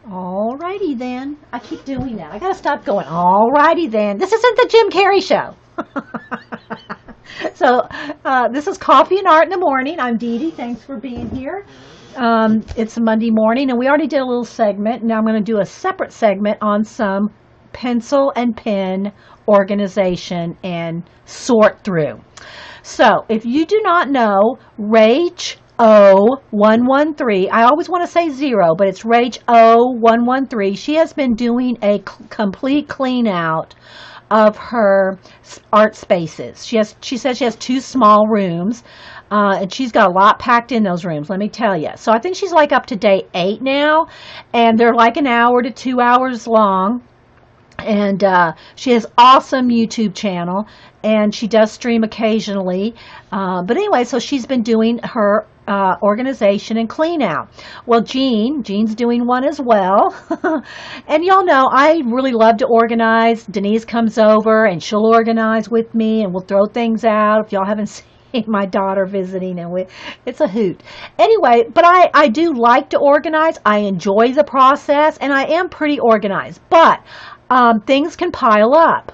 Alrighty then. I keep doing that. I gotta stop going, alrighty then. This isn't the Jim Carrey show. So, this is Coffee and Art in the Morning. I'm Dee Dee. Thanks for being here. It's a Monday morning, and we already did a little segment. Now I'm going to do a separate segment on some pencil and pen organization and sort through. So, if you do not know, Rach O113, I always want to say 0, but it's Rach O113. She has been doing a complete clean out of her art spaces. She says she has 2 small rooms, and she's got a lot packed in those rooms, let me tell you. So I think she's like up to day 8 now, and they're like an hour to 2 hours long. And she has awesome YouTube channel, and she does stream occasionally. But anyway, so she's been doing her organization and clean out. Well, Jean's doing one as well. And y'all know I really love to organize. Denise comes over and she'll organize with me, and we'll throw things out. If y'all haven't seen my daughter visiting, and it's a hoot. Anyway, but I do like to organize. I enjoy the process, and I am pretty organized. But things can pile up,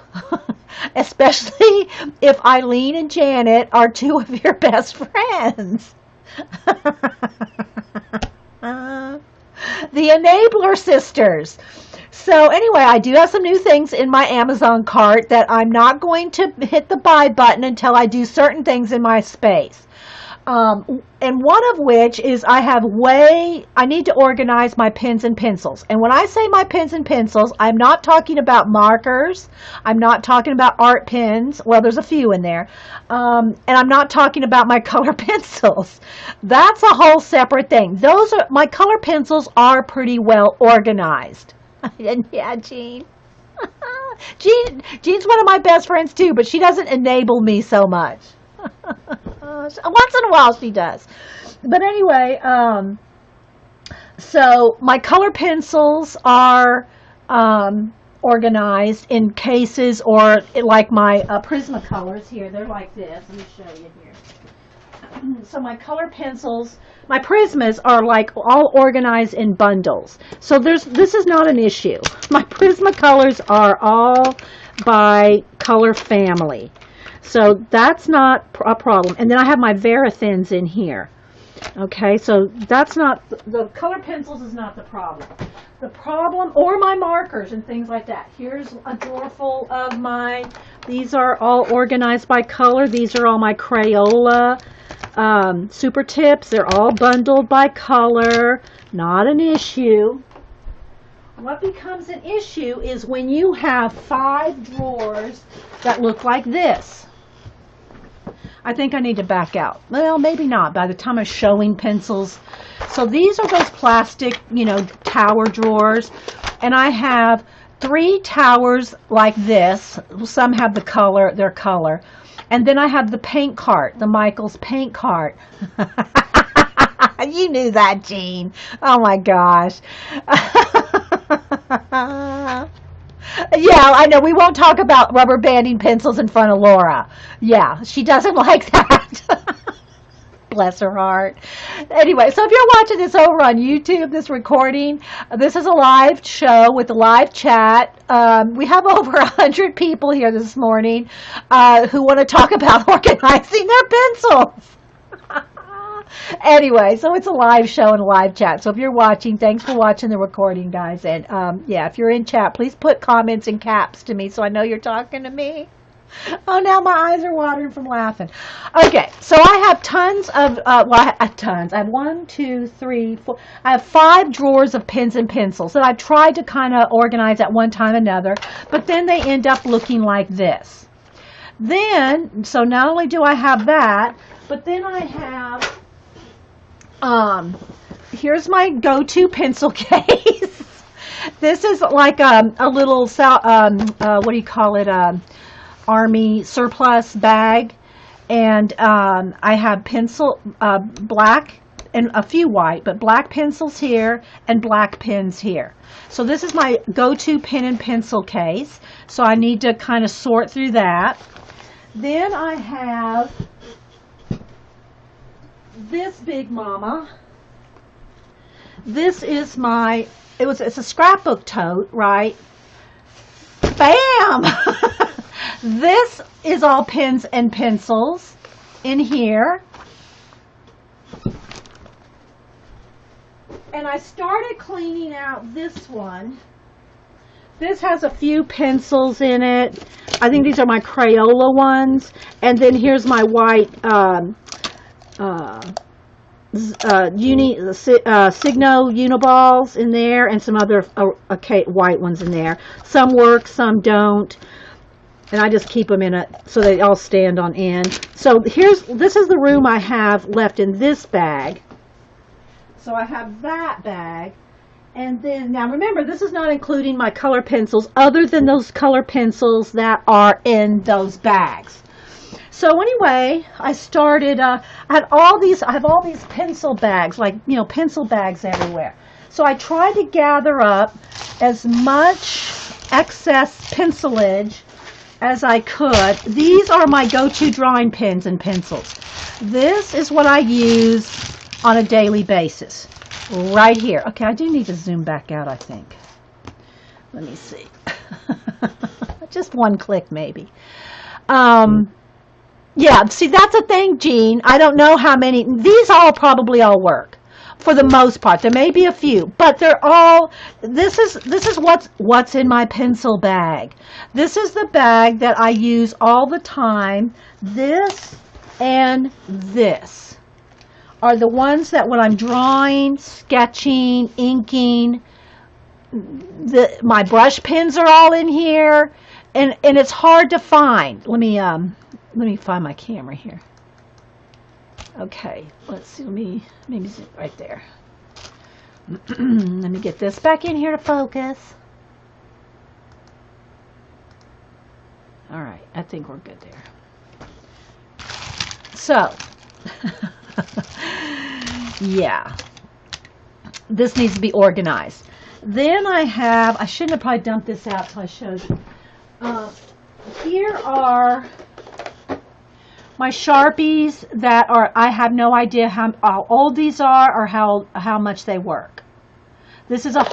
especially if Eileen and Janet are 2 of your best friends. The Enabler Sisters. So anyway, I do have some new things in my Amazon cart that I'm not going to hit the buy button until I do certain things in my space. And one of which is I need to organize my pens and pencils. And when I say my pens and pencils, I'm not talking about markers. I'm not talking about art pens. Well, there's a few in there. And I'm not talking about my color pencils. That's a whole separate thing. My color pencils are pretty well organized. And yeah, Jean. Jean's one of my best friends too, but she doesn't enable me so much. Once in a while she does. But anyway, so my color pencils are organized in cases, or like my Prismacolors here. They're like this. Let me show you here. So my color pencils, my Prismas are like all organized in bundles. So this is not an issue. My Prismacolors are all by color family. So that's not a problem. And then I have my Verathins in here. Okay, so that's not, the color pencils is not the problem. The problem, or my markers and things like that. Here's a drawer full of these are all organized by color. These are all my Crayola Super Tips. They're all bundled by color. Not an issue. What becomes an issue is when you have 5 drawers that look like this. I think I need to back out. Well, maybe not by the time I'm showing pencils. So these are those plastic, tower drawers. And I have 3 towers like this. Some have their color. And then I have the paint cart, the Michaels paint cart. You knew that, Jean. Oh my gosh. Yeah, I know. We won't talk about rubber banding pencils in front of Laura. Yeah, she doesn't like that. Bless her heart. Anyway, so if you're watching this over on YouTube, this recording, this is a live show with a live chat. We have over 100 people here this morning who want to talk about organizing their pencils. Anyway, so it's a live show and a live chat. So if you're watching, thanks for watching the recording, guys. And yeah, if you're in chat, please put comments in caps to me so I know you're talking to me. Oh, now my eyes are watering from laughing. Okay, so I have tons of, I have 1, 2, 3, 4. I have 5 drawers of pens and pencils that I've tried to kind of organize at one time or another, but then they end up looking like this. Then, so not only do I have that, but then I have, here's my go-to pencil case. This is like a little, what do you call it, Army surplus bag. And I have black and a few white, but black pencils here and black pens here. So this is my go-to pen and pencil case. So I need to kind of sort through that. Then I have this big mama. This is my it's a scrapbook tote, right? Bam! This is all pens and pencils in here. And I started cleaning out this one. This has a few pencils in it. I think these are my Crayola ones. And then here's my white Signo Uniballs in there, and some other white ones in there. Some work, some don't. And I just keep them in it so they all stand on end. So this is the room I have left in this bag. So I have that bag. And then, now remember, this is not including my color pencils other than those color pencils that are in those bags. So anyway, I started, I have all these pencil bags, like, you know, pencil bags everywhere. So I tried to gather up as much excess pencilage as I could. These are my go-to drawing pens and pencils. This is what I use on a daily basis. Right here. Okay, I do need to zoom back out, I think. Let me see. Just one click, maybe. Yeah, see, that's a thing, Jean. I don't know how many. These probably all work for the most part. There may be a few, but they're all. This is what's in my pencil bag. This is the bag that I use all the time. This and this are the ones that when I'm drawing, sketching, inking, my brush pens are all in here, and it's hard to find. Let me find my camera here. Okay, let's see. Maybe sit right there. Let me get this back in here to focus. All right, I think we're good there. So. Yeah, this needs to be organized. Then I shouldn't have probably dumped this out till I showed you. Here are my Sharpies that I have no idea how old these are or how much they work. This is a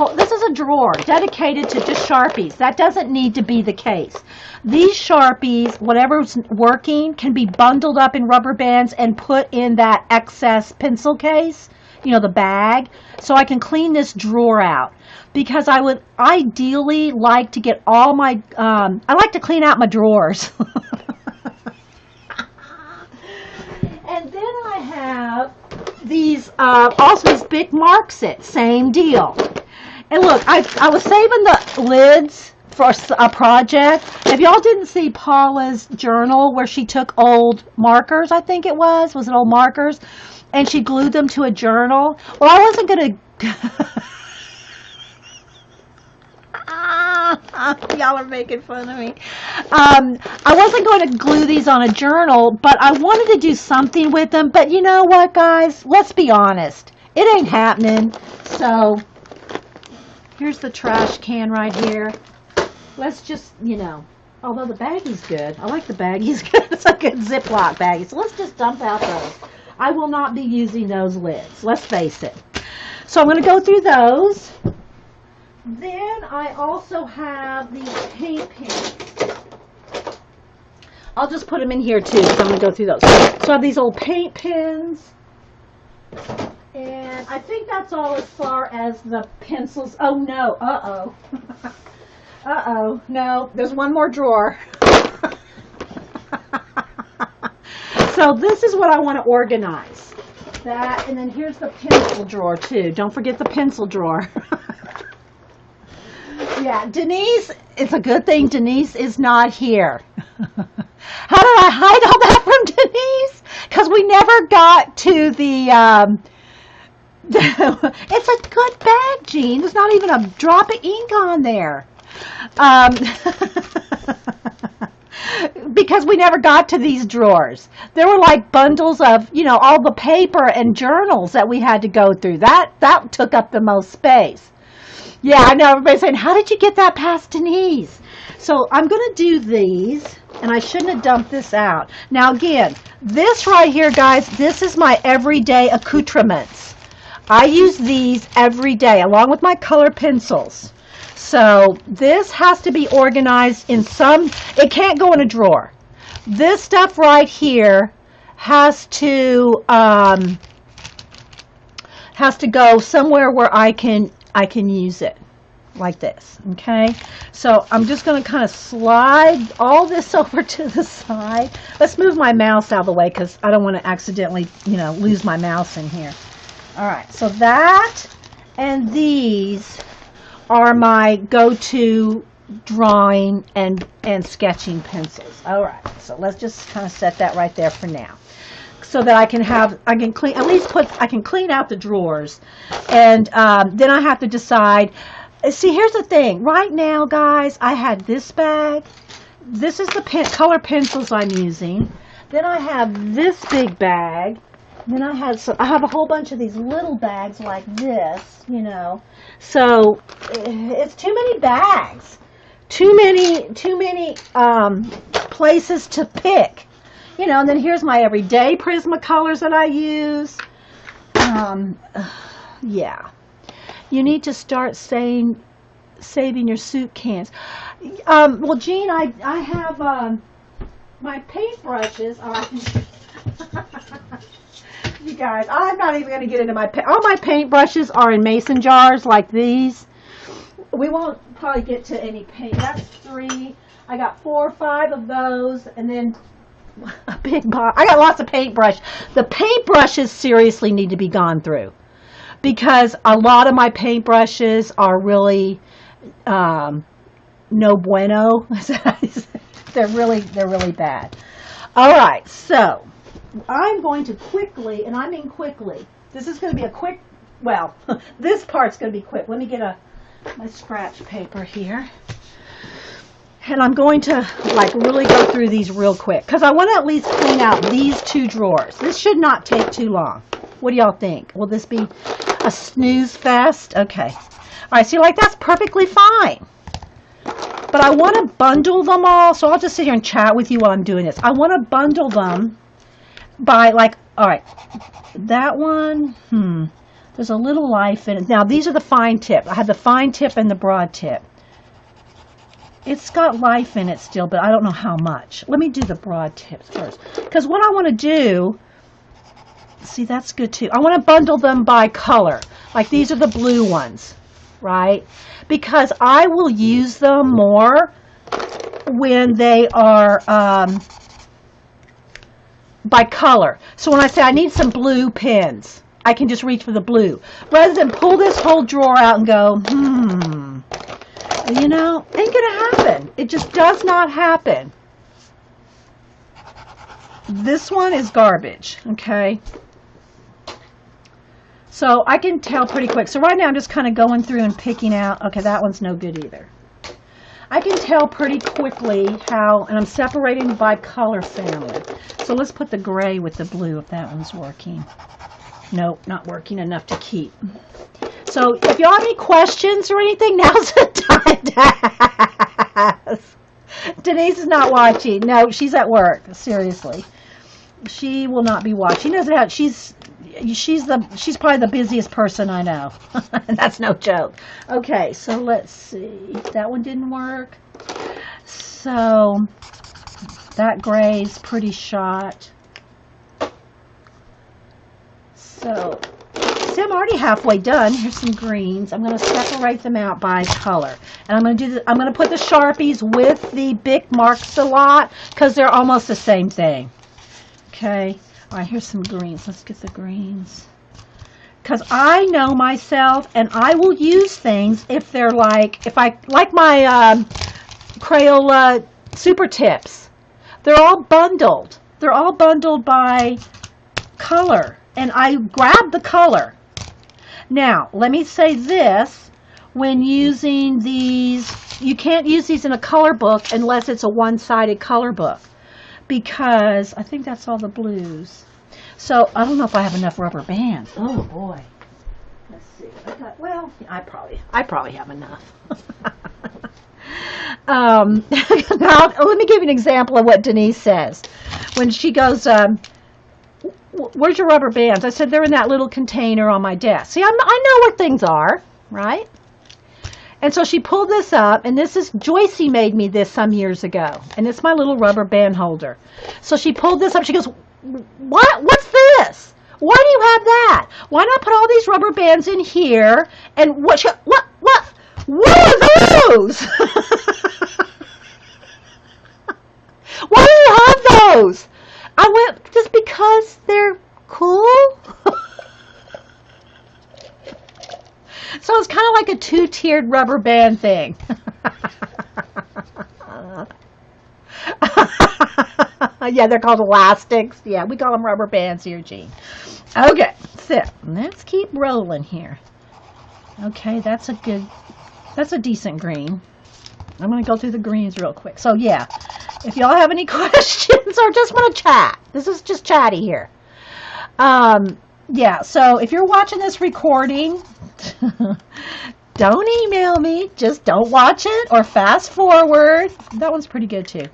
drawer dedicated to just Sharpies. That doesn't need to be the case. These Sharpies, whatever's working, can be bundled up in rubber bands and put in that excess pencil case, you know, the bag, so I can clean this drawer out. Because I would ideally like to get all my, I like to clean out my drawers. And then I have these, also these Bic Mark-It, same deal. And look, I was saving the lids for a project. If y'all didn't see Paula's journal where she took old markers, I think it was it old markers, and she glued them to a journal? Well, I wasn't going to... Y'all are making fun of me. I wasn't going to glue these on a journal, but I wanted to do something with them. But you know what, guys? Let's be honest. It ain't happening. So, here's the trash can right here. Let's just, you know, although the baggie's good. I like the baggie's good. It's a good Ziploc baggie. So, let's just dump out those. I will not be using those lids. Let's face it. So, I'm going to go through those. Then I also have these paint pens. I'll just put them in here too because I'm going to go through those. So I have these old paint pens. And I think that's all as far as the pencils. Oh no, uh-oh. Uh-oh, no, there's one more drawer. So this is what I want to organize. That, and then here's the pencil drawer too. Don't forget the pencil drawer. Yeah, Denise, it's a good thing Denise is not here. How did I hide all that from Denise? Because we never got to the, it's a good bag, Jean. There's not even a drop of ink on there. Because we never got to these drawers. There were like bundles of, you know, all the paper and journals that we had to go through. That took up the most space. Yeah, I know. Everybody's saying, how did you get that past Denise? So I'm going to do these, and I shouldn't have dumped this out. Now, again, this right here, guys, this is my everyday accoutrements. I use these every day along with my color pencils. So this has to be organized in some, it can't go in a drawer. This stuff right here has to go somewhere where I can use it, like this. Okay, so I'm just going to kind of slide all this over to the side. Let's move my mouse out of the way because I don't want to accidentally, lose my mouse in here. All right, so that and these are my go-to drawing and sketching pencils. All right, so let's just kind of set that right there for now, so that I can clean, at least I can clean out the drawers, and then I have to decide. See, here's the thing. Right now, guys, I had this bag. This is the color pencils I'm using. Then I have this big bag. Then I have a whole bunch of these little bags like this, So it's too many bags, too many places to pick, And then here's my everyday Prismacolors that I use. Yeah, you need to start saving your soup cans. Well, Jean, I have my paintbrushes. You guys, I'm not even going to get into all my paintbrushes are in mason jars like these. We won't probably get to any paint. That's 3. I got 4 or 5 of those, and then a big box. I got lots of paintbrush. The paintbrushes seriously need to be gone through, because a lot of my paintbrushes are really no bueno. They're really bad. All right, so I'm going to quickly, and I mean quickly, this is going to be a quick, well, this part's going to be quick. Let me get my scratch paper here. And I'm going to really go through these real quick, because I want to at least clean out these 2 drawers. This should not take too long. What do y'all think? Will this be a snooze fest? Okay. All right, see, that's perfectly fine. But I want to bundle them all, so I'll just sit here and chat with you while I'm doing this. I want to bundle them by all right, that one, there's a little life in it. Now, these are the fine tip. I have the fine tip and the broad tip. It's got life in it still, but I don't know how much. Let me do the broad tips first, because what I want to do, see, that's good too. I want to bundle them by color. Like these are the blue ones, right? Because I will use them more when they are by color. So when I say I need some blue pens, I can just reach for the blue, rather than pull this whole drawer out and go, ain't gonna happen. It just does not happen. This one is garbage, okay? So I can tell pretty quick. So right now I'm just kind of going through and picking out, okay, that one's no good either. I can tell pretty quickly how, and I'm separating by color family. So let's put the gray with the blue if that one's working. Nope, not working enough to keep. So if y'all have any questions or anything, now's the time to ask. Denise is not watching. No, she's at work. Seriously. She will not be watching. She's probably the busiest person I know. And that's no joke. Okay, so let's see. That one didn't work. So that gray's pretty shot. So see, I'm already halfway done. Here's some greens. I'm going to separate them out by color. And I'm going to put the Sharpies with the Bic Marks a Lot, because they're almost the same thing. Okay. All right, here's some greens. Let's get the greens. Because I know myself, and I will use things if they're if I like my Crayola Super Tips. They're all bundled. They're all bundled by color. And I grab the color. Now, let me say this. When using these, you can't use these in a color book unless it's a one-sided color book. Because I think that's all the blues. So I don't know if I have enough rubber bands. Oh boy. Let's see. I probably have enough. Now, let me give you an example of what Denise says. When she goes, where's your rubber bands? I said, they're in that little container on my desk. See, I know where things are, right? And so she pulled this up, and this is, Joycey made me this some years ago. And it's my little rubber band holder. So she pulled this up. She goes, what's this? Why do you have that? Why not put all these rubber bands in here? And what are those? Why do you have those? I went, just because they're cool? So it's kind of like a two-tiered rubber band thing. Yeah, they're called elastics. Yeah, we call them rubber bands here, Jean. Okay, so let's keep rolling here. Okay, that's a decent green. I'm going to go through the greens real quick. So yeah, if y'all have any questions or just want to chat, this is just chatty here. Yeah, so if you're watching this recording, don't email me. Just don't watch it or fast forward. That one's pretty good too.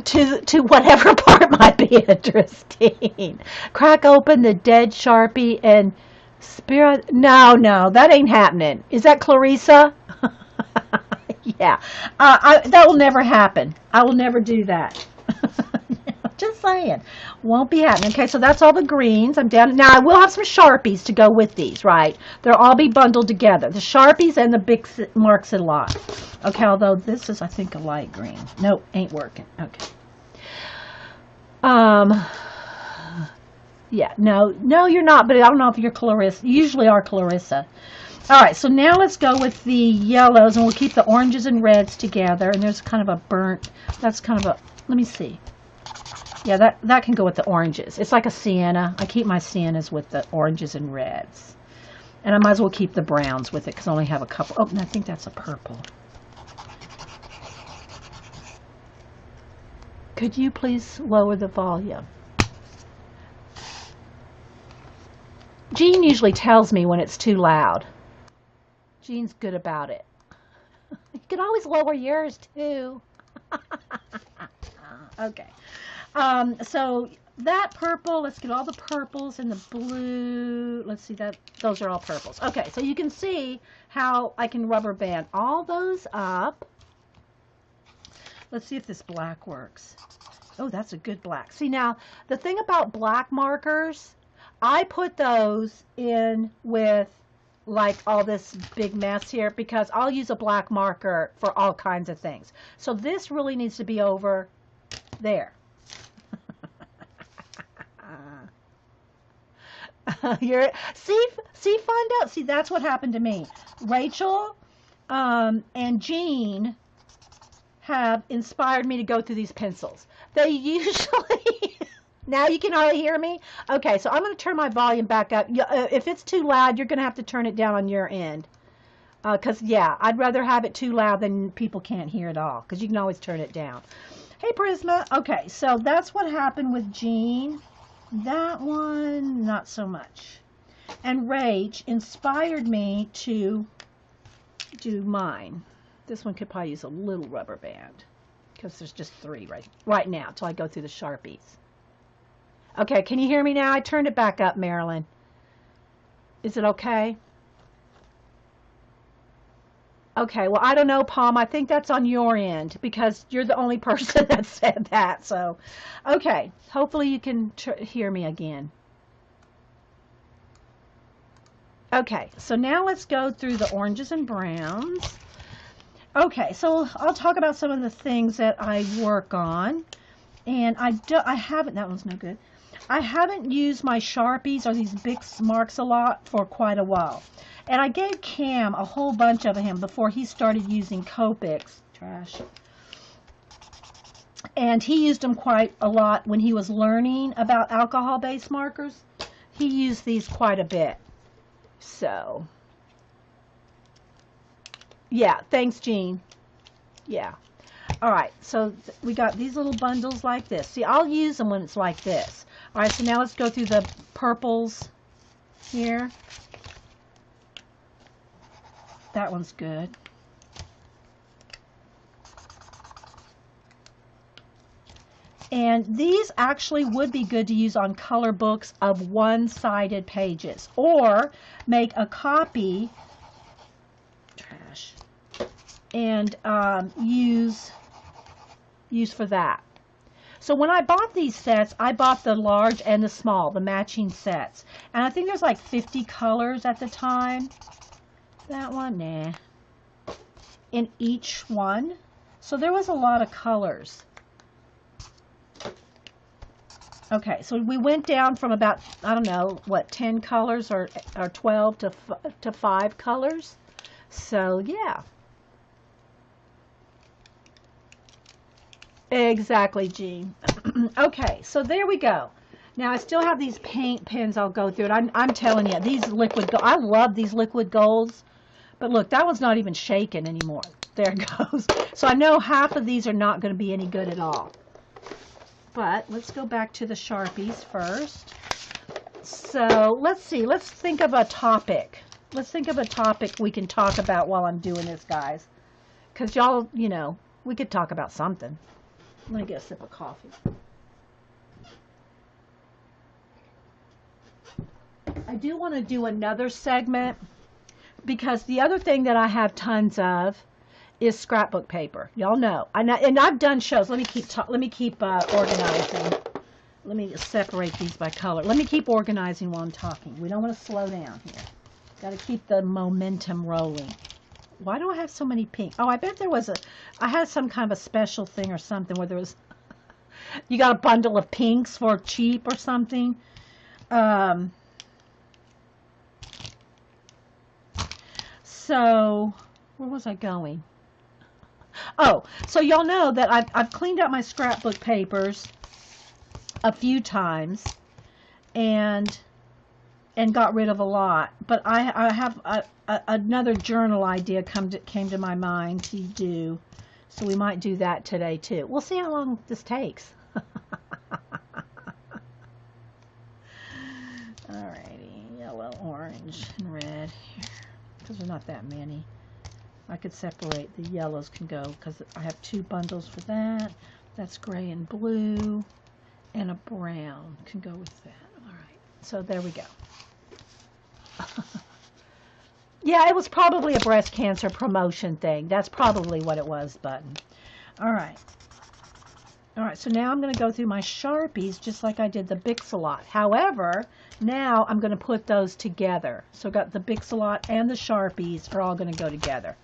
To whatever part might be interesting. Crack open the dead Sharpie and spirit. No, that ain't happening. Is that Clarissa? Yeah, that will never happen. I will never do that. Just saying, won't be happening. Okay, so that's all the greens. I'm down. Now I will have some Sharpies to go with these, right? They'll all be bundled together. The Sharpies and the big Marks It a Lot. Okay, although this is, I think, a light green. Nope, ain't working. Okay. Yeah, no, you're not. But I don't know if you're Clarissa. You usually are Clarissa. All right, so now let's go with the yellows, and we'll keep the oranges and reds together. And there's kind of a burnt. That's kind of a. Let me see. Yeah, that can go with the oranges. It's like a sienna. I keep my siennas with the oranges and reds. And I might as well keep the browns with it because I only have a couple. Oh, and I think that's a purple. Could you please lower the volume? Jean usually tells me when it's too loud. Jean's good about it. You can always lower yours too. Okay. So that purple, let's get all the purples and the blue. Let's see, those are all purples. Okay, so you can see how I can rubber band all those up. Let's see if this black works. Oh, that's a good black. See, now, the thing about black markers, I put those in with like all this big mess here because I'll use a black marker for all kinds of things. So this really needs to be over there. See, find out. See, that's what happened to me. Rachel and Jean have inspired me to go through these pencils. They usually, now you can hardly hear me. Okay, so I'm going to turn my volume back up. If it's too loud, you're going to have to turn it down on your end. Because, yeah, I'd rather have it too loud than people can't hear it all. Because you can always turn it down. Hey, Prisma. Okay, so that's what happened with Jean. That one, not so much. And Rach inspired me to do mine. This one could probably use a little rubber band because there's just 3 right now till I go through the Sharpies. Okay, can you hear me now? I turned it back up, Marilyn. Is it okay? Okay, well, I don't know, Palm. I think that's on your end because you're the only person that said that. So, okay, hopefully you can hear me again. Okay, so now let's go through the oranges and browns. Okay, so I'll talk about some of the things that I work on. And I haven't, that one's no good. I haven't used my Sharpies or these big Marks a Lot for quite a while. And I gave Cam a whole bunch of him before he started using Copics. Trash. And he used them quite a lot when he was learning about alcohol-based markers. He used these quite a bit. So, yeah, thanks, Jean. Yeah. All right, so we got these little bundles like this. See, I'll use them when it's like this. All right, so now let's go through the purples here. That one's good. And these actually would be good to use on color books of one-sided pages, or make a copy, trash, and use for that. So when I bought these sets, I bought the large and the small, the matching sets. And I think there's like 50 colors at the time. That one, nah. In each one. So there was a lot of colors. Okay, so we went down from about, I don't know, what, 10 colors or 12 to 5 colors. So, yeah. Exactly, Jean. Okay, so there we go. Now, I still have these paint pens I'll go through. And I'm telling you, these liquid gold, I love these liquid golds. But look, that one's not even shaking anymore. There it goes. So I know half of these are not going to be any good at all. But let's go back to the Sharpies first. So let's see. Let's think of a topic. Let's think of a topic we can talk about while I'm doing this, guys. Because y'all, you know, we could talk about something. Let me get a sip of coffee. I do want to do another segment because the other thing that I have tons of is scrapbook paper. Y'all know, and I've done shows. Let me keep organizing. Let me separate these by color. Let me keep organizing while I'm talking. We don't want to slow down here. Got to keep the momentum rolling. Why do I have so many pink? Oh, I bet there was I had some kind of a special thing or something where there was, you got a bundle of pinks for cheap or something. So, where was I going? Oh, so y'all know that I've cleaned out my scrapbook papers a few times and got rid of a lot. But I have another journal idea came to my mind to do. So we might do that today too. We'll see how long this takes. Alrighty, yellow, orange, and red here. Because there's not that many. I could separate. The yellows can go because I have 2 bundles for that. That's gray and blue. And a brown can go with that. Alright, so there we go. Yeah, it was probably a breast cancer promotion thing. That's probably what it was, Button. Alright. Alright, so now I'm going to go through my Sharpies just like I did the Bixalot. However, now I'm going to put those together. So I've got the Bixalot and the Sharpies are all going to go together.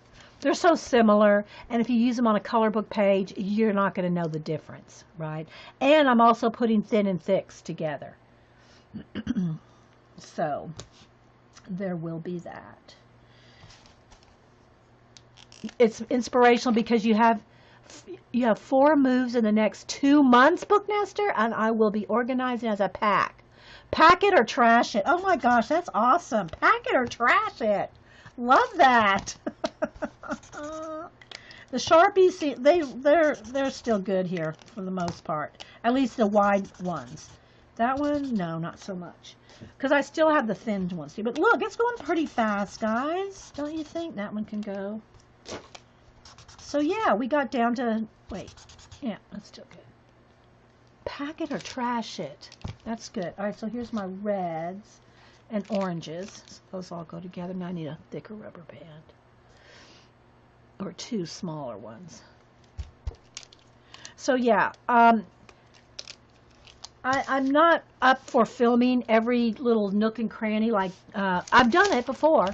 They're so similar, and if you use them on a color book page, you're not going to know the difference, right? And I'm also putting thin and thicks together. So there will be that. It's inspirational because you have 4 moves in the next 2 months, Book Nester, and I will be organizing as a pack. Pack it or trash it. Oh my gosh, that's awesome. Pack it or trash it. Love that. The Sharpies, they're still good here for the most part. At least the wide ones. That one, no, not so much. Because I still have the thin ones too. But look, it's going pretty fast, guys. Don't you think? That one can go. So yeah, we got down to, wait, yeah, that's still good. Pack it or trash it. That's good. All right, so here's my reds and oranges. Those all go together. Now I need a thicker rubber band. Or 2 smaller ones. So yeah, I'm not up for filming every little nook and cranny like, I've done it before,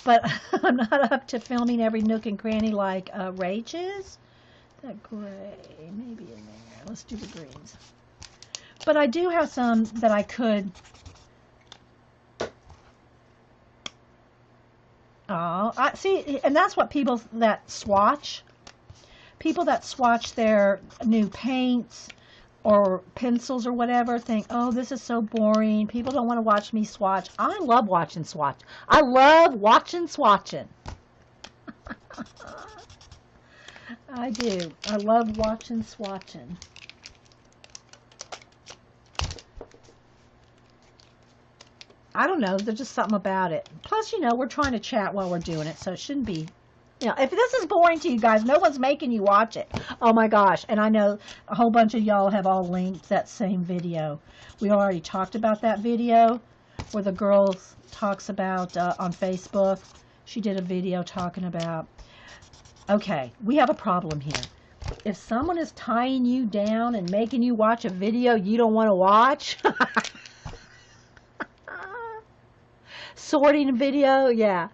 but I'm not up to filming every nook and cranny like Rach is. That gray, maybe in there. Let's do the greens. But I do have some that I could. Oh, I see, and that's what people that swatch their new paints or pencils or whatever think, oh, this is so boring. People don't want to watch me swatch. I love watching swatch. I love watching swatching. I do. I love watching swatching. I don't know. There's just something about it. Plus, you know, we're trying to chat while we're doing it, so it shouldn't be You know, if this is boring to you guys, no one's making you watch it. Oh my gosh. And I know a whole bunch of y'all have all linked that same video. We already talked about that video where the girl talks about on Facebook. She did a video talking about, okay, we have a problem here. If someone is tying you down and making you watch a video you don't want to watch, sorting a video, yeah.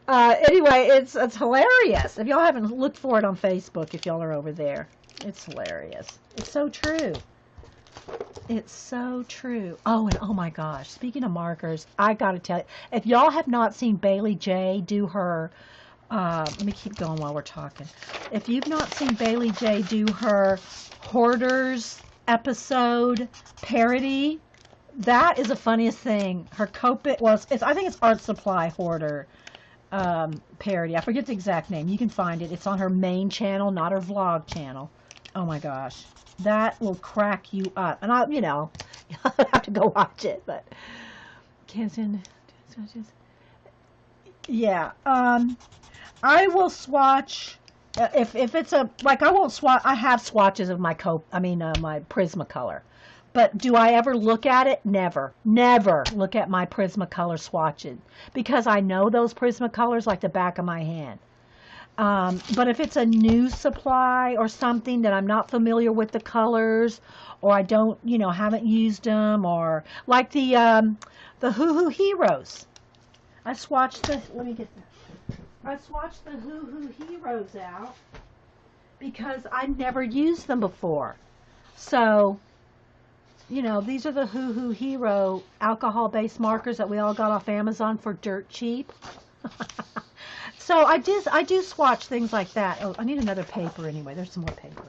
Anyway, it's hilarious. If y'all haven't looked for it on Facebook, if y'all are over there, it's hilarious. It's so true. It's so true. Oh, and oh my gosh, speaking of markers, I gotta tell you, if y'all have not seen Bailey J do her, let me keep going while we're talking. If you've not seen Bailey J do her Hoarders episode parody, that is the funniest thing. Her Copic, well, I think it's Art Supply Hoarder parody. I forget the exact name. You can find it. It's on her main channel, not her vlog channel. Oh my gosh. That will crack you up. And you'll have to go watch it, but yeah. I will swatch if it's I won't swatch. I have swatches of my my Prismacolor. But do I ever look at it? Never. Never look at my Prismacolor swatches because I know those Prismacolors like the back of my hand. But if it's a new supply or something that I'm not familiar with the colors, or I don't, haven't used them, or like the Hoo Hoo Heroes. I swatched the Hoo Hoo Heroes out because I never used them before. So, these are the Hoo Hoo Hero alcohol-based markers that we all got off Amazon for dirt cheap. So I do swatch things like that. Oh, I need another paper anyway. There's some more paper.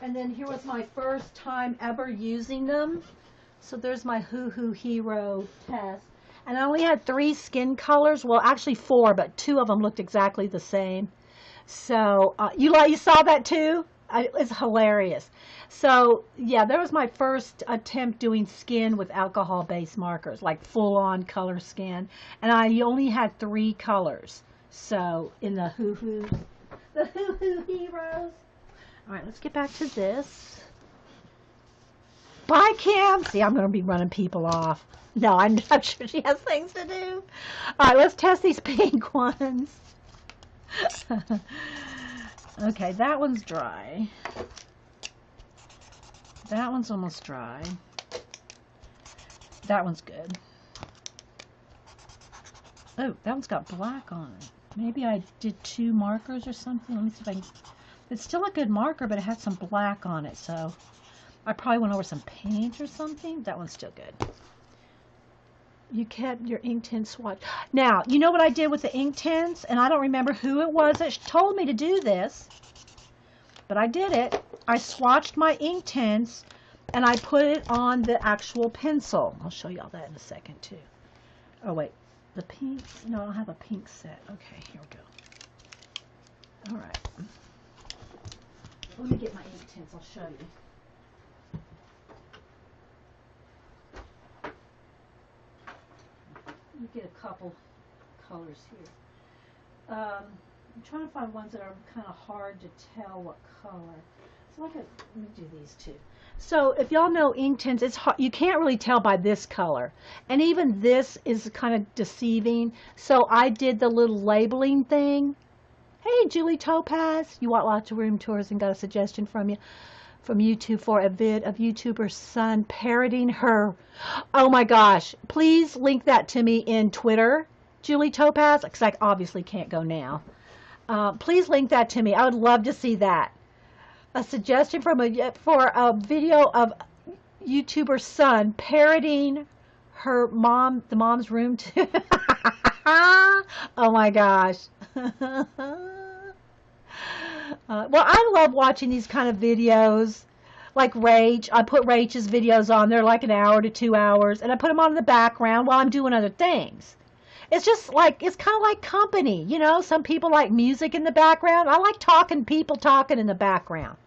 And then here was my first time ever using them. So there's my Hoo Hoo Hero test. And I only had 3 skin colors. Well, actually 4, but 2 of them looked exactly the same. So you saw that too? It's hilarious. So yeah, that was my first attempt doing skin with alcohol-based markers, like full-on color skin, and I only had 3 colors. So in the Hoo Hoo Heroes. All right, let's get back to this. Bye, Kim. See, I'm going to be running people off. No, I'm sure she has things to do. All right, let's test these pink ones. Okay, that one's dry. That one's almost dry. That one's good. Oh, that one's got black on it. Maybe I did 2 markers or something. Let me see if I can... It's still a good marker, but it had some black on it, so I probably went over some paint or something. That one's still good. You kept your Inktense swatch. Now, you know what I did with the Inktense? And I don't remember who it was that told me to do this. But I did it. I swatched my Inktense and I put it on the actual pencil. I'll show y'all that in a second too. Oh wait, the pinks? No, I don't have a pink set. Okay, here we go. Alright. Let me get my Inktense. I'll show you. You get a couple colors here. I'm trying to find ones that are kind of hard to tell what color. So let me do these two. So if y'all know Inktense, it's hard, you can't really tell by this color. And even this is kind of deceiving. So I did the little labeling thing. Hey, Julie Topaz, you want lots of room tours and got a suggestion from YouTube for a vid of YouTuber's son parodying her. Oh my gosh. Please link that to me in Twitter, Julie Topaz, because I obviously can't go now. Please link that to me. I would love to see that. A suggestion for a video of YouTuber's son parodying her mom, the mom's room too. Oh my gosh. Well, I love watching these kind of videos, like Rach. I put Rach's videos on. They're like an hour to 2 hours, and I put them on in the background while I'm doing other things. It's just like, it's kind of like company, you know? Some people like music in the background. I like people talking in the background.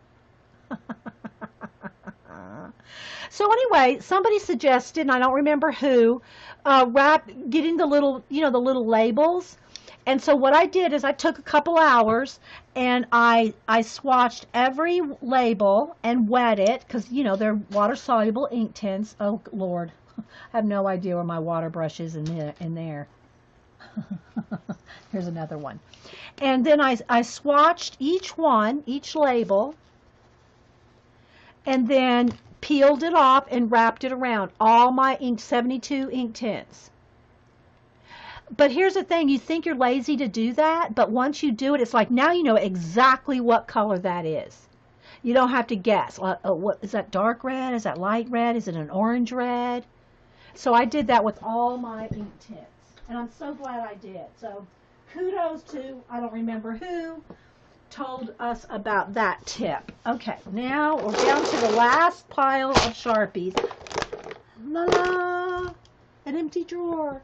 So anyway, somebody suggested, and I don't remember who, getting the little, the little labels. And so what I did is I took a couple hours and I swatched every label and wet it because, you know, they're water-soluble ink tints. Oh, Lord. I have no idea where my water brush is in there. Here's another one. And then I swatched each label, and then peeled it off and wrapped it around all my 72 ink tints. But here's the thing, you think you're lazy to do that, but once you do it, it's like now you know exactly what color that is. You don't have to guess. What is that, dark red? Is that light red? Is it an orange red? So I did that with all my ink tints, and I'm so glad I did. So kudos to, I don't remember who told us about that tip. Okay, now we're down to the last pile of Sharpies. La la, an empty drawer.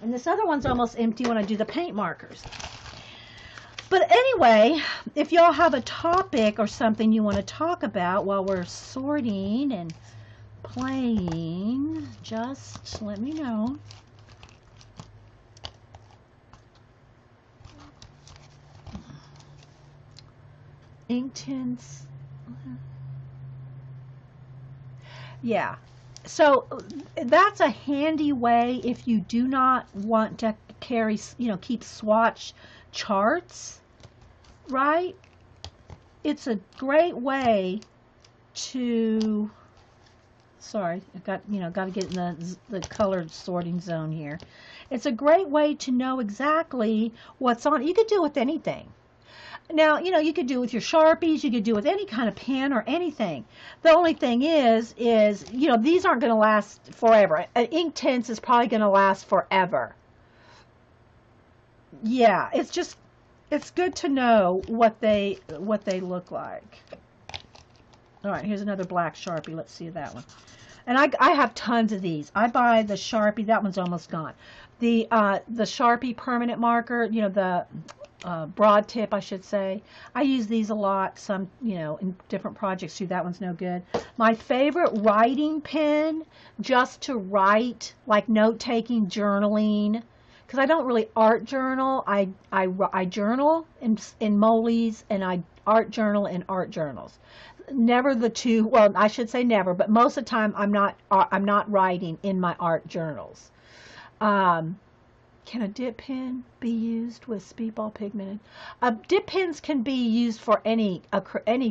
And this other one's almost empty when I do the paint markers. But anyway, if y'all have a topic or something you want to talk about while we're sorting and playing, just let me know. Ink tints. Yeah. So that's a handy way if you do not want to carry, you know, keep swatch charts, right? It's a great way to, sorry, I got to get in the colored sorting zone here. It's a great way to know exactly what's on. You could do it with anything. Now, you know, you could do it with your Sharpies, you could do it with any kind of pen or anything. The only thing is, you know, these aren't going to last forever. Ink tints is probably going to last forever. Yeah, it's good to know what they look like. All right, here's another black Sharpie. Let's see that one. And I have tons of these. I buy the Sharpie, that one's almost gone. The Sharpie permanent marker, you know, the broad tip, I should say. I use these a lot, some, you know, in different projects too. That one's no good. My favorite writing pen, just to write, like note-taking, journaling, because I don't really art journal. I journal in Molly's, and I art journal in art journals. Never the two, well, I should say never, but most of the time I'm not writing in my art journals. Can a dip pen be used with speedball pigmented? Dip pens can be used for any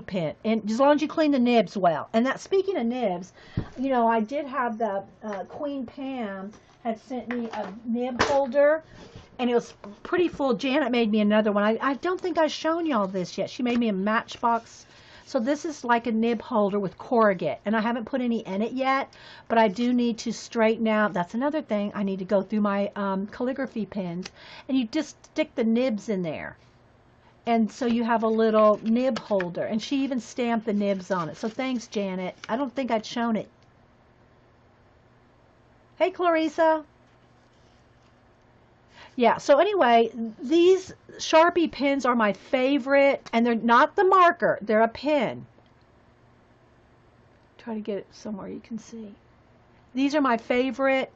pen, and as long as you clean the nibs well. And that, speaking of nibs, you know, I did have the Queen Pam had sent me a nib holder, and it was pretty full. Janet made me another one. I don't think I've shown y'all this yet. She made me a Matchbox. So this is like a nib holder with corrugate, and I haven't put any in it yet, but I do need to straighten out. That's another thing. I need to go through my calligraphy pens, and you just stick the nibs in there. And so you have a little nib holder, and she even stamped the nibs on it. So thanks, Janet. I don't think I'd shown it. Hey, Clarissa. Yeah, so anyway, these Sharpie pens are my favorite, and they're not the marker, they're a pen. Try to get it somewhere you can see. These are my favorite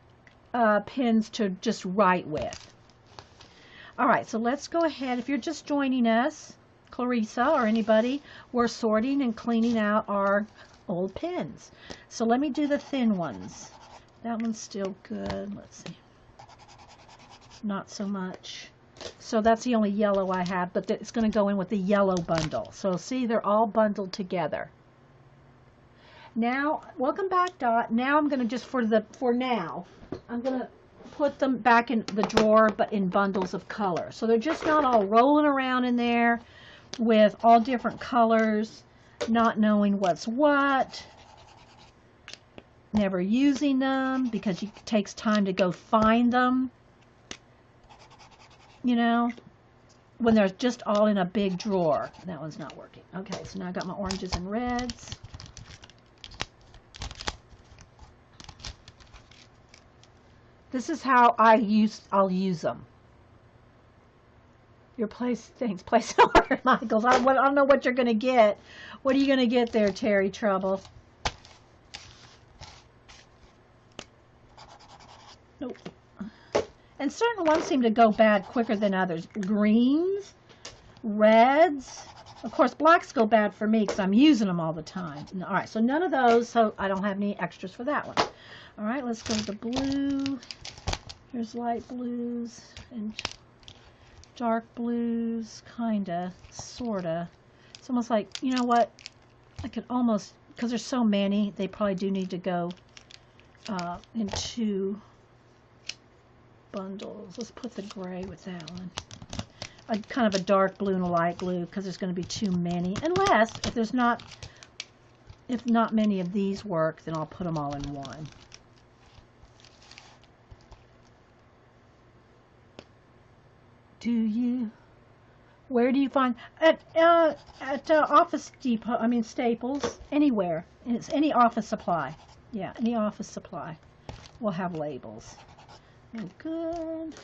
pens to just write with. All right, so let's go ahead. If you're just joining us, Clarissa or anybody, we're sorting and cleaning out our old pens. So let me do the thin ones. That one's still good. Let's see. Not so much. So that's the only yellow I have, but it's going to go in with the yellow bundle. So see, they're all bundled together. Now, welcome back, Dot. Now I'm going to just, for now, I'm going to put them back in the drawer, but in bundles of color. So they're just not all rolling around in there with all different colors, not knowing what's what, never using them because it takes time to go find them. You know, when they're just all in a big drawer. That one's not working. Okay, so now I got my oranges and reds. This is how I'll use them. Your place an order, Michaels. I don't know what you're going to get. What are you going to get there, Terry Trouble? Nope. And certain ones seem to go bad quicker than others. Greens, reds. Of course, blacks go bad for me because I'm using them all the time. All right, so none of those, so I don't have any extras for that one. All right, let's go to the blue. Here's light blues and dark blues, kinda, sorta. It's almost like, you know what? I could almost, because there's so many, they probably do need to go in 2 bundles. Let's put the gray with that one. Kind of a dark blue and a light blue because there's going to be too many. Unless, if not many of these work, then I'll put them all in one. Where do you find? At Office Depot, I mean Staples, anywhere. It's any office supply. Yeah, any office supply will have labels. Oh, good.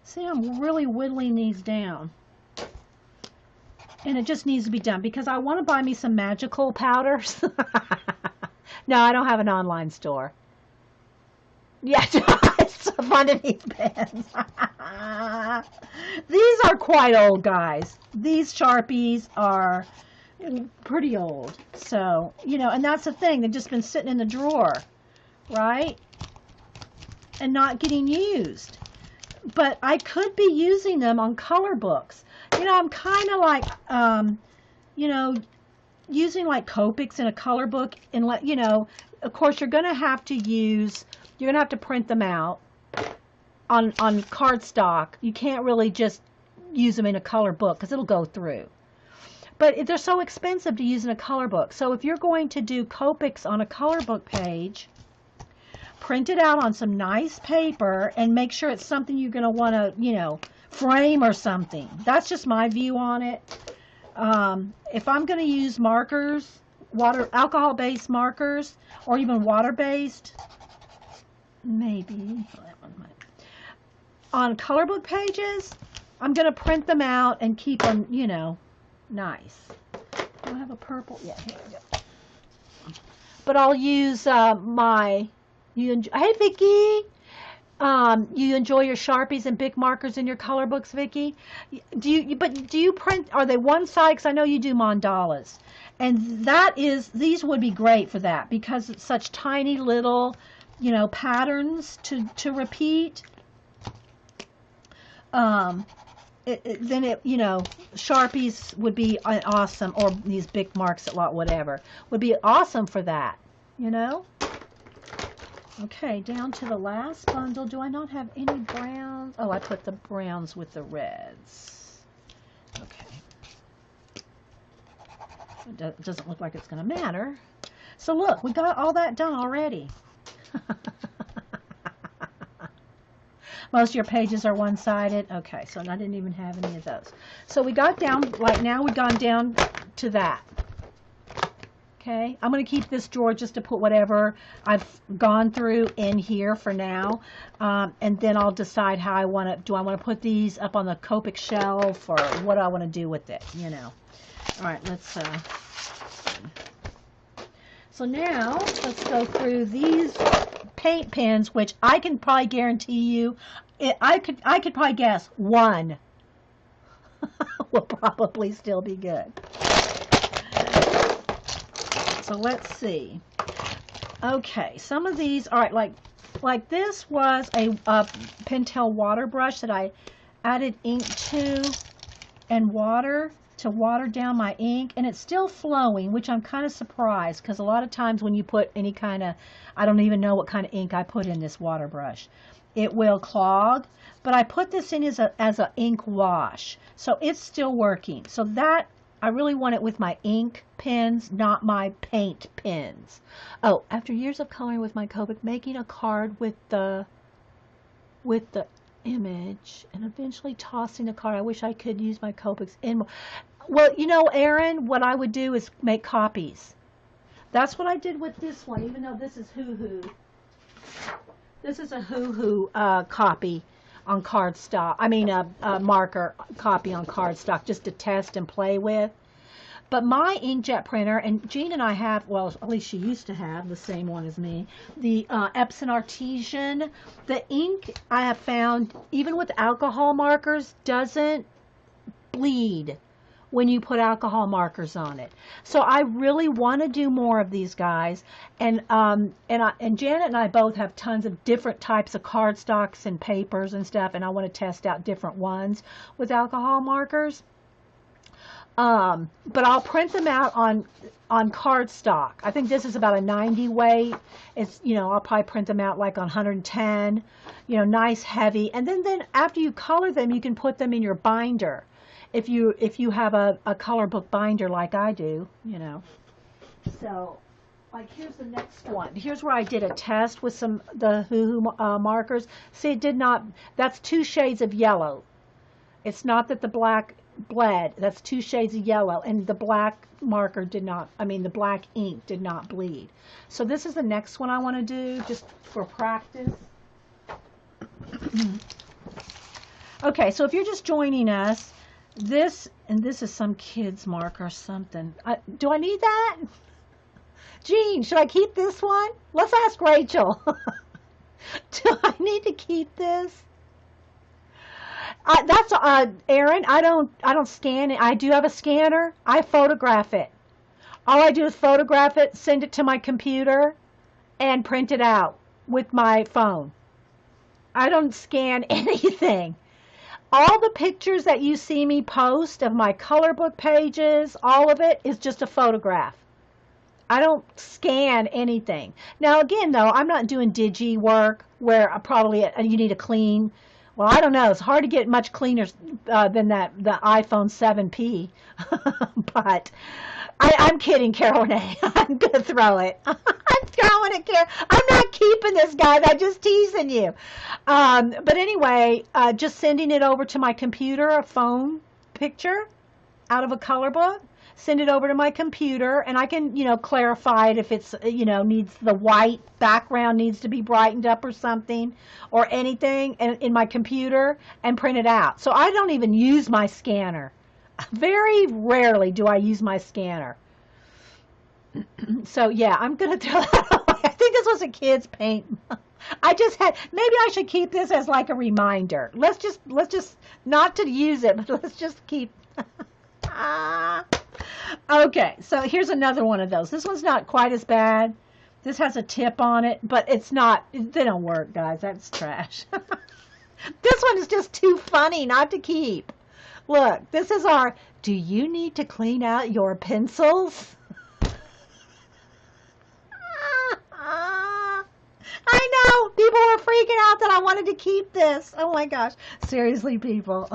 See, I'm really whittling these down. And it just needs to be done because I want to buy me some magical powders. No, I don't have an online store. Yeah, it's underneath pens. These are quite old, guys. These Sharpies are pretty old. So, you know, and that's the thing. They've just been sitting in the drawer, right? And not getting used. But I could be using them on color books. You know, I'm kind of like, you know, using like Copics in a color book. And, you know, of course, you're going to have to print them out on cardstock. You can't really just use them in a color book because it'll go through. But they're so expensive to use in a color book. So if you're going to do Copics on a color book page, print it out on some nice paper and make sure it's something you're going to want to, you know, frame or something. That's just my view on it. If I'm going to use markers, alcohol-based markers, or even water-based, maybe on color book pages, I'm going to print them out and keep them, you know, nice. Do I have a purple? Yeah, here we go. But I'll use hey, Vicki. You enjoy your Sharpies and Bic markers in your color books, Vicki? Do you print? Are they one side? Because I know you do mandalas, and these would be great for that because it's such tiny little, you know, patterns to repeat. You know, Sharpies would be awesome, or these Bic marks at lot, whatever, would be awesome for that, you know? Okay, down to the last bundle. Do I not have any browns? Oh, I put the browns with the reds. Okay. It doesn't look like it's going to matter. So look, we got all that done already. Most of your pages are one-sided. Okay, so I didn't even have any of those. So we got down, like now we've gone down to that. Okay, I'm going to keep this drawer just to put whatever I've gone through in here for now. And then I'll decide how I want to, do I want to put these up on the Copic shelf or what do I want to do with it, you know. All right, let's so now let's go through these paint pens, which I can probably guarantee you, I could probably guess one will probably still be good. So let's see. Okay, some of these, all right, like this was a Pentel water brush that I added ink to and water to water down my ink, and it's still flowing, which I'm kind of surprised because a lot of times when you put any kind of, I don't even know what kind of ink I put in this water brush, it will clog, but I put this in as a ink wash, so it's still working. So that, I really want it with my ink pens, not my paint pens. Oh, after years of coloring with my Copic, making a card with the image and eventually tossing the card. I wish I could use my Copics in. Well, you know, Erin, what I would do is make copies. That's what I did with this one, even though this is Hoo-Hoo. This is a Hoo-Hoo copy on cardstock. I mean, a marker copy on cardstock just to test and play with. But my inkjet printer, and Jean and I have, well, at least she used to have the same one as me, the Epson Artesian. The ink I have found, even with alcohol markers, doesn't bleed when you put alcohol markers on it. So I really want to do more of these guys, and Janet and I both have tons of different types of cardstocks and papers and stuff, and I want to test out different ones with alcohol markers. But I'll print them out on cardstock. I think this is about a 90 weight. It's, you know, I'll probably print them out like on 110, you know, nice heavy. And then after you color them, you can put them in your binder. If you have a color book binder like I do, you know. So, like, here's the next one. Here's where I did a test with the Hoo Hoo markers. See, it did not, that's 2 shades of yellow. It's not that the black bled. That's 2 shades of yellow, and the black marker did not, I mean, the black ink did not bleed. So this is the next one I want to do, just for practice. Okay, so if you're just joining us, this is some kid's marker or something. Do I need that? Jean, should I keep this one? Let's ask Rachel. Do I need to keep this? That's Erin. I don't scan it. I do have a scanner. I photograph it. All I do is photograph it, send it to my computer, and print it out with my phone. I don't scan anything. All the pictures that you see me post of my color book pages, all of it is just a photograph. I don't scan anything. Now again, though, I'm not doing digi work where probably you need a clean. Well, I don't know. It's hard to get much cleaner than the iPhone 7P. But I'm kidding, Carol Renee. I'm going to throw it. I'm throwing it, Carol. I'm not keeping this, guys. I'm just teasing you. But anyway, just sending it over to my computer, a phone picture out of a color book. Send it over to my computer, and I can, you know, clarify it if it's, you know, needs the white background needs to be brightened up or something, or anything in my computer, and print it out. So I don't even use my scanner. Very rarely do I use my scanner. So yeah, I'm gonna throw that away. I think this was a kid's paint. I just had, maybe I should keep this as like a reminder. Let's just not to use it, but let's just keep. Okay, so here's another one of those. This one's not quite as bad. This has a tip on it, but it's not, they don't work, guys. That's trash. This one is just too funny not to keep. Look, this is our, do you need to clean out your pencils? I know, people were freaking out that I wanted to keep this. Oh my gosh, seriously, people.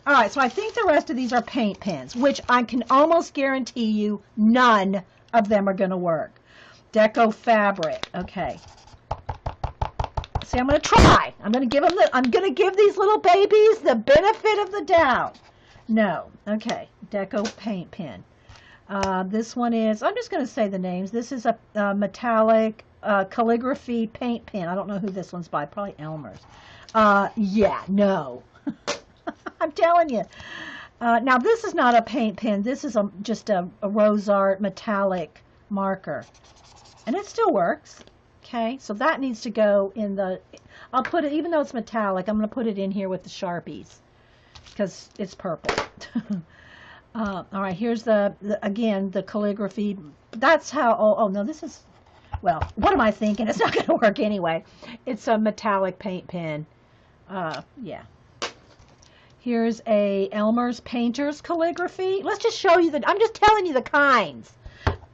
All right, so I think the rest of these are paint pens, which I can almost guarantee you none of them are going to work. Deco Fabric. Okay. See, I'm going to try. I'm going to give these little babies the benefit of the doubt. No. Okay. Deco paint pen. This one is, I'm just going to say the names. This is a metallic calligraphy paint pen. I don't know who this one's by. Probably Elmer's. Yeah, no. I'm telling you. Now, this is not a paint pen. This is just a Rosart metallic marker. And it still works. Okay, so that needs to go in the, I'll put it, even though it's metallic, I'm going to put it in here with the Sharpies because it's purple. All right, here's again, the calligraphy. That's how, oh no, this is, well, what am I thinking? It's not going to work anyway. It's a metallic paint pen. Yeah. Here's a Elmer's Painter's calligraphy. Let's just show you I'm just telling you the kinds.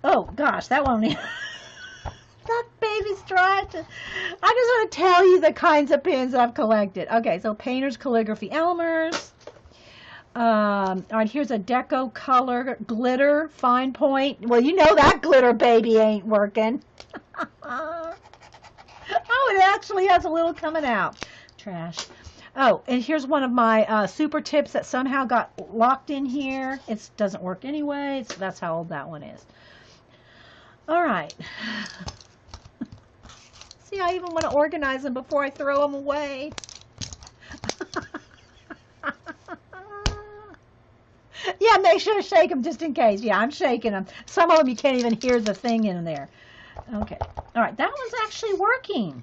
Oh gosh, that one. That baby's trying to. I just want to tell you the kinds of pens I've collected. Okay, so Painter's Calligraphy Elmer's. All right, here's a Deco Color Glitter Fine Point. Well, you know that glitter baby ain't working. Oh, it actually has a little coming out. Trash. Oh, and here's one of my super tips that somehow got locked in here. It doesn't work anyway. So that's how old that one is. All right. See, I even want to organize them before I throw them away. Yeah, make sure to shake them just in case. Yeah, I'm shaking them. Some of them you can't even hear the thing in there. Okay. All right, that one's actually working.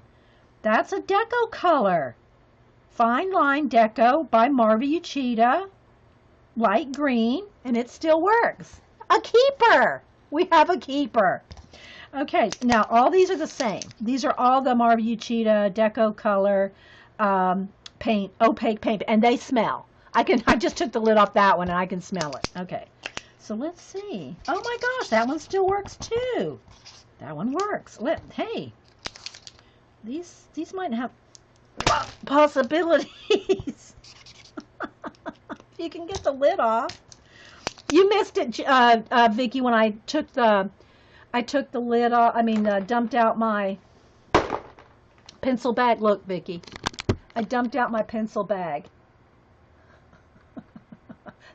That's a deco color. Fine Line Deco by Marva Uchida. Light green, and it still works. A keeper. We have a keeper. Okay, now all these are the same. These are all the Marva Uchida Deco color paint, opaque paint, and they smell. I just took the lid off that one and I can smell it. Okay, so let's see. Oh my gosh, that one still works too. That one works. Hey, these might have possibilities. You can get the lid off. You missed it, Vicki, when I took the lid off. I mean, dumped out my pencil bag. Look, Vicki, I dumped out my pencil bag.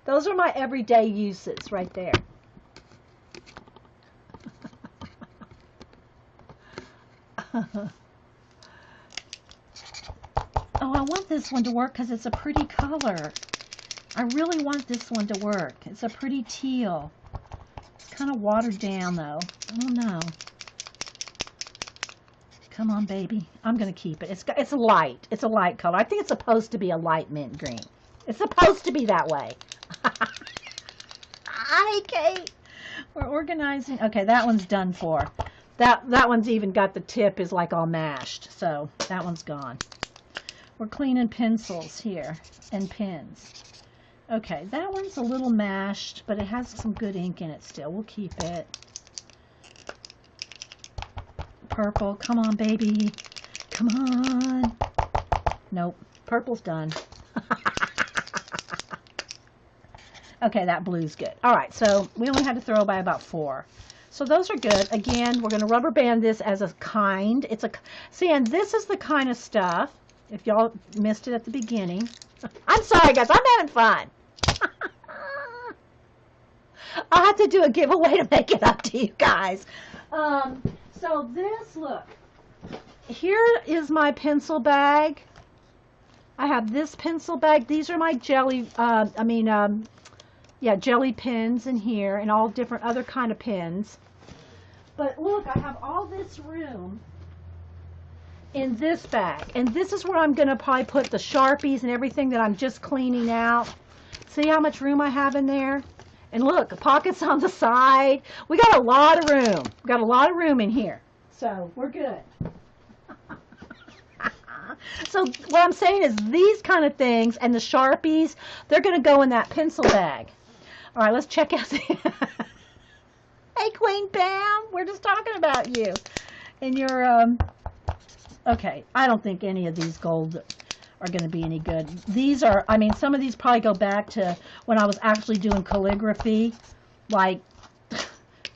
Those are my everyday uses right there. Oh, I want this one to work because it's a pretty color. I really want this one to work. It's a pretty teal. It's kind of watered down though. I don't know. Come on, baby. I'm going to keep it. It's light. It's a light color. I think it's supposed to be a light mint green. It's supposed to be that way. Hi, Kate. We're organizing. Okay, that one's done for. That one's even got the tip is like all mashed. So that one's gone. We're cleaning pencils here and pens. Okay, that one's a little mashed, but it has some good ink in it still. We'll keep it. Purple, come on, baby. Come on. Nope, purple's done. Okay, that blue's good. All right, so we only had to throw by about 4. So those are good. Again, we're going to rubber band this as a kind. See, and this is the kind of stuff, if y'all missed it at the beginning. I'm sorry, guys. I'm having fun. I'll have to do a giveaway to make it up to you guys. So this, look. Here is my pencil bag. I have this pencil bag. These are my jelly, jelly pens in here and all different other kind of pens. But look, I have all this room in this bag. And this is where I'm going to probably put the Sharpies and everything that I'm just cleaning out. See how much room I have in there? And look, pockets on the side. We got a lot of room. We got a lot of room in here. So we're good. So what I'm saying is these kind of things and the Sharpies, they're going to go in that pencil bag. All right, let's check out. Hey, Queen Pam, we're just talking about you. And your, okay, I don't think any of these gold are going to be any good. These are, I mean, some of these probably go back to when I was actually doing calligraphy, like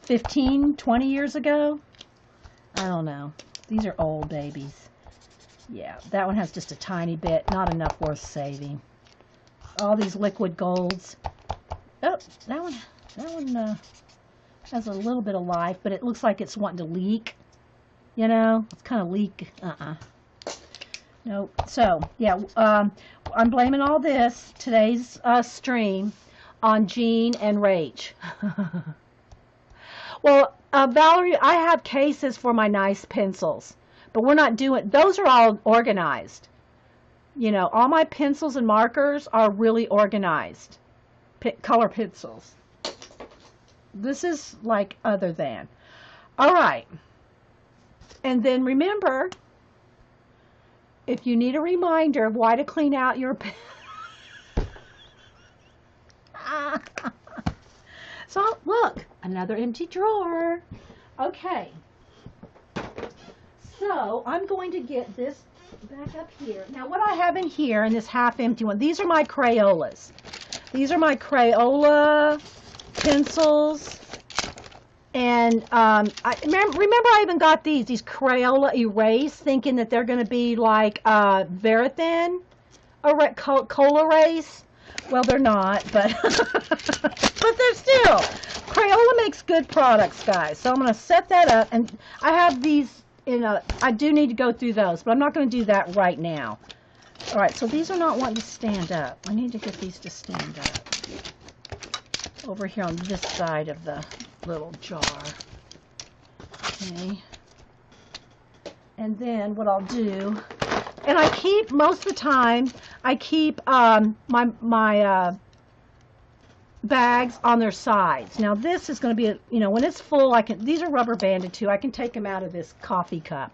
15, 20 years ago. I don't know. These are old babies. Yeah, that one has just a tiny bit, not enough worth saving. All these liquid golds. Oh, that one has a little bit of life, but it looks like it's wanting to leak. You know, it's kind of leak. Nope. So, yeah, I'm blaming all this, today's stream, on Jean and Rach. Well, Valerie, I have cases for my nice pencils, but we're not doing, those are all organized. You know, all my pencils and markers are really organized. Color pencils. This is like other than. All right. And then remember, if you need a reminder of why to clean out your pen. So, look, another empty drawer. Okay. So, I'm going to get this back up here. Now, what I have in here, in this half-empty one, these are my Crayolas. These are my Crayola pencils. And I remember I even got these Crayola Erase, thinking that they're going to be like Verithin Cola Erase. Well, they're not, but but they're still. Crayola makes good products, guys. So I'm going to set that up, and I have these in a. I do need to go through those, but I'm not going to do that right now. All right, so these are not wanting to stand up. I need to get these to stand up. over here on this side of the little jar. Okay. And then what I'll do, and I keep, most of the time, I keep my bags on their sides. Now this is going to be, you know, when it's full, these are rubber banded too. I can take them out of this coffee cup.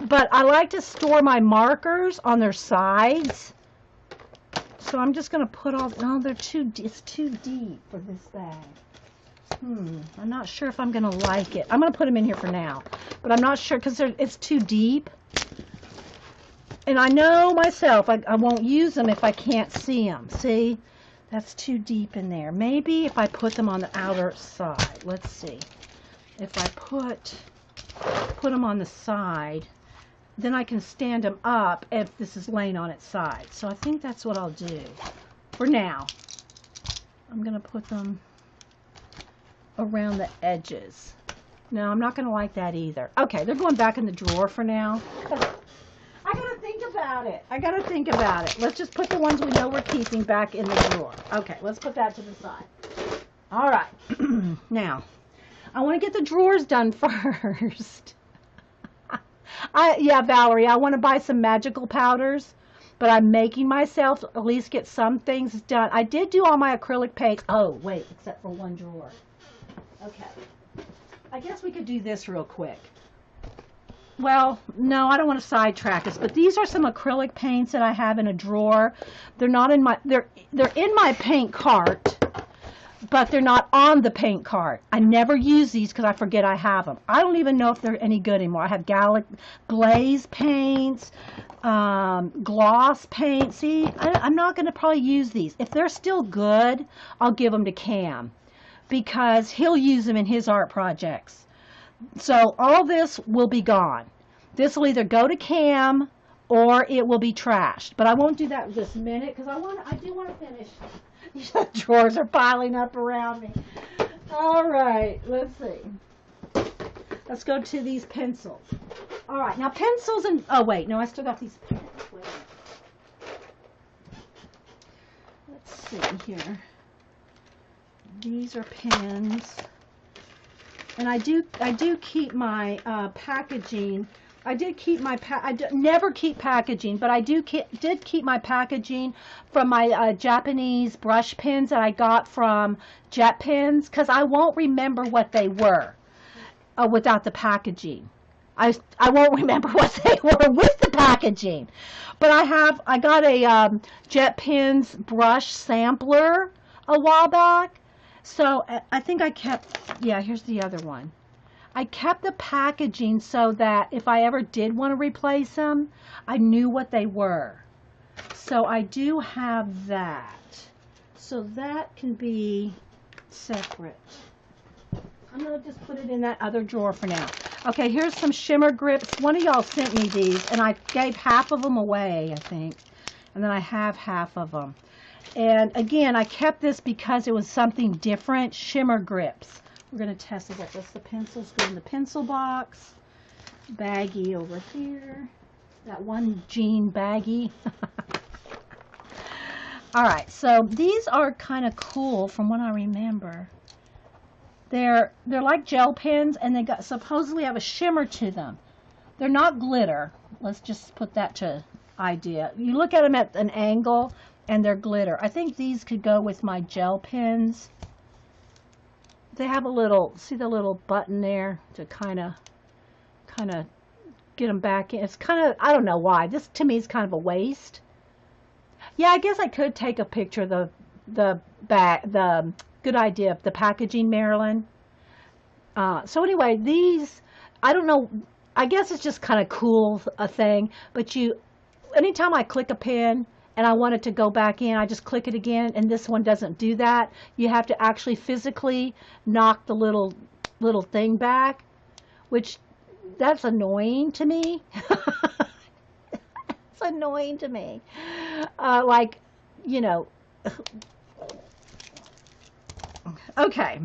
But I like to store my markers on their sides. So I'm just going to put all, no, it's too deep for this bag. I'm not sure if I'm going to like it. I'm going to put them in here for now. But I'm not sure because it's too deep. And I know myself, I won't use them if I can't see them. See? That's too deep in there. Maybe if I put them on the outer side. Let's see. If I put them on the side, then I can stand them up if this is laying on its side. So I think that's what I'll do for now. I'm going to put them around the edges. No, I'm not going to like that either. Okay, they're going back in the drawer for now. I got to think about it. I got to think about it. Let's just put the ones we know we're keeping back in the drawer. Okay, let's put that to the side. All right. Now, I want to get the drawers done first. Yeah, Valerie, I want to buy some magical powders, but I'm making myself at least get some things done. I did do all my acrylic paints. Oh, wait, except for one drawer. Okay. I guess we could do this real quick. Well, no, I don't want to sidetrack us, but these are some acrylic paints that I have in a drawer. They're not in my, they're in my paint cart, but they're not on the paint cart. I never use these because I forget I have them. I don't even know if they're any good anymore. I have glaze paints, gloss paint. See, I'm not going to probably use these. If they're still good, I'll give them to Cam because he'll use them in his art projects. So all this will be gone. This will either go to Cam or it will be trashed. But I won't do that this minute because I do want to finish. The drawers are piling up around me. All right, let's see. Let's go to these pencils. All right, now pencils and, oh wait, no, I still got these pens. Wait. Let's see here. These are pens. And I do keep my packaging. I did keep my never keep packaging, but I did keep my packaging from my Japanese brush pens that I got from Jet Pens because I won't remember what they were without the packaging. I won't remember what they were with the packaging. But I got a Jet Pens brush sampler a while back. So I think I kept, yeah, here's the other one. I kept the packaging so that if I ever did want to replace them, I knew what they were. So I do have that. So that can be separate. I'm going to just put it in that other drawer for now. Okay, here's some shimmer grips. One of y'all sent me these, and I gave half of them away, I think. And then I have half of them. And again, I kept this because it was something different. Shimmer grips. We're going to test it. That's the pencils go in the pencil box. Baggie over here. That one jean baggie. All right, so these are kind of cool from what I remember. They're like gel pens, and they supposedly have a shimmer to them. They're not glitter. Let's just put that to idea. You look at them at an angle, and they're glitter. I think these could go with my gel pens. They have a little, see the little button there to kind of get them back in. It's kind of, I don't know why. This to me is kind of a waste. Yeah, I guess I could take a picture of the good idea of the packaging, Marilyn. So anyway, these, I don't know, I guess it's just kind of cool, a thing, but anytime I click a pen and I want it to go back in, I just click it again, and this one doesn't do that. You have to actually physically knock the little thing back, which, that's annoying to me. It's annoying to me. Like, you know, okay.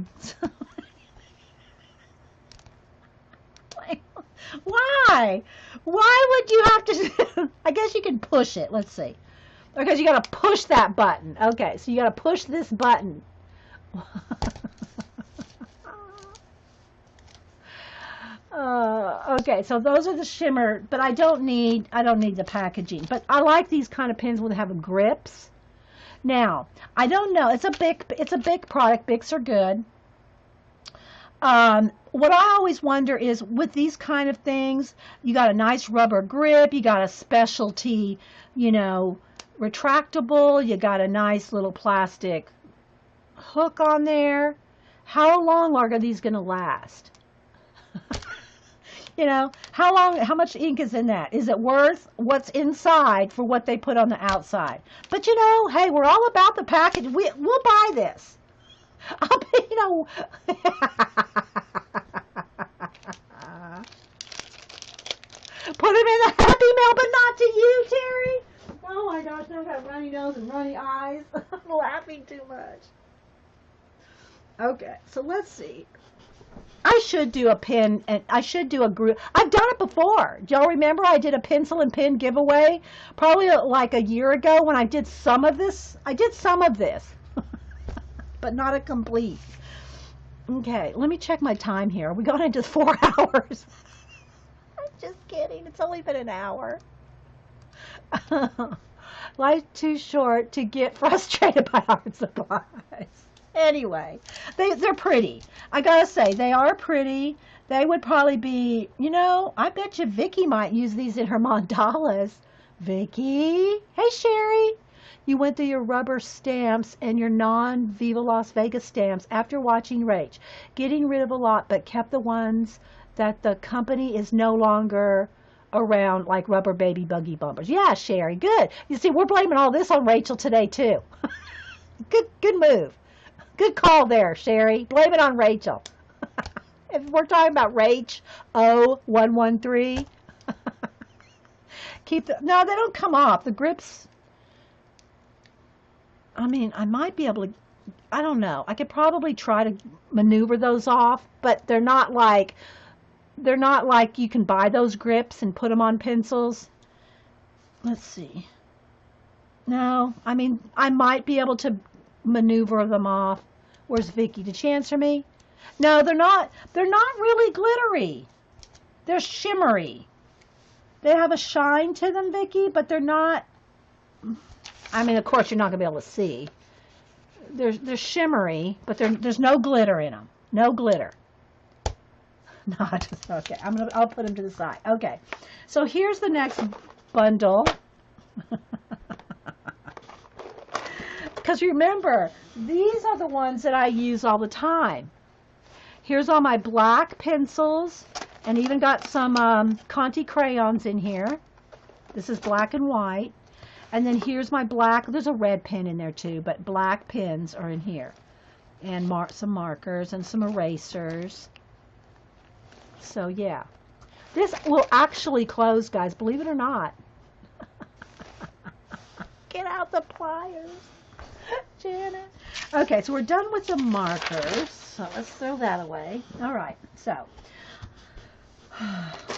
Why? Why would you have to? I guess you can push it. Let's see. Because you got to push that button. Okay, so you got to push this button Okay, so those are the shimmer, but I don't need the packaging. But I like these kind of pens when they have grips. Now, I don't know. It's a big product. Bics are good. What I always wonder is with these kind of things, you got a nice rubber grip, you got a specialty, retractable, you got a nice little plastic hook on there. How long are these going to last? How much ink is in that? Is it worth what's inside for what they put on the outside? But hey, we're all about the package. We'll buy this. I'll be, put them in the Happy Mail, but not to you, Terry. Oh my gosh, now I've got runny nose and runny eyes. I'm laughing too much. Okay, so let's see. I should do a pen, and I should do a group. I've done it before. Do y'all remember I did a pencil and pen giveaway? Probably like a year ago when I did some of this. I did some of this, but not a complete. Okay, let me check my time here. We got into 4 hours. I'm just kidding. It's only been an hour. Life's too short to get frustrated by art supplies. Anyway, they're pretty. I gotta say, they are pretty. They would probably be, I bet you Vicky might use these in her mandalas. Vicky? Hey, Sherry. You went through your rubber stamps and your non-Viva Las Vegas stamps after watching Rach, getting rid of a lot, but kept the ones that the company is no longer around, like rubber baby buggy bumpers. Yeah, Sherry, good. You see, we're blaming all this on Rachel today, too. Good move. Good call there, Sherry. Blame it on Rachel. If we're talking about Rach 0113, no, they don't come off. The grips, I mean, I might be able to, I don't know. I could probably try to maneuver those off, but they're not like you can buy those grips and put them on pencils. Let's see. No, I mean, I might be able to maneuver them off. Where's Vicky? Did she answer me? No, they're not really glittery. They're shimmery. They have a shine to them, Vicky, but they're not, I mean, of course you're not going to be able to see. They're shimmery, but there's no glitter in them. No glitter. Not okay. I'll put them to the side. Okay. So here's the next bundle. Because remember, these are the ones that I use all the time. Here's all my black pencils, and even got some Conti crayons in here. This is black and white. And then here's my black. There's a red pen in there too, but black pens are in here. And some markers and some erasers. So yeah. This will actually close, guys, believe it or not. Get out the pliers. Janet. Okay, so we're done with the markers. So let's throw that away. All right, so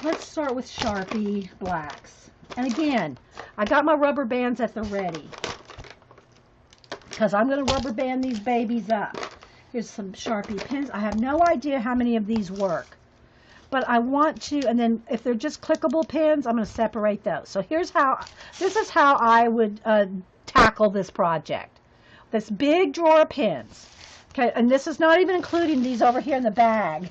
let's start with Sharpie blacks. And again, I got my rubber bands at the ready because I'm going to rubber band these babies up. Here's some Sharpie pens. I have no idea how many of these work, but I want to, and then if they're just clickable pens, I'm going to separate those. So this is how I would tackle this project. This big drawer of pens. Okay, and this is not even including these over here in the bag.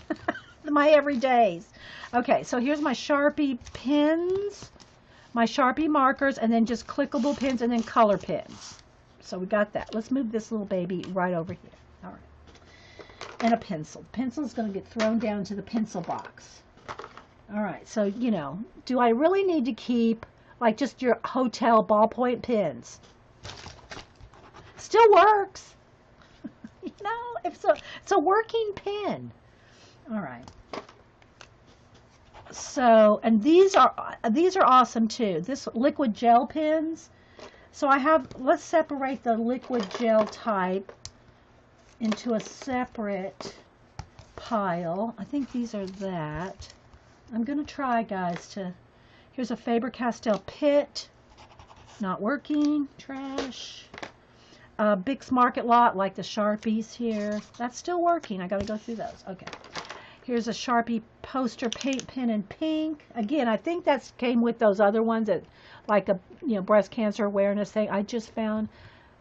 My everydays. Okay, so here's my Sharpie pens, my Sharpie markers, and then just clickable pens and then color pens. So we got that. Let's move this little baby right over here. All right. And a pencil. Pencil is going to get thrown down to the pencil box. All right, so, do I really need to keep, like, just your hotel ballpoint pens? Still works. It's a working pen. All right. So, and these are awesome too. This liquid gel pens. So let's separate the liquid gel type into a separate pile. I think these are that. I'm going to try, guys, here's a Faber-Castell Pit. Not working. Trash. Bix Market Lot, like the Sharpies here. That's still working. I got to go through those. Okay. Here's a Sharpie poster paint pen in pink. Again, I think that came with those other ones that, like a breast cancer awareness thing. I just found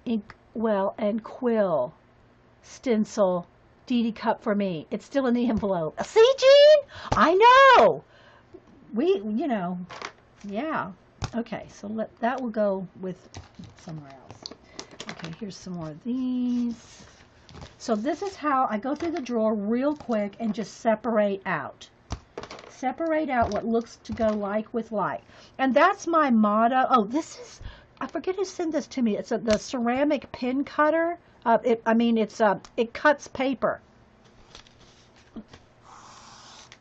Inkwell and Quill stencil Dee Cup for me. It's still in the envelope. See, Jean? I know. Yeah. Okay, so that will go with somewhere else. Okay, here's some more of these. So this is how I go through the drawer real quick and just separate out. Separate out what looks to go like with like. And that's my motto. Oh, this is, I forget who sent this to me. It's the ceramic pin cutter. It cuts paper.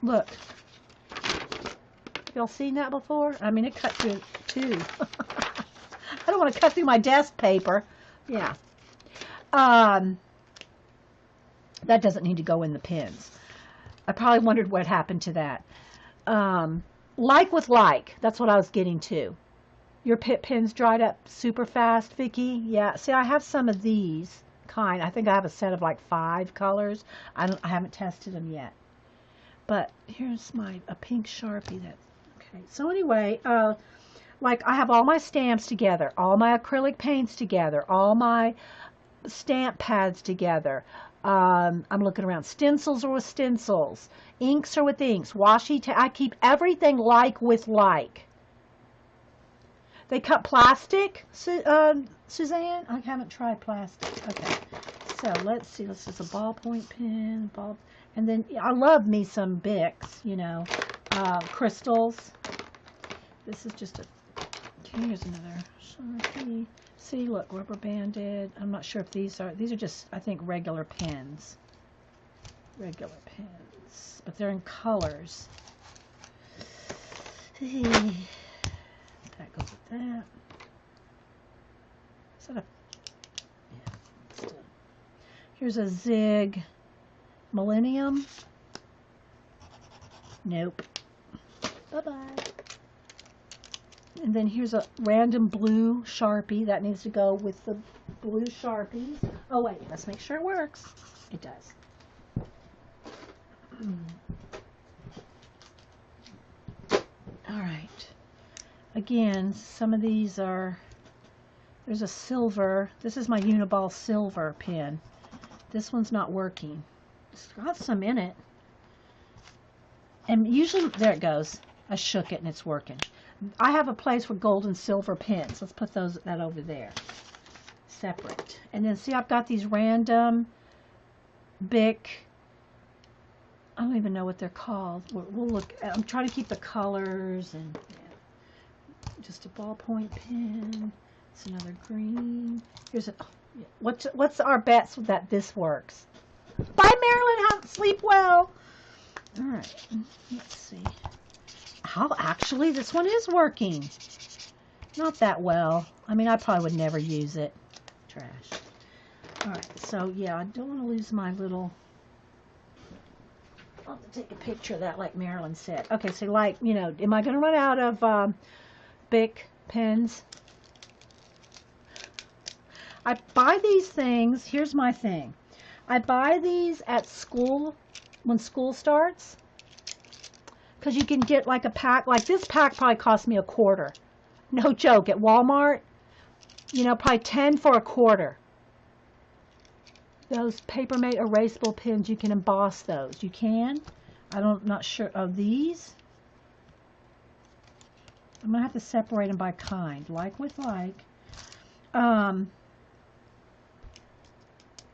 Look. Y'all seen that before? I mean, it cut through too. I don't want to cut through my desk paper. Yeah. That doesn't need to go in the pins. I probably wondered what happened to that. Like with like. That's what I was getting to. Your pins dried up super fast, Vicki? Yeah. See, I have some of these kind. I think I have a set of like 5 colors. I haven't tested them yet. But here's a pink Sharpie that. Okay. So anyway, like I have all my stamps together, all my acrylic paints together, all my stamp pads together. I'm looking around. Stencils are with stencils. Inks are with inks. Washi tape. I keep everything like with like. They cut plastic, Suzanne? I haven't tried plastic. Okay. So let's see. This is a ballpoint pen. And then I love me some Bics, crystals. This is just here's another Sharpie. See, look, rubber banded. I'm not sure if these are just, I think, regular pens. Regular pens. But they're in colors. That goes with that. Is that yeah. Here's a Zig Millennium. Nope. Bye-bye. And then here's a random blue Sharpie. That needs to go with the blue Sharpies. Oh, wait. Let's make sure it works. It does. All right. Again, some of these are... There's a silver. This is my Uniball silver pen. This one's not working. It's got some in it. And usually... There it goes. I shook it and it's working. I have a place for gold and silver pens. Let's put that over there. Separate. And then see, I've got these random Bic. I don't even know what they're called. We'll look. I'm trying to keep the colors and just a ballpoint pen. It's another green. Here's a. What's our bets that this works? Bye, Marilyn. Sleep well. All right. Let's see. Oh, actually, this one is working. Not that well. I mean, I probably would never use it. Trash. All right, so yeah, I don't want to lose my little... I'll have to take a picture of that like Marilyn said. Okay, so like, am I going to run out of Bic pens? I buy these things. Here's my thing. I buy these at school when school starts. Because you can get like a pack, like this pack probably cost me $0.25. No joke, at Walmart, probably 10 for $0.25. Those Papermate erasable pens, you can emboss those. You can. Not sure of these. I'm going to have to separate them by kind, like with like. I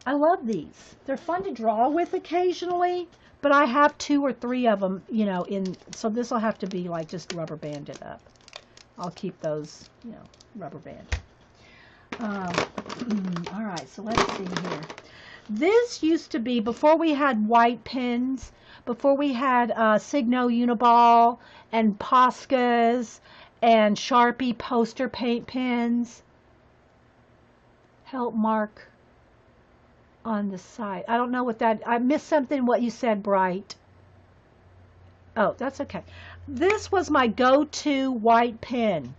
love these. They're fun to draw with occasionally. But I have 2 or 3 of them, so this will have to be like just rubber banded up. I'll keep those, rubber banded. All right, so let's see here. This used to be, before we had white pens, before we had Signo Uniball and Poscas and Sharpie poster paint pens. Help Mark on the side. I don't know what that... I missed something what you said, Bright. Oh, that's okay. This was my go-to white pen.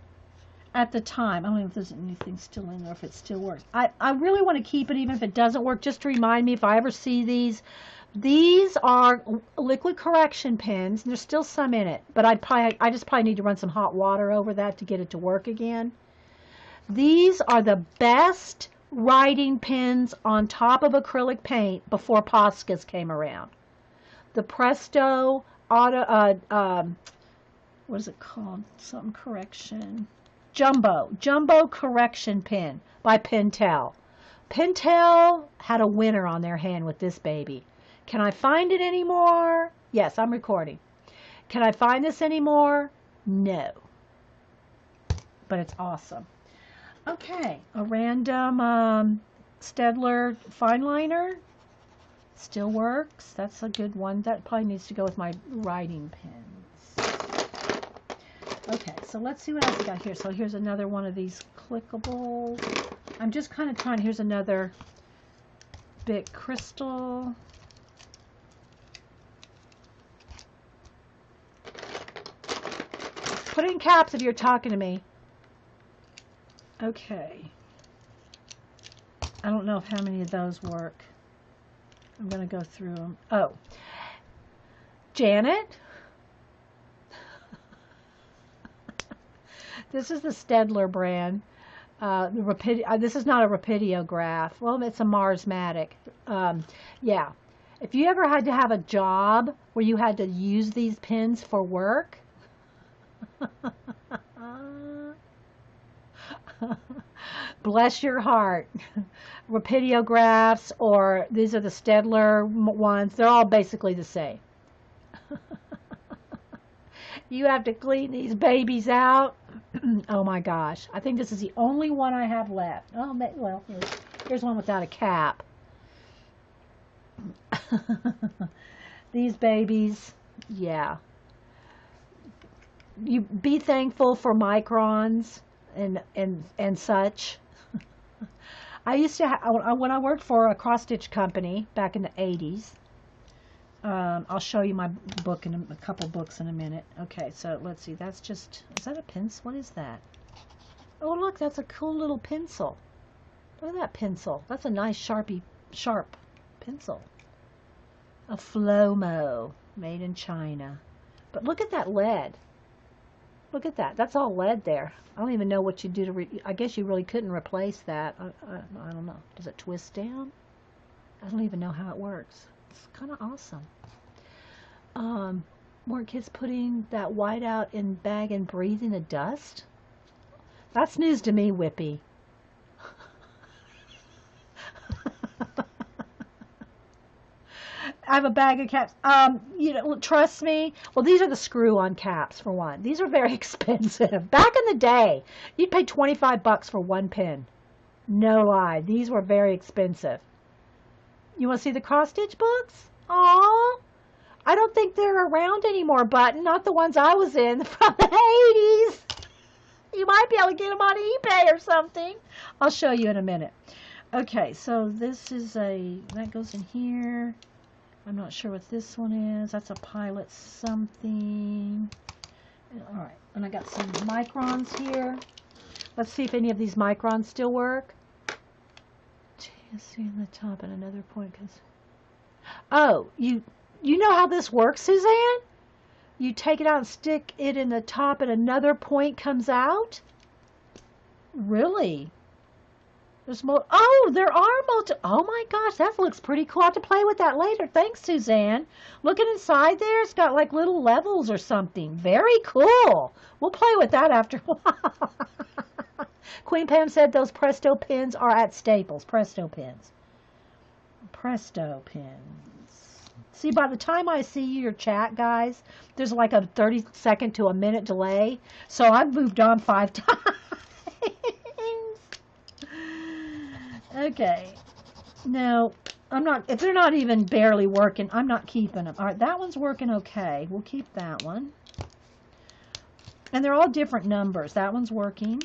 at the time. I don't know if there's anything still in there, if it still works. I really want to keep it even if it doesn't work, just to remind me if I ever see these. These are liquid correction pens. There's still some in it, but I just probably need to run some hot water over that to get it to work again. These are the best writing pens on top of acrylic paint before Poscas came around. The Presto what is it called? Something correction. Jumbo correction pen by Pentel. Pentel had a winner on their hand with this baby. Can I find it anymore? Yes, I'm recording. Can I find this anymore? No. But it's awesome. Okay, a random Staedtler fine liner. Still works. That's a good one. That probably needs to go with my writing pens. Okay, so let's see what else we got here. So here's another one of these clickable. I'm just kind of trying. Here's another Bic crystal. Put it in caps if you're talking to me. Okay. I don't know how many of those work. I'm going to go through them. Oh. Janet. This is the Staedtler brand. This is not a Rapidograph. Well, it's a Marsmatic. Yeah. If you ever had to have a job where you had to use these pens for work, bless your heart. Rapidographs, or these are the Staedtler ones. They're all basically the same. You have to clean these babies out. Oh my gosh. I think this is the only one I have left. Oh, well, here's one without a cap. These babies, yeah. You be thankful for microns and such. I used to when I worked for a cross stitch company back in the 80s. I'll show you my book in a couple books in a minute. Okay, so let's see. That's just, is that a pencil? What is that? Oh, look, that's a cool little pencil. Look at that pencil. That's a nice sharp pencil. A Flomo, made in China. But look at that lead. Look at that. That's all lead there. I don't even know what you do to I guess you really couldn't replace that. I don't know. Does it twist down? I don't even know how it works. It's kind of awesome. Weren't kids putting that white out in bag and breathing the dust? That's news to me, Whippy. I have a bag of caps. You know, trust me. Well, these are the screw-on caps, for one. These are very expensive. Back in the day, you'd pay $25 for one pin. No lie. These were very expensive. You want to see the cross-stitch books? Aw. I don't think they're around anymore, Button. Not the ones I was in from the 80s. You might be able to get them on eBay or something. I'll show you in a minute. Okay, so this is that goes in here. I'm not sure what this one is. That's a Pilot something. All right, and I got some microns here. Let's see if any of these microns still work. TSC in the top and another point. Oh, you know how this works, Suzanne? You take it out and stick it in the top and another point comes out? Really? There's more. Oh, there are oh my gosh, that looks pretty cool. I'll have to play with that later. Thanks, Suzanne. Looking inside there, it's got like little levels or something. Very cool. We'll play with that after a while. Queen Pam said those Presto pins are at Staples. Presto pins. Presto pins. See, by the time I see your chat, guys, there's like a 30-second to a minute delay. So I've moved on 5 times. Okay. No, I'm not, if they're not even barely working, I'm not keeping them. All right, that one's working okay. We'll keep that one. And they're all different numbers. That one's working.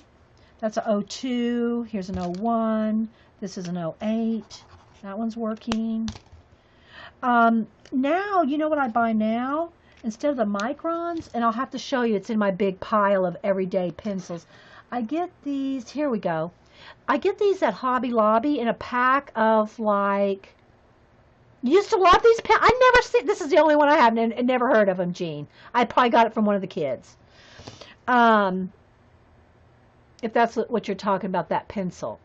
That's a 02. Here's an 01. This is an 08. That one's working. Now, you know what I buy now? Instead of the microns, and I'll have to show you, it's in my big pile of everyday pencils. I get these, here we go. I get these at Hobby Lobby in a pack of like, you used to love these pens. I never see, this is the only one I have and never heard of them, Jean. I probably got it from one of the kids. If that's what you're talking about, that pencil.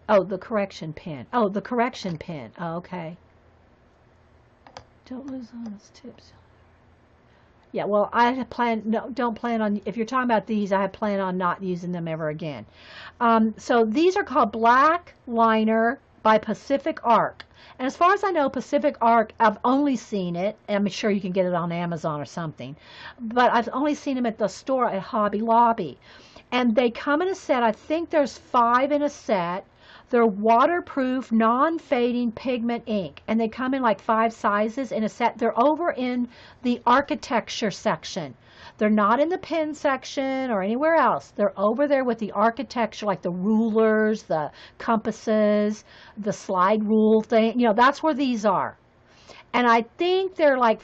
Oh, the correction pen. Oh, the correction pen. Oh, okay. Don't lose honest tips. Yeah, well, I plan, no, don't plan on, if you're talking about these, I plan on not using them ever again. So these are called Black Liner by Pacific Arc. And as far as I know, Pacific Arc, I've only seen it, and I'm sure you can get it on Amazon or something, but I've only seen them at the store at Hobby Lobby. And they come in a set, I think there's 5 in a set. They're waterproof, non-fading pigment ink, and they come in like 5 sizes in a set. They're over in the architecture section. They're not in the pen section or anywhere else. They're over there with the architecture, like the rulers, the compasses, the slide rule thing. You know, that's where these are. And I think they're like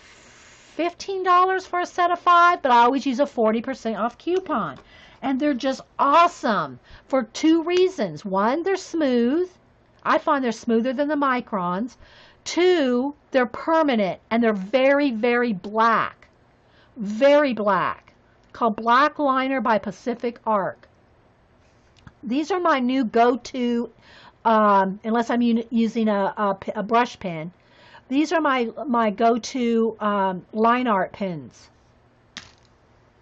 $15 for a set of 5, but I always use a 40% off coupon. And they're just awesome for 2 reasons. 1, they're smooth. I find they're smoother than the Microns. 2, they're permanent and they're very, very black. Very black. Called Black Liner by Pacific Arc. These are my new go-to, unless I'm using a brush pen. These are my go-to line art pens.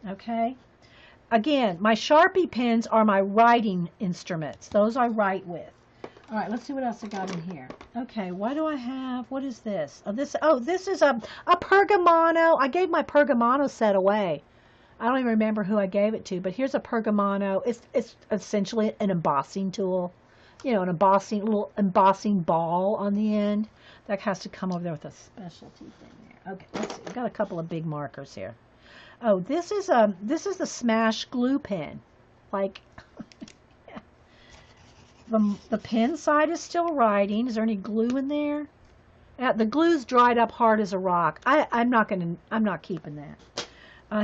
Okay? Again, my Sharpie pens are my writing instruments. Those I write with. All right, let's see what else I got in here. Okay, what do I have? What is this? This is a Pergamano. I gave my Pergamano set away. I don't even remember who I gave it to, but here's a Pergamano. It's essentially an embossing tool. You know, little embossing ball on the end. That has to come over there with a specialty thing there. Okay, let's see. We've got a couple of big markers here. Oh, this is the Smash glue pen. Like, the pen side is still writing. Is there any glue in there? The glue's dried up hard as a rock. I'm not keeping that.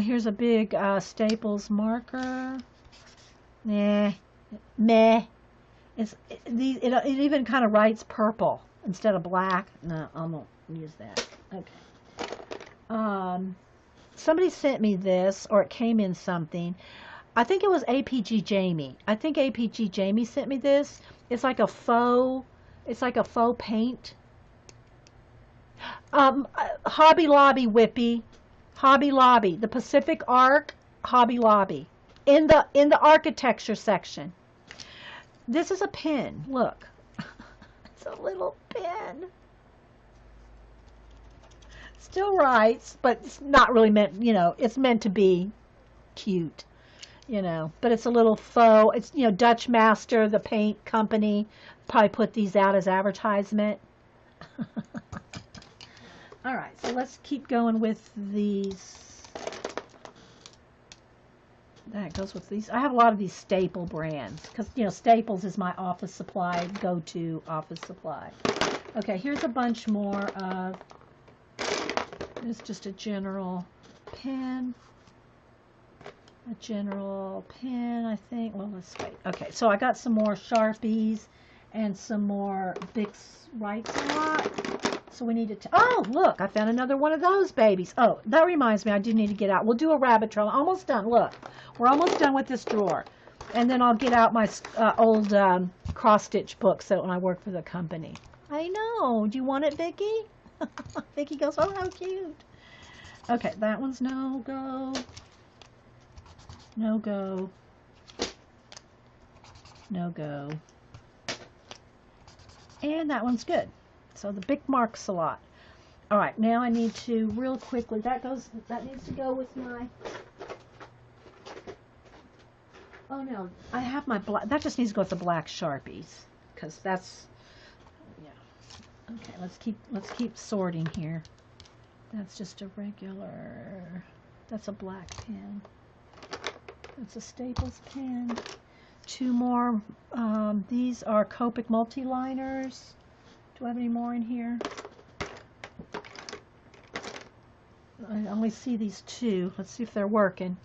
Here's a big Staples marker. Meh. It even kind of writes purple instead of black. No, I won't use that. Okay. Somebody sent me this, or it came in something. I think it was APG Jamie. I think APG Jamie sent me this. It's like a faux paint. Hobby Lobby, Whippy. Hobby Lobby. The Pacific Arc, Hobby Lobby. In the architecture section. This is a pen. Look. It's a little pen. Still writes, but it's not really meant, it's meant to be cute, but it's a little faux. It's, Dutch Master, the paint company, probably put these out as advertisement. All right, so let's keep going with these. That goes with these. I have a lot of these Staple brands because, Staples is my office supply, go-to office supply. Okay, here's a bunch more of. It's just a general pen. I think. Well, let's wait. Okay, so I got some more Sharpies and some more Bix Writes a Lot. So we needed to. Oh, look, I found another one of those babies. Oh, that reminds me, I do need to get out. We'll do a rabbit trail. Almost done. Look, we're almost done with this drawer. And then I'll get out my old cross-stitch books that when I work for the company. I know. Do you want it, Vicki? Vicki goes, oh, how cute. Okay, that one's no go. No go. No go. And that one's good. So the Bic marks a lot. All right, now I need to real quickly. That needs to go with my. Oh no, I have my black. That just needs to go with the black Sharpies because that's. Okay, let's keep sorting here. That's just a regular. That's a black pen. That's a Staples pen. 2 more. These are Copic multi-liners. Do I have any more in here? I only see these 2. Let's see if they're working.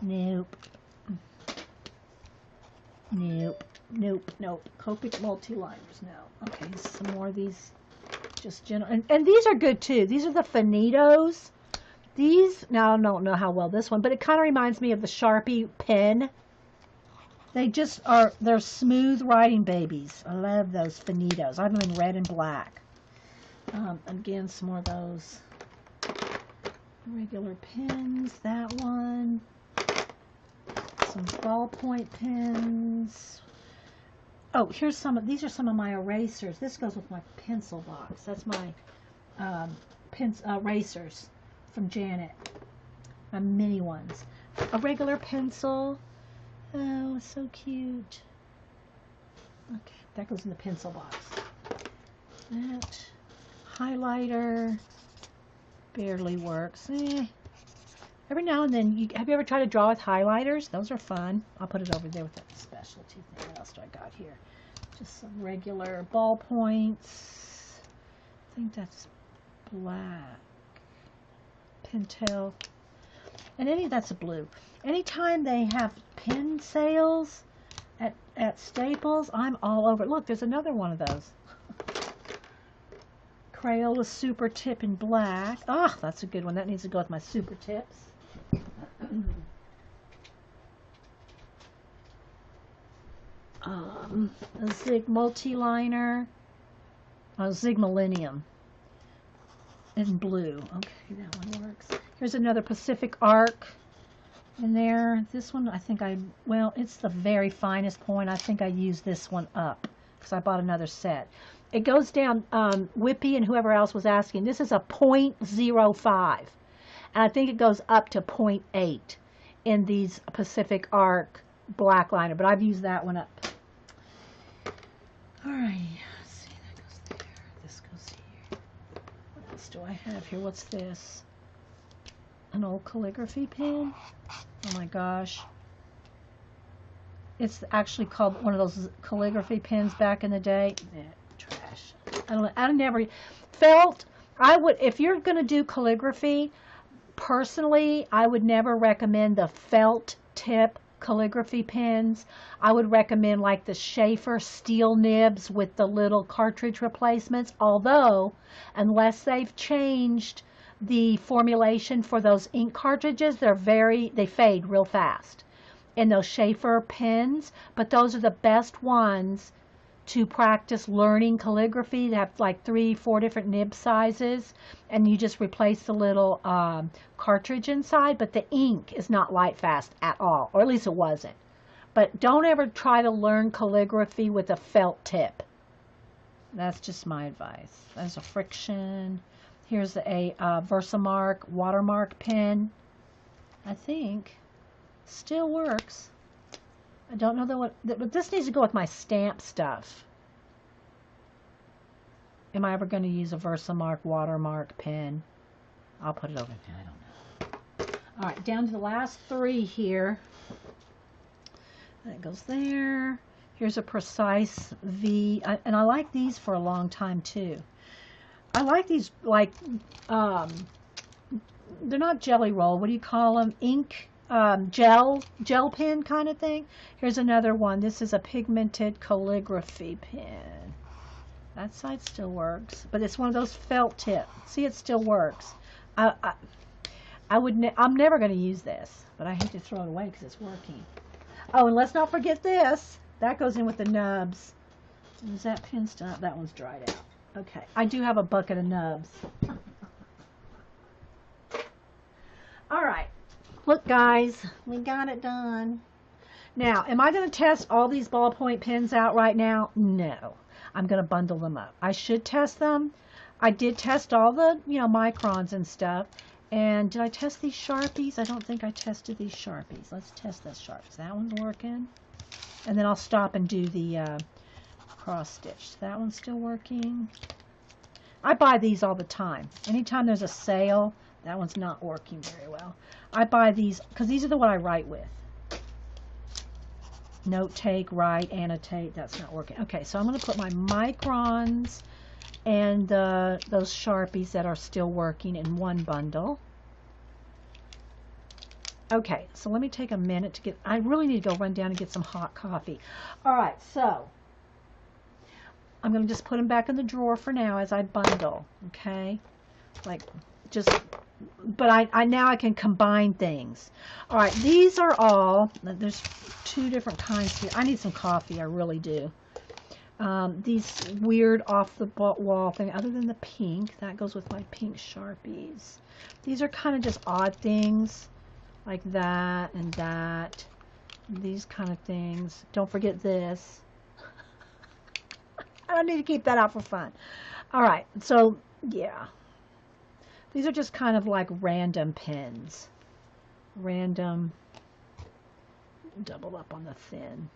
Nope. Nope. Nope. Nope. Copic multi-liners. No. Okay, some more of these. Just general. And these are good too. These are the Finitos. These, now I don't know how well this one, but it kind of reminds me of the Sharpie pen. They just are, they're smooth writing babies. I love those Finitos. I have them in red and black. Again, some more of those regular pens. That one. Some ballpoint pens. Oh, here's some of, these are some of my erasers. This goes with my pencil box. That's my erasers from Janet. My mini ones. A regular pencil. Oh, so cute. Okay, that goes in the pencil box. That highlighter barely works. Every now and then, have you ever tried to draw with highlighters? Those are fun. I'll put it over there with that specialty thing. What else do I got here? Just some regular ballpoints. I think that's black. Pentel. And that's a blue. Anytime they have pen sales at Staples, I'm all over it. Look, there's another one of those. Crayola Super Tip in black. Ah, that's a good one. That needs to go with my Super Tips. A Zig Multi-Liner. A Zig Millennium in blue. Okay, that one works. Here's another Pacific Arc in there. This one, I think well, it's the very finest point. I think I used this one up because I bought another set. It goes down, Whippy and whoever else was asking, this is a 0.05. And I think it goes up to 0.8 in these Pacific Arc black liner, but I've used that one up. Alright, let's see, that goes there. This goes here. What else do I have here? What's this? An old calligraphy pen? Oh my gosh. It's actually called one of those calligraphy pens back in the day. Yeah, trash. I never felt, if you're going to do calligraphy, personally, I would never recommend the felt tip calligraphy pens. I would recommend like the Schaefer steel nibs with the little cartridge replacements, although unless they've changed the formulation for those ink cartridges, they fade real fast in those Schaefer pens, but those are the best ones to practice learning calligraphy. They have like 3-4 different nib sizes, and you just replace the little cartridge inside, but the ink is not light fast at all, or at least it wasn't. But don't ever try to learn calligraphy with a felt tip. That's just my advice. There's a Friction. Here's a Versamark watermark pen. I think still works. I don't know but this needs to go with my stamp stuff. Am I ever going to use a Versamark watermark pen? I'll put it over there. I don't know. All right, down to the last 3 here. That goes there. Here's a Precise V. And I like these for a long time too. I like these, like, they're not jelly roll. What do you call them? Ink, gel pen kind of thing. Here's another one. This is a pigmented calligraphy pen. That side still works, but it's one of those felt tip. See, it still works. I'm never going to use this, but I hate to throw it away because it's working. Oh, and let's not forget this. That goes in with the nubs. Is that pen still? That one's dried out. Okay, I do have a bucket of nubs. All right, look guys, we got it done. Now, am I going to test all these ballpoint pens out right now? No, I'm going to bundle them up. I should test them. I did test all the, microns and stuff. And did I test these Sharpies? I don't think I tested these Sharpies. Let's test those Sharpies. That one's working. And then I'll stop and do the cross stitch. That one's still working. I buy these all the time. Anytime there's a sale, that one's not working very well. I buy these because these are the one I write with. Note take, write, annotate. That's not working. Okay, so I'm going to put my microns and those Sharpies that are still working in one bundle. Okay, so let me take a minute to get, I really need to go run down and get some hot coffee. All right, so I'm going to just put them back in the drawer for now as I bundle, okay? Like, just, but I now I can combine things. All right, these are all, there's two different kinds here. I need some coffee, I really do. These weird off the wall thing, other than the pink, that goes with my pink Sharpies. These are kind of just odd things, like that and that. These kind of things. Don't forget this. I don't need to keep that out for fun. All right, so yeah. These are just kind of like random pins. Random, doubled up on the thin.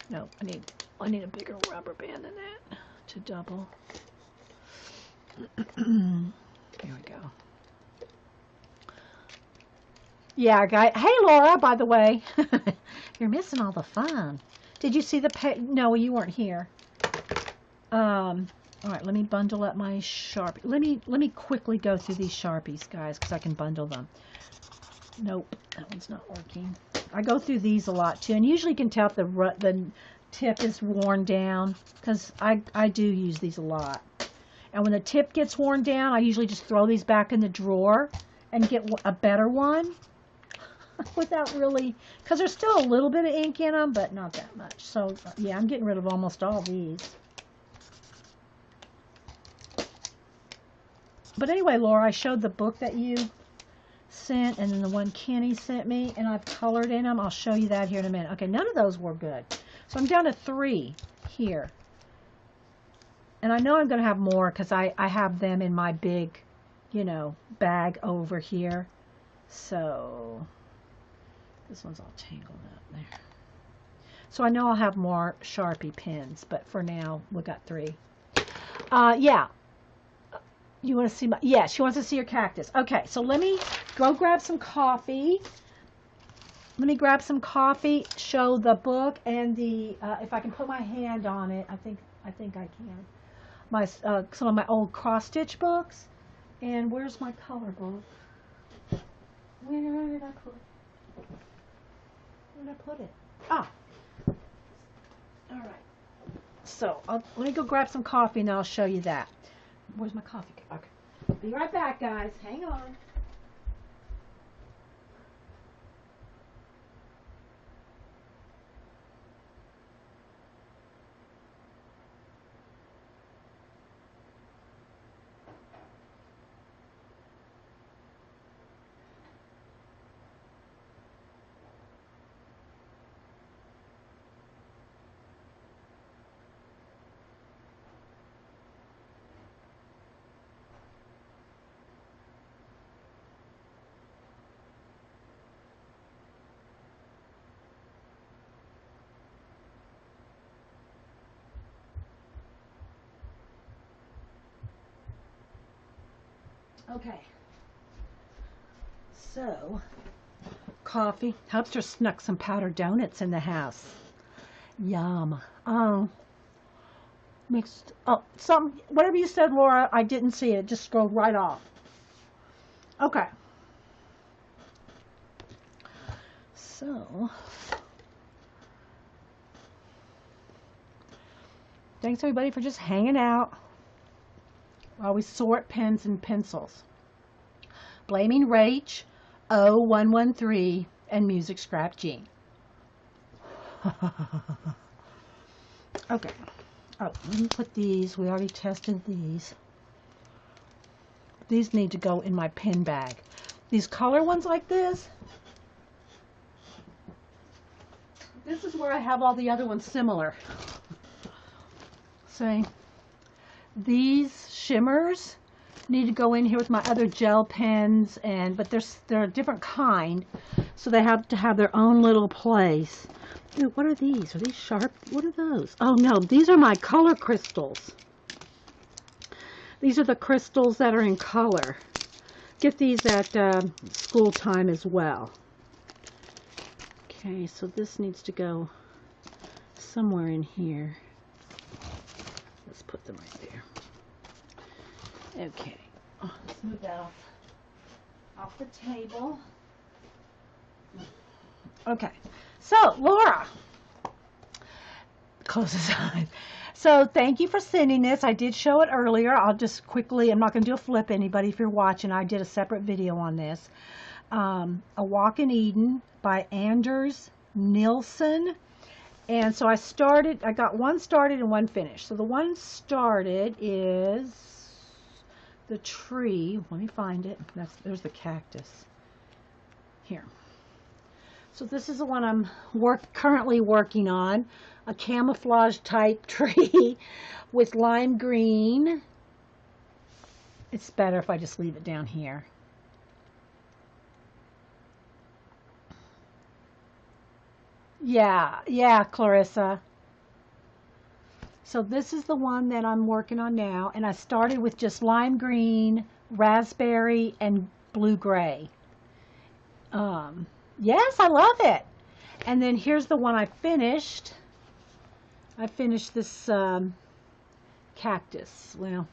No, I need a bigger rubber band than that to double. Here we go. Yeah, guy. Hey, Laura, by the way. You're missing all the fun. Did you see the no, you weren't here. All right, let me bundle up my Sharpie. Let me quickly go through these Sharpies, guys, because I can bundle them. Nope, that one's not working. I go through these a lot too, and usually you can tell if the tip is worn down, because I do use these a lot. And when the tip gets worn down, I usually just throw these back in the drawer and get a better one without really, because there's still a little bit of ink in them, but not that much. So yeah, I'm getting rid of almost all these. But anyway, Laura, I showed the book that you sent and then the one Kenny sent me, and I've colored in them. I'll show you that here in a minute. Okay, none of those were good. So I'm down to 3 here. And I know I'm going to have more because I have them in my big, you know, bag over here. So this one's all tangled up there. So I know I'll have more Sharpie pens, but for now, we got 3. Yeah. You want to see my, yeah, she wants to see your cactus. Okay, so let me go grab some coffee. Let me grab some coffee, show the book and the, if I can put my hand on it, I think I can. My, some of my old cross-stitch books. And where's my color book? Where did I put it? Where did I put it? Ah. All right. So let me go grab some coffee and I'll show you that. Where's my coffee? Okay. Be right back, guys. Hang on. Okay. So, coffee. Hubster snuck some powdered donuts in the house. Yum. Mixed. Oh, whatever you said, Laura, I didn't see it. It just scrolled right off. Okay. So, thanks everybody for just hanging out while we sort pens and pencils. Blaming Rach, O113, and Music Scrap Jean. Okay. Oh, let me put these. We already tested these. These need to go in my pen bag. These color ones like this. This is where I have all the other ones similar. See? These shimmers need to go in here with my other gel pens, but they're a different kind, so they have to have their own little place. Dude, what are these? Are these sharp? What are those? Oh no, these are my color crystals. These are the crystals that are in color. Get these at school time as well. Okay, so this needs to go somewhere in here. Let's put them right there. Okay, let's move that off off the table. Okay, so Laura, close his eyes. So thank you for sending this. I did show it earlier. I'll just quickly, I'm not going to do a flip anybody if you're watching. I did a separate video on this. A Walk in Eden by Anders Nilsson. And so I got one started and one finished. So the one started is the tree. Let me find it. There's the cactus. Here. So this is the one I'm currently working on. A camouflage type tree with lime green. It's better if I just leave it down here. Yeah, Clarissa. So this is the one that I'm working on now, and I started with just lime green, raspberry, and blue-gray. Yes, I love it. And then here's the one I finished. I finished this cactus. Well,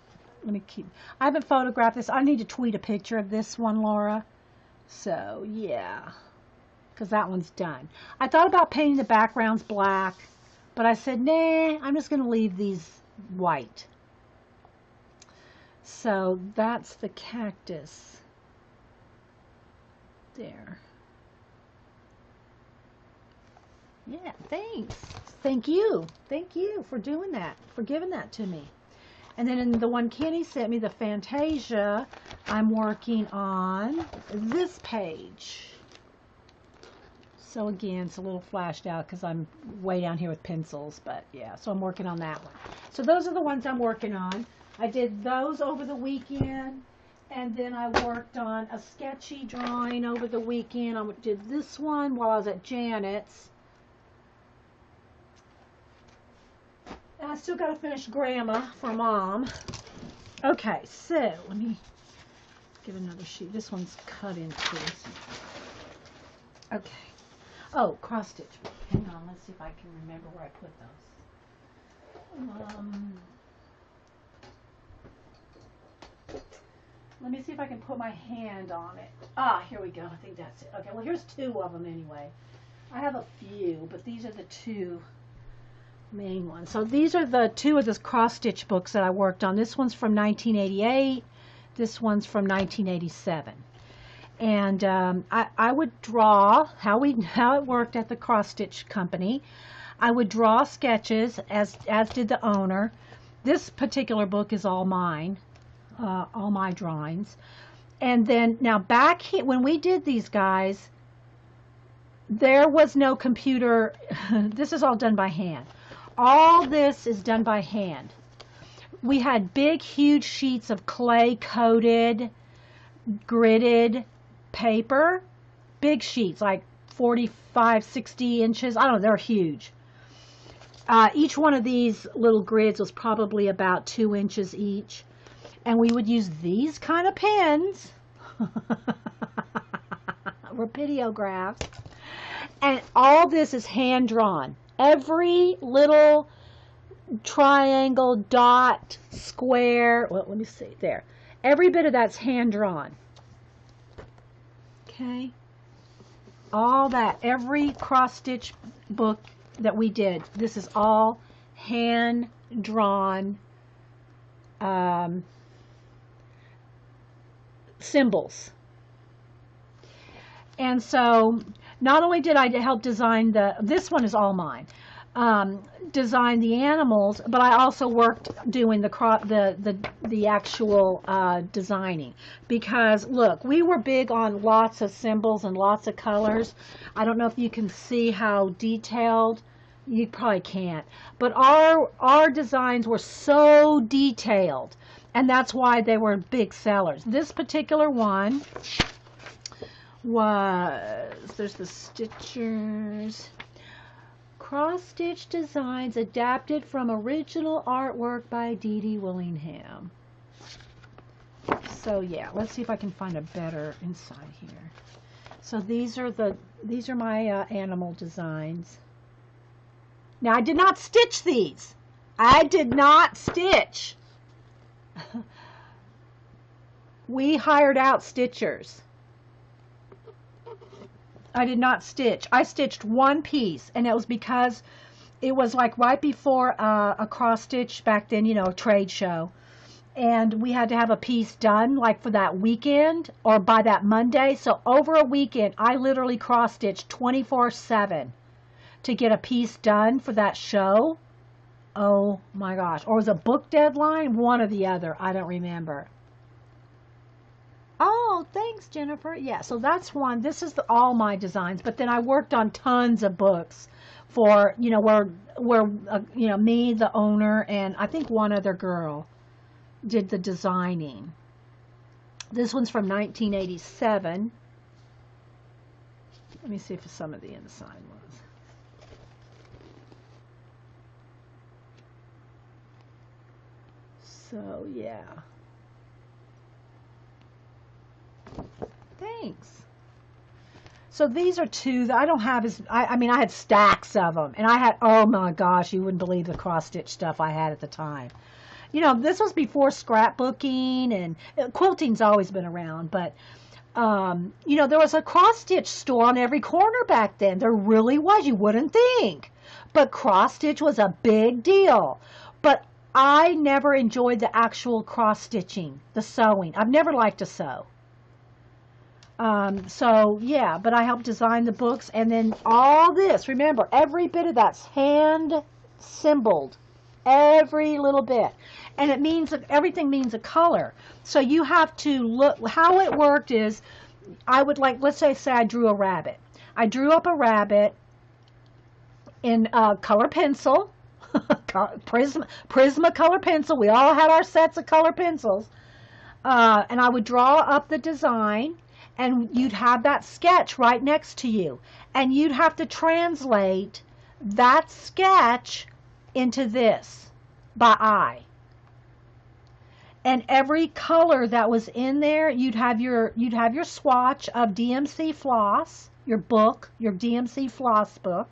let me I haven't photographed this. I need to tweet a picture of this one, Laura. So, yeah. Because that one's done. I thought about painting the backgrounds black, but I said, nah, I'm just going to leave these white. So that's the cactus. There. Yeah, thanks. Thank you. Thank you for doing that, for giving that to me. And then in the one Kenny sent me, the Fantasia, I'm working on this page. So again, it's a little flashed out because I'm way down here with pencils, but yeah, so I'm working on that one. So those are the ones I'm working on. I did those over the weekend, and then I worked on a sketchy drawing over the weekend. I did this one while I was at Janet's. And I still got to finish Grandma for Mom. Okay, so let me get another sheet. This one's cut into. Okay. Oh, cross stitch. Hang on, let's see if I can remember where I put those. Let me see if I can put my hand on it. Ah, here we go. I think that's it. Okay, well, here's two of them anyway. I have a few, but these are the two main ones. So these are the two of the cross stitch books that I worked on. This one's from 1988. This one's from 1987. And I would draw how it worked at the cross stitch company. I would draw sketches as did the owner. This particular book is all mine, all my drawings. And then now back here, when we did these guys, there was no computer. This is all done by hand. All this is done by hand. We had big, huge sheets of clay coated, gridded paper, big sheets like 45, 60 inches. I don't know, they're huge. Each one of these little grids was probably about 2 inches each. And we would use these kind of pens, Rapidographs, and all this is hand drawn. Every little triangle, dot, square, well, let me see, there. Every bit of that's hand drawn. Okay, all that, every cross stitch book that we did, this is all hand drawn symbols. And so not only did I help design this one is all mine, design the animals, but I also worked doing the actual designing, because look, we were big on lots of symbols and lots of colors. I don't know if you can see how detailed. You probably can't, but our designs were so detailed, and that's why they were big sellers. This particular one there's the stitchers. Cross-stitch designs adapted from original artwork by Dee Dee Willingham. So yeah, let's see if I can find a better inside here. So these are my animal designs. Now I did not stitch these. I did not stitch. We hired out stitchers. I did not stitch. I stitched one piece, and it was because it was like right before a cross stitch back then, you know, a trade show. And we had to have a piece done like for that weekend or by that Monday. So over a weekend, I literally cross stitched 24/7 to get a piece done for that show. Oh my gosh. Or was it a book deadline? One or the other. I don't remember. Oh, thanks, Jennifer. Yeah, so that's one. This is all my designs. But then I worked on tons of books for, you know, where you know, me, the owner, and I think one other girl did the designing. This one's from 1987. Let me see if some of the inside was. So, yeah. Thanks. So these are two that I don't have as, I mean, I had stacks of them. And I had, oh my gosh, you wouldn't believe the cross-stitch stuff I had at the time. You know, this was before scrapbooking, and quilting's always been around, but, you know, there was a cross-stitch store on every corner back then. There really was. You wouldn't think. But cross-stitch was a big deal. But I never enjoyed the actual cross-stitching, the sewing. I've never liked to sew. So yeah, but I helped design the books, and then all this, remember, every bit of that's hand symboled, every little bit, and it means that everything means a color. So you have to look. How it worked is, I would like, let's say I drew a rabbit. I drew up a rabbit in color pencil, Prisma color pencil. We all had our sets of color pencils, and I would draw up the design. And you'd have that sketch right next to you. And you'd have to translate that sketch into this by eye. And every color that was in there, you'd have your swatch of DMC floss, your book, your DMC floss book.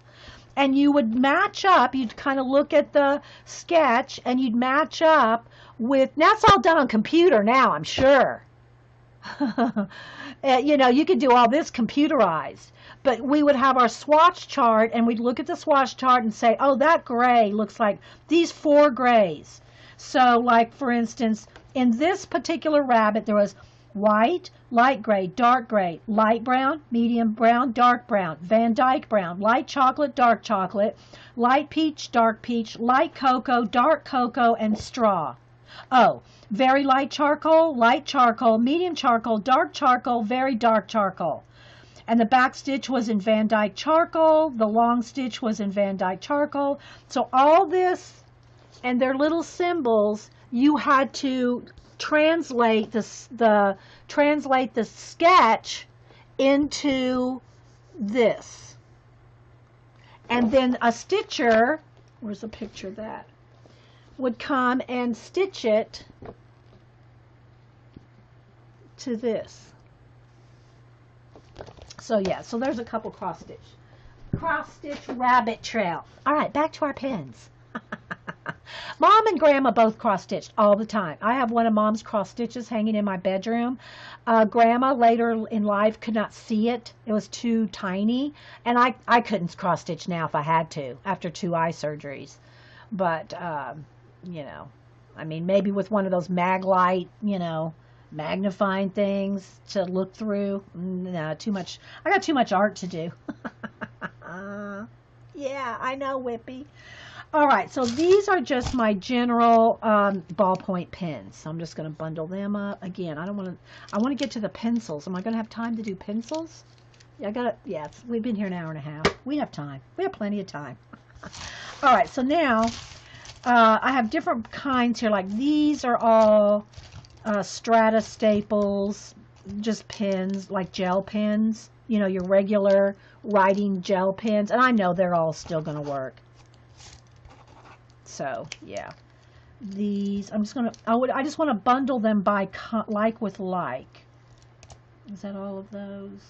And you would match up, you'd kind of look at the sketch and you'd match up with, now it's all done on computer now, I'm sure. You know, you could do all this computerized, but we would have our swatch chart and we'd look at the swatch chart and say, oh, that gray looks like these 4 grays. So like, for instance, in this particular rabbit, there was white, light gray, dark gray, light brown, medium brown, dark brown, Van Dyke brown, light chocolate, dark chocolate, light peach, dark peach, light cocoa, dark cocoa, and straw. Oh, very light charcoal, medium charcoal, dark charcoal, very dark charcoal. And the back stitch was in Van Dyke charcoal. The long stitch was in Van Dyke charcoal. So all this and their little symbols, you had to translate the sketch into this. And then a stitcher, where's a picture of that, would come and stitch it to this. So yeah, so there's a couple cross stitch rabbit trail. All right, back to our pins. Mom and Grandma both cross stitched all the time. I have one of Mom's cross stitches hanging in my bedroom. Grandma later in life could not see it. It was too tiny, and I couldn't cross stitch now if I had to after 2 eye surgeries. But you know, I mean, maybe with one of those Maglite, you know, magnifying things to look through. No, too much. I got too much art to do. Yeah, I know, Whippy. All right, so these are just my general ballpoint pens. So I'm just going to bundle them up. Again, I want to get to the pencils. Am I going to have time to do pencils? Yeah, we've been here an hour and a half. We have time. We have plenty of time. All right, so now I have different kinds here. Like these are all Strata staples, just pens, like gel pens. You know, your regular writing gel pens. And I know they're all still going to work. So, yeah. These, I just want to bundle them by like with like. Is that all of those?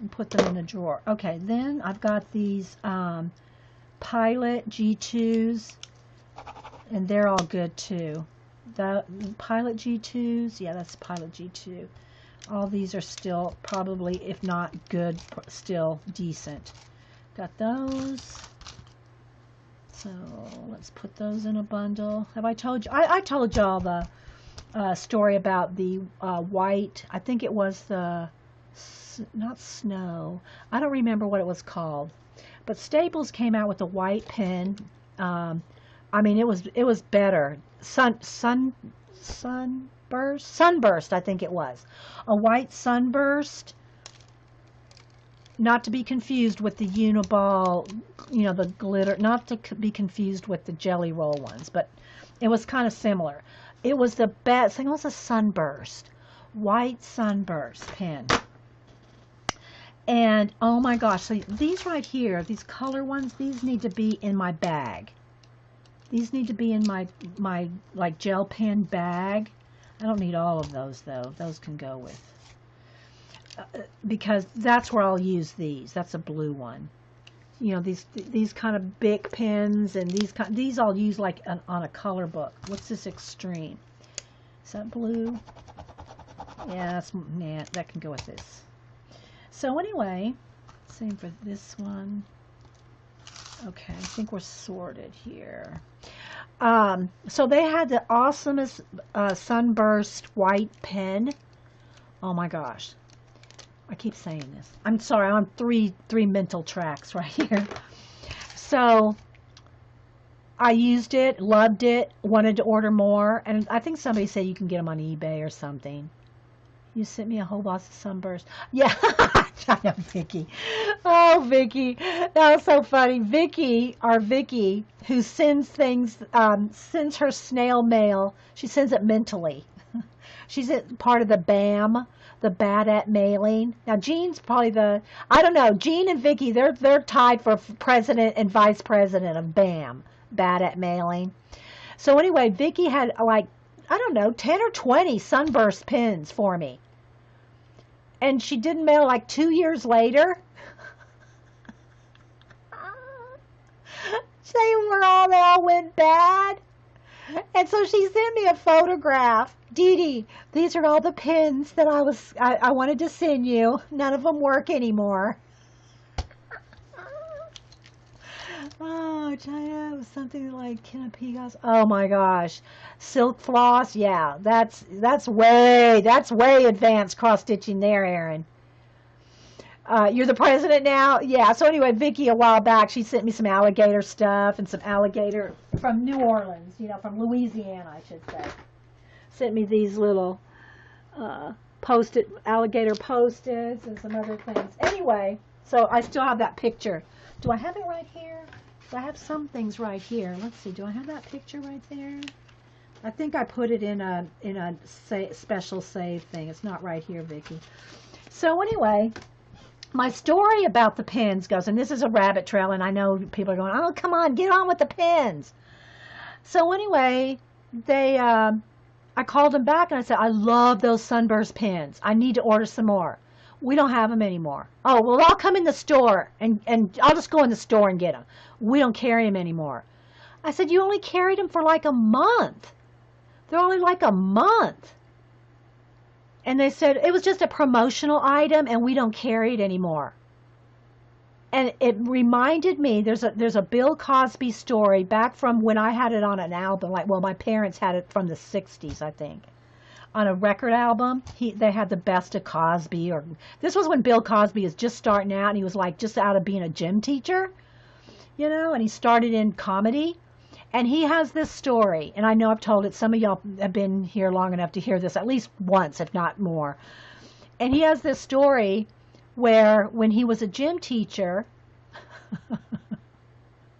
And put them in a drawer. Okay, then I've got these Pilot G2s, and they're all good too. the Pilot G2s. Yeah, that's Pilot G2. All these are still probably, if not good, still decent. Got those. So let's put those in a bundle. Have I told you? I told y'all the story about the white. I think it was the not snow. I don't remember what it was called. But Staples came out with a white pen. I mean, it was better. Sunburst, I think it was. A white Sunburst, not to be confused with the Uniball, the glitter, not to be confused with the Jelly Roll ones, but it was kind of similar. It was the best. I think it was a Sunburst, white Sunburst pen. And oh my gosh, so these right here, these color ones, these need to be in my bag. These need to be in my like gel pen bag. I don't need all of those though. Those can go with, because that's where I'll use these. That's a blue one. These kind of big pens, and these I'll use like on a color book. What's this Extreme? Is that blue? Yeah, that can go with this. So anyway, same for this one. Okay, I think we're sorted here. So they had the awesomest Sunburst white pen. Oh my gosh. I keep saying this. I'm sorry, I'm on three mental tracks right here. So I used it, loved it, wanted to order more, and I think somebody said you can get them on eBay or something. You sent me a whole box of Sunburst. Yeah, I know, Vicky. Oh, Vicky. That was so funny. Vicky, who sends things, sends her snail mail. She sends it mentally. She's part of the BAM, the Bad at Mailing. Now, Jean's probably I don't know, Jean and Vicky, they're tied for president and vice president of BAM, Bad at Mailing. So anyway, Vicky had like, I don't know, 10 or 20 Sunburst pens for me. And she didn't mail like 2 years later. They all went bad. And so she sent me a photograph. Dee Dee, these are all the pens that I wanted to send you. None of them work anymore. Oh, China, it was something like Kinapigos. Oh my gosh, silk floss. Yeah, that's way advanced cross stitching there, Erin. You're the president now. Yeah. So anyway, Vicky, a while back, she sent me some alligator stuff and some alligator from New Orleans. From Louisiana, I should say. Sent me these little alligator post-its and some other things. Anyway, so I still have that picture. Do I have it right here? I have some things right here. Let's see. Do I have that picture right there? I think I put it in a special save thing. It's not right here, Vicky. So anyway, my story about the pens goes, and this is a rabbit trail, and I know people are going, "Oh, come on, get on with the pens." So anyway, I called them back and I said, "I love those Sunburst pens. I need to order some more." We don't have them anymore. Oh, well, I'll come in the store and I'll just go in the store and get them. We don't carry them anymore. I said, you only carried them for like a month. They're only like a month. And they said, it was just a promotional item and we don't carry it anymore. And it reminded me, there's a Bill Cosby story back from when I had it on an album. My parents had it from the 60s, I think. On a record album, they had the best of Cosby, or this was when Bill Cosby is just starting out, and he was like just out of being a gym teacher, and he started in comedy, and he has this story, and I know I've told it. Some of y'all have been here long enough to hear this at least once, if not more. And he has this story where when he was a gym teacher,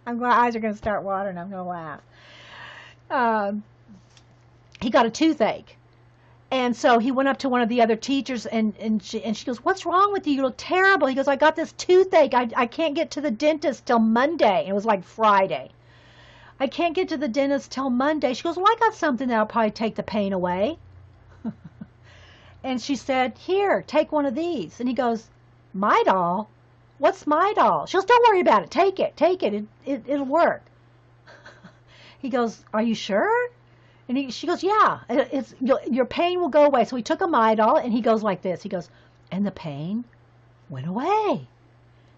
my eyes are going to start watering. I'm going to laugh. He got a toothache. And so he went up to one of the other teachers, and she goes, "What's wrong with you? You look terrible." He goes, "I got this toothache. I can't get to the dentist till Monday." And it was like Friday. "I can't get to the dentist till Monday." She goes, "Well, I got something that'll probably take the pain away." And she said, "Here, take one of these." And he goes, "Midol? What's Midol?" She goes, "Don't worry about it. Take it. It'll work." He goes, "Are you sure?" And she goes, yeah, your pain will go away. So he took a Midol, and he goes like this. He goes, and the pain went away.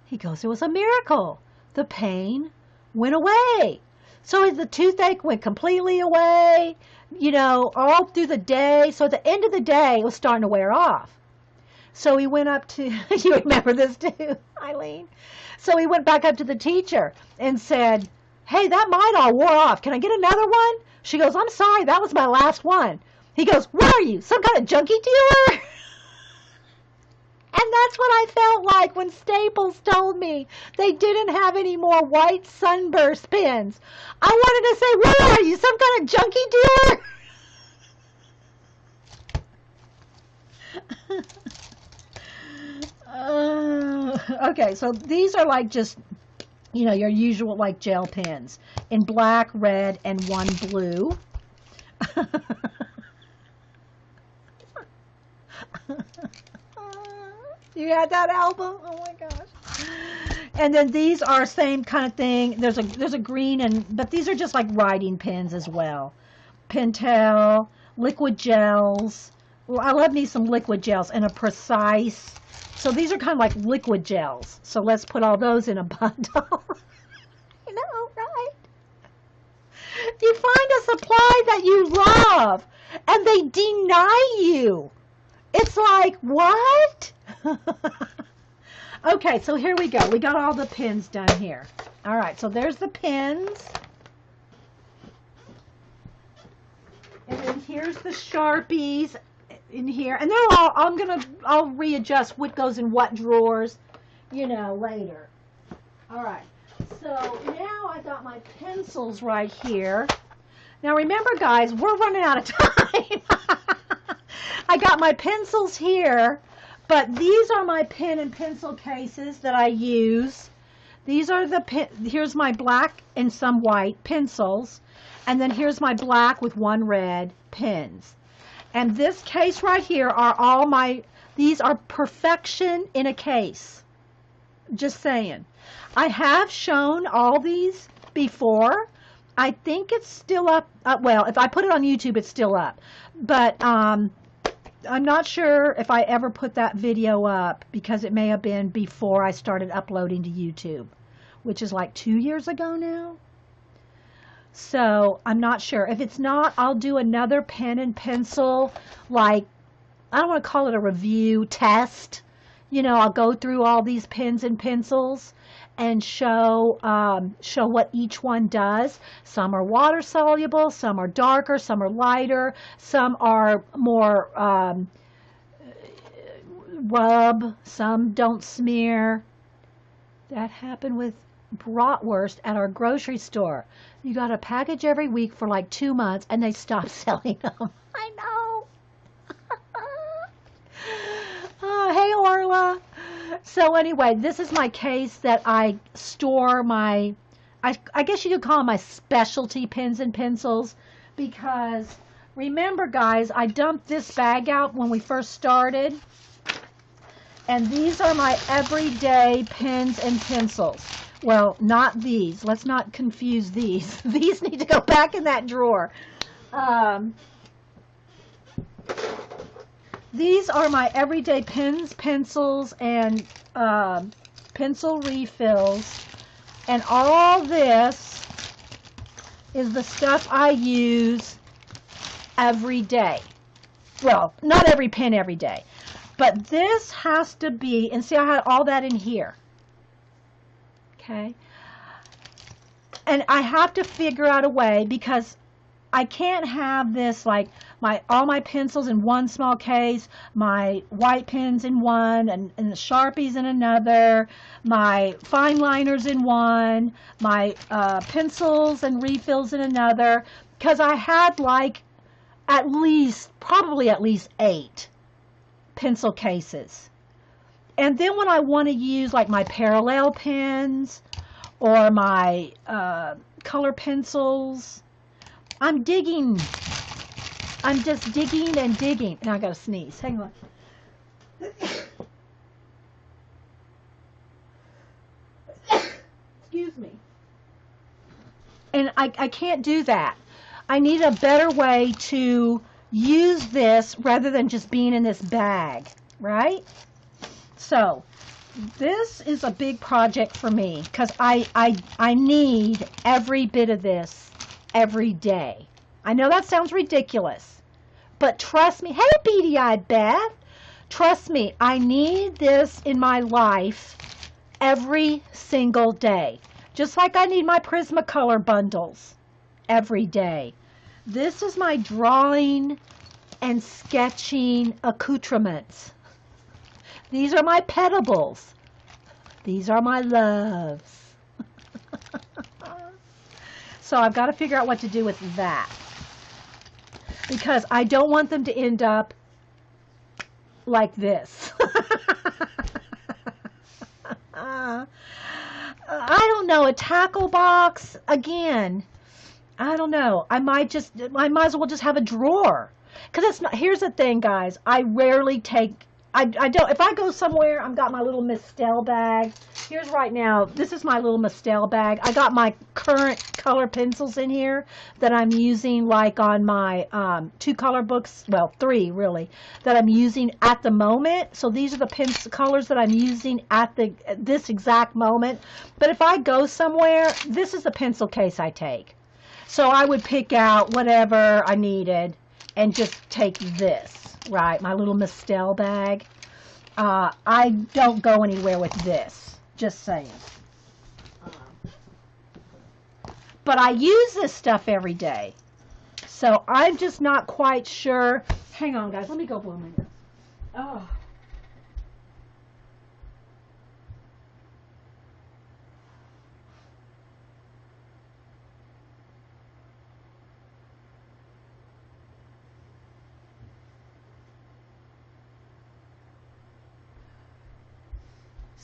He goes, it was a miracle. The pain went away. So the toothache went completely away, all through the day. So at the end of the day, it was starting to wear off. So he went up to, you remember this too, Eileen? So he went back up to the teacher and said, hey, that Midol wore off. Can I get another one? She goes, I'm sorry, that was my last one. He goes, what are you, some kind of junkie dealer? And that's what I felt like when Staples told me they didn't have any more white sunburst pins. I wanted to say, what are you, some kind of junkie dealer? Okay, so these are like just, your usual like gel pens in black, red, and one blue. You had that album? Oh my gosh. And then these are same kind of thing. There's a green, but these are just like writing pens as well. Pentel, liquid gels. Well, I love me some liquid gels and a Precise. So these are kind of like liquid gels. So let's put all those in a bundle. Right? You find a supply that you love and they deny you. It's like, what? Okay, so here we go. We got all the pins done here. All right, so there's the pins. And then here's the Sharpies in here. And they're all, I'll readjust what goes in what drawers, later. All right, so now I got my pencils right here. Now remember, guys, we're running out of time. I got my pencils here, but these are my pen and pencil cases that I use. These are here's my black and some white pencils, and then here's my black with one red pens. And this case right here are these are perfection in a case. Just saying. I have shown all these before. I think it's still up. Well, if I put it on YouTube, it's still up. But I'm not sure if I ever put that video up because it may have been before I started uploading to YouTube, which is like 2 years ago now. So I'm not sure. If it's not, I'll do another pen and pencil, like, I don't want to call it a review test. I'll go through all these pens and pencils and show what each one does. Some are water soluble, some are darker, some are lighter, some are more rub, some don't smear. That happened with bratwurst at our grocery store. You got a package every week for like 2 months and they stopped selling them. I know. Oh, hey, Orla. So anyway, this is my case that I store I guess you could call them my specialty pens and pencils, because remember, guys, I dumped this bag out when we first started, and these are my everyday pens and pencils. Well, not these. Let's not confuse these. These need to go back in that drawer. These are my everyday pens, pencils, and pencil refills. And all this is the stuff I use every day. Well, not every pen every day. But this has to be, and see, I had all that in here. Okay? And I have to figure out a way, because I can't have this like all my pencils in one small case, my white pens in one, and the Sharpies in another, my fine liners in one, my pencils and refills in another, because I had like probably at least 8 pencil cases. And then when I want to use like my parallel pens or my color pencils, I'm just digging and digging. Now I gotta sneeze. Hang on. Excuse me. And I can't do that. I need a better way to use this rather than just being in this bag, right? So this is a big project for me because I need every bit of this every day. I know that sounds ridiculous, but trust me. Hey, beady-eyed Beth. Trust me, I need this in my life every single day. Just like I need my Prismacolor bundles every day. This is my drawing and sketching accoutrements. These are my petables. These are my loves. So I've got to figure out what to do with that. Because I don't want them to end up like this. I don't know, a tackle box, again, I don't know. I might as well just have a drawer. Because it's not, here's the thing, guys, I rarely take, I don't, if I go somewhere, I've got my little Mistel bag. Here's right now, this is my little Mistel bag. I got my current color pencils in here that I'm using like on my 2 color books, well 3 really, that I'm using at the moment. So these are the pencil colors that I'm using at this exact moment. But if I go somewhere, this is the pencil case I take. So I would pick out whatever I needed and just take this, right? My little Mistel bag. I don't go anywhere with this, just saying. But I use this stuff every day. So I'm just not quite sure. Hang on, guys. Let me go blow my nose. Oh.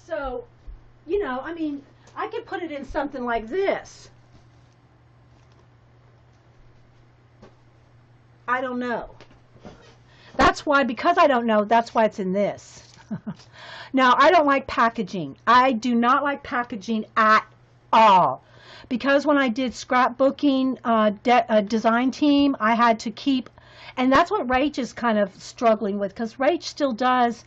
So, you know, I mean, I could put it in something like this. I don't know. That's why, because I don't know, that's why it's in this. Now, I don't like packaging. I do not like packaging at all. Because when I did scrapbooking design team, I had to keep, and that's what Rach is kind of struggling with, because Rach still does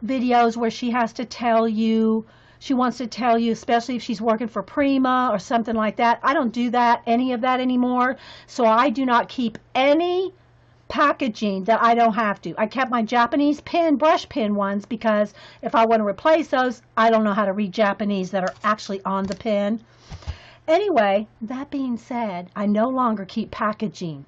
videos where she has to tell you, she wants to tell you, especially if she's working for Prima or something like that. I don't do that, any of that anymore. So I do not keep any packaging that I don't have to. I kept my Japanese pen, brush pen ones, because if I want to replace those, I don't know how to read Japanese that are actually on the pen. Anyway, that being said, I no longer keep packaging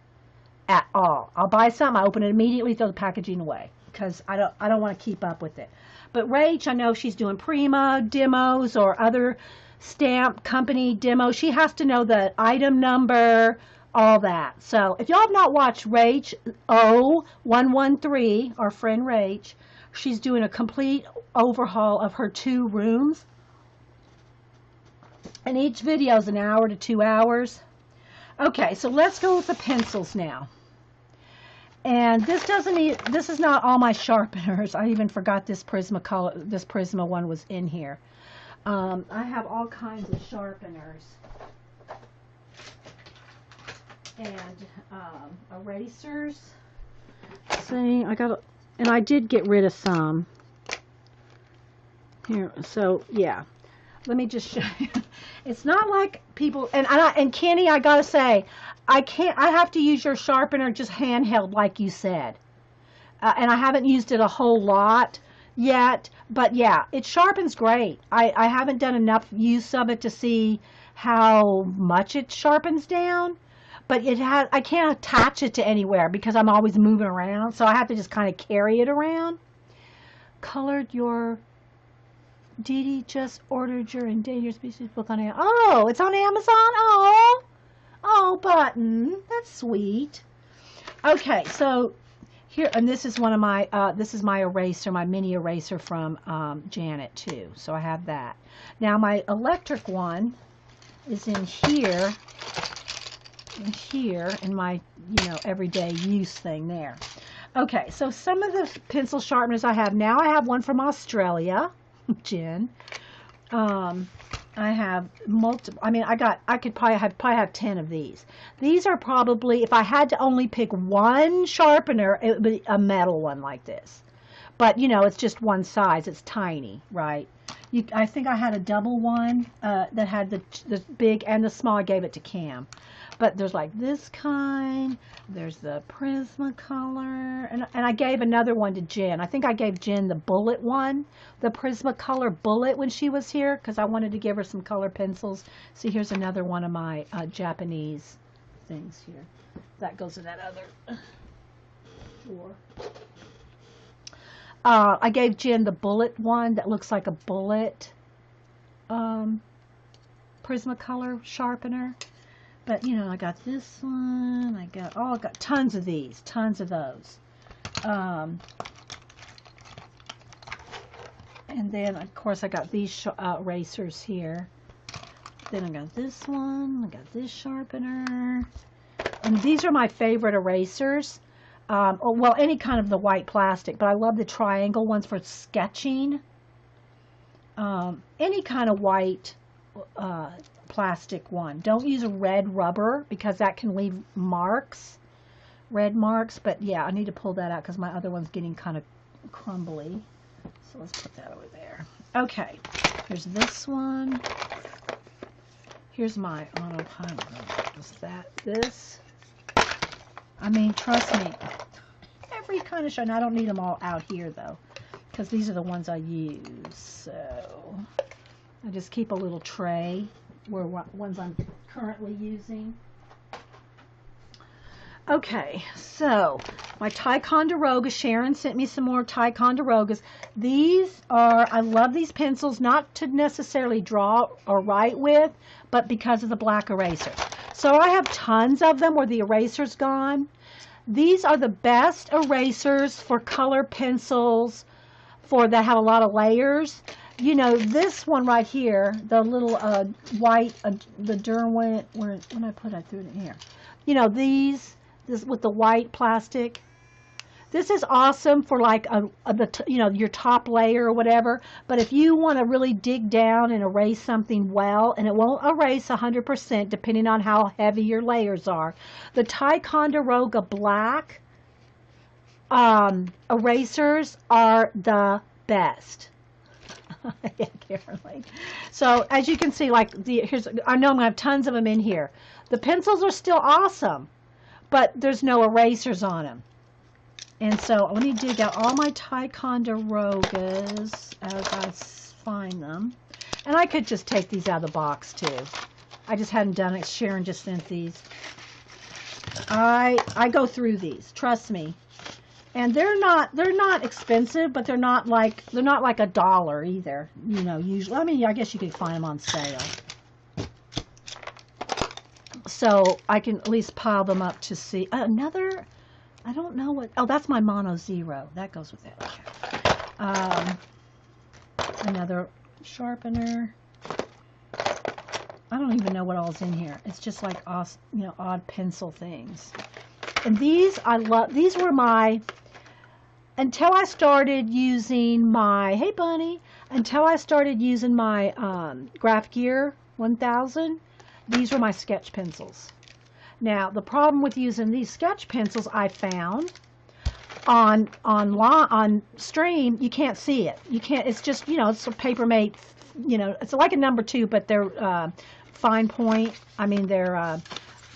at all. I'll buy something, I open it immediately, throw the packaging away, because I don't want to keep up with it. But Rach, I know she's doing Prima demos or other stamp company demos. She has to know the item number, all that. So if y'all have not watched Rach 0113, our friend Rach, she's doing a complete overhaul of her 2 rooms. And each video is an hour to 2 hours. Okay, so let's go with the pencils now. And this is not all my sharpeners. I even forgot this Prismacolor, this Prisma one was in here. I have all kinds of sharpeners. And erasers. See, and I did get rid of some. Here, so yeah. Let me just show you. It's not like people, and Kenny, I gotta say, I have to use your sharpener just handheld like you said. And I haven't used it a whole lot yet, but yeah, it sharpens great. I haven't done enough use of it to see how much it sharpens down, but I can't attach it to anywhere because I'm always moving around, so I have to just kind of carry it around. Colored your... Dee Dee just ordered your endangered species book on Amazon. Oh, it's on Amazon? Oh, Button. That's sweet. Okay, so here, and this is one of my, this is my eraser, my mini eraser from Janet too. So I have that. Now my electric one is in here, in my, you know, everyday use thing there. Okay, so some of the pencil sharpeners I have now, I have one from Australia. Jen. I have multiple. I mean, I could probably have 10 of these. These are probably, if I had to only pick one sharpener, it would be a metal one like this. But you know, it's just one size. It's tiny, right? I think I had a double one that had the big and the small. I gave it to Cam. But there's like this kind. There's the Prismacolor, and I gave another one to Jen. I think I gave Jen the bullet one, the Prismacolor bullet when she was here, because I wanted to give her some color pencils. See, here's another one of my Japanese things here. That goes in that other drawer. I gave Jen the bullet one that looks like a bullet Prismacolor sharpener. But, you know, I got this one. I got tons of these, tons of those. And then, of course, I got these erasers here. Then I got this one. I got this sharpener. And these are my favorite erasers. Well, any kind of the white plastic, but I love the triangle ones for sketching. Any kind of white plastic one. Don't use a red rubber because that can leave marks, red marks. But yeah, I need to pull that out because my other one's getting kind of crumbly. So let's put that over there. Okay, here's this one. Here's my autopilot. Just this. I mean, trust me, every kind of shine. I don't need them all out here though, because these are the ones I use. So I just keep a little tray where ones I'm currently using. Okay, so my Ticonderoga. Sharon sent me some more Ticonderogas. These are, I love these pencils, not to necessarily draw or write with, but because of the black eraser. So I have tons of them where the eraser's gone. These are the best erasers for color pencils that have a lot of layers. You know, this one right here, the little white, the Derwent, when I threw it in here. You know, this with the white plastic. This is awesome for like your top layer or whatever. But if you want to really dig down and erase something well, and it won't erase 100% depending on how heavy your layers are, the Ticonderoga black erasers are the best. Yeah, Caroline. So as you can see, like I know I'm gonna have tons of them in here. The pencils are still awesome, but there's no erasers on them. And so let me dig out all my Ticonderogas as I find them. And I could just take these out of the box too. I just hadn't done it. Sharon just sent these. I go through these, trust me. And they're not expensive, but they're not like $1 either. You know, usually. I mean, I guess you could find them on sale. So I can at least pile them up to see another. I don't know what. Oh, that's my Mono Zero. That goes with it. Okay. Another sharpener. I don't even know what all's in here. It's just like odd pencil things. And these I love. These were my. Until I started using my. Hey, bunny. Until I started using my Graph Gear 1000. These were my sketch pencils. Now, the problem with using these sketch pencils, I found on stream, you can't see it. You can't. It's just it's a Papermate. It's like a number 2, but they're fine point. I mean, they're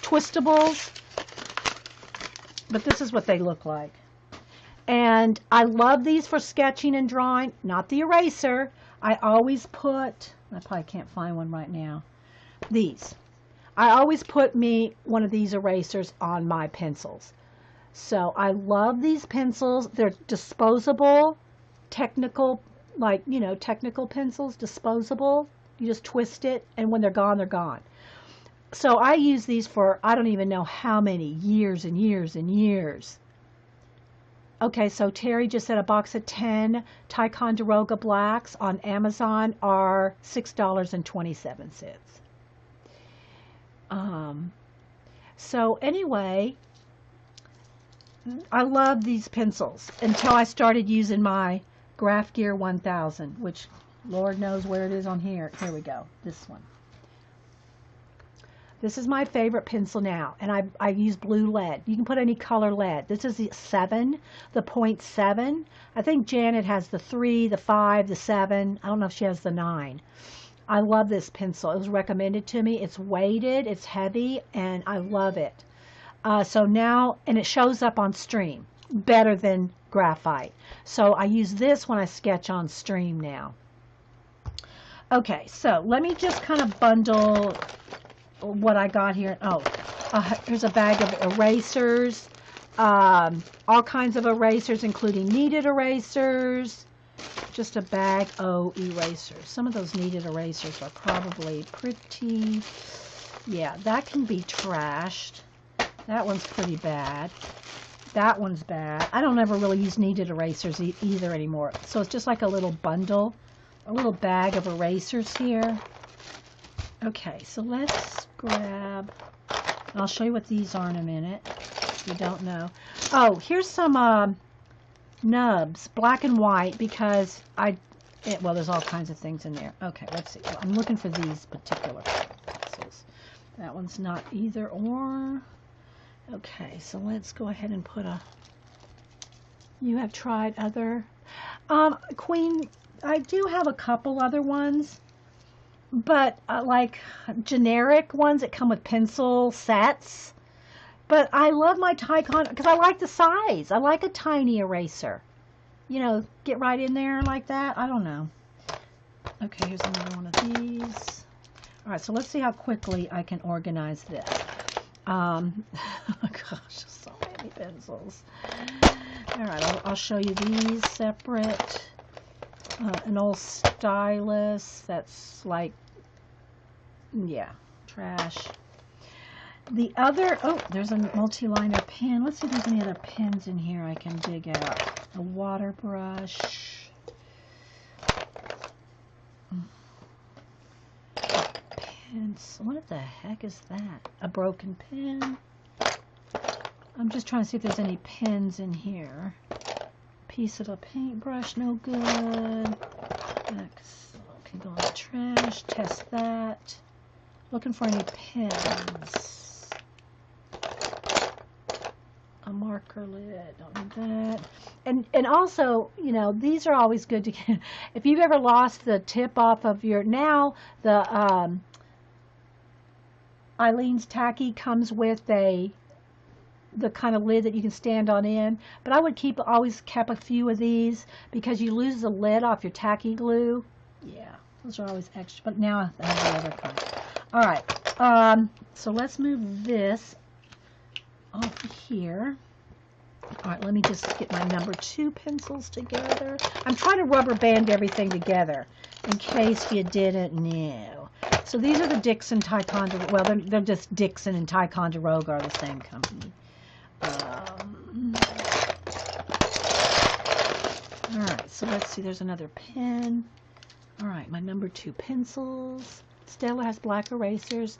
twistables. But this is what they look like. And I love these for sketching and drawing. Not the eraser. I always put. I probably can't find one right now. These. I always put one of these erasers on my pencils. So I love these pencils. They're disposable, technical pencils, disposable. You just twist it, and when they're gone, they're gone. So I use these for I don't even know how many years and years and years. Okay, so Terry just said a box of 10 Ticonderoga Blacks on Amazon are $6.27. So anyway, I love these pencils until I started using my Graph Gear 1000, which Lord knows where it is on here. Here we go. This one. This is my favorite pencil now, and I use blue lead. You can put any color lead. This is the 7, the 0.7. I think Janet has the 3, the 5, the 7. I don't know if she has the 9. I love this pencil. It was recommended to me. It's weighted, it's heavy, and I love it. So now, and it shows up on stream better than graphite. So I use this when I sketch on stream now. Okay, so let me just kind of bundle what I got here. Oh, here's a bag of erasers, all kinds of erasers, including kneaded erasers. Just a bag of erasers. Some of those kneaded erasers are probably pretty, yeah, that can be trashed. That one's pretty bad. That one's bad. I don't ever really use kneaded erasers either anymore. So it's just like a little bundle, a little bag of erasers here. Okay, so let's grab, I'll show you what these are in a minute, if you don't know. Oh, here's some nubs, black and white, because well, there's all kinds of things in there. Okay, let's see. I'm looking for these particular pencils. That one's not either or. Okay, so let's go ahead and put you have tried other, Queen, I do have a couple other ones. But like generic ones that come with pencil sets. But I love my Tacon because I like the size. I like a tiny eraser. You know, get right in there like that. I don't know. Okay, here's another one of these. All right, so let's see how quickly I can organize this. Oh gosh, so many pencils. All right, I'll show you these separate. An old stylus that's like, yeah, trash. The other, oh, there's a multi-liner pen. Let's see if there's any other pens in here I can dig out. A water brush. Pens. What the heck is that? A broken pen. I'm just trying to see if there's any pens in here. Piece of a paintbrush, no good. Next, okay, go in the trash. Test that. Looking for any pens. A marker lid, don't need that. And also, you know, these are always good to get. If you've ever lost the tip off of your, now the Eileen's Tacky comes with the kind of lid that you can stand on in, but I would always keep a few of these because you lose the lid off your tacky glue. Yeah, those are always extra, but now I have the other kind. All right, so let's move this off here. All right, let me just get my number 2 pencils together. I'm trying to rubber band everything together in case you didn't know. So these are the Dixon Ticonderoga. Well, they're just Dixon and Ticonderoga are the same company. Alright, so let's see, there's another pen. Alright, my number 2 pencils. Stella has black erasers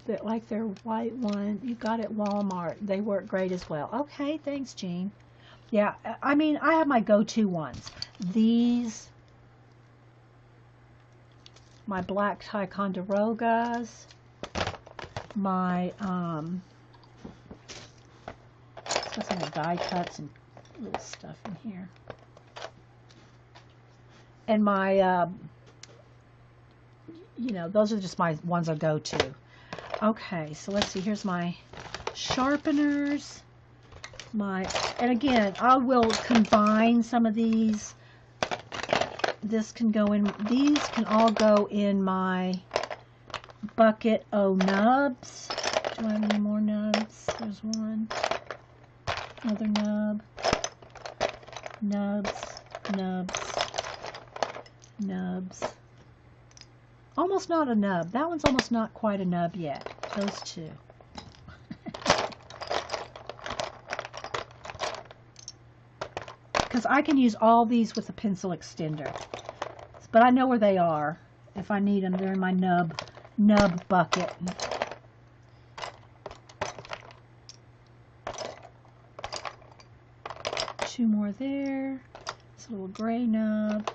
that like their white one. You got at Walmart. They work great as well. Okay, thanks, Jean. Yeah, I mean, I have my go-to ones. These, my black Ticonderogas, my, got some die cuts and little stuff in here. And my, you know, those are just my ones I go to. Okay, so let's see. Here's my sharpeners. And again, I will combine some of these. This can go in, these can all go in my bucket of nubs. Do I have any more nubs? There's one. Another nub. Nubs. Nubs. Nubs. Almost not a nub. That one's almost not quite a nub yet. Those two. Because I can use all these with a pencil extender. But I know where they are. If I need them, they're in my nub bucket. Two more there. This little gray nub.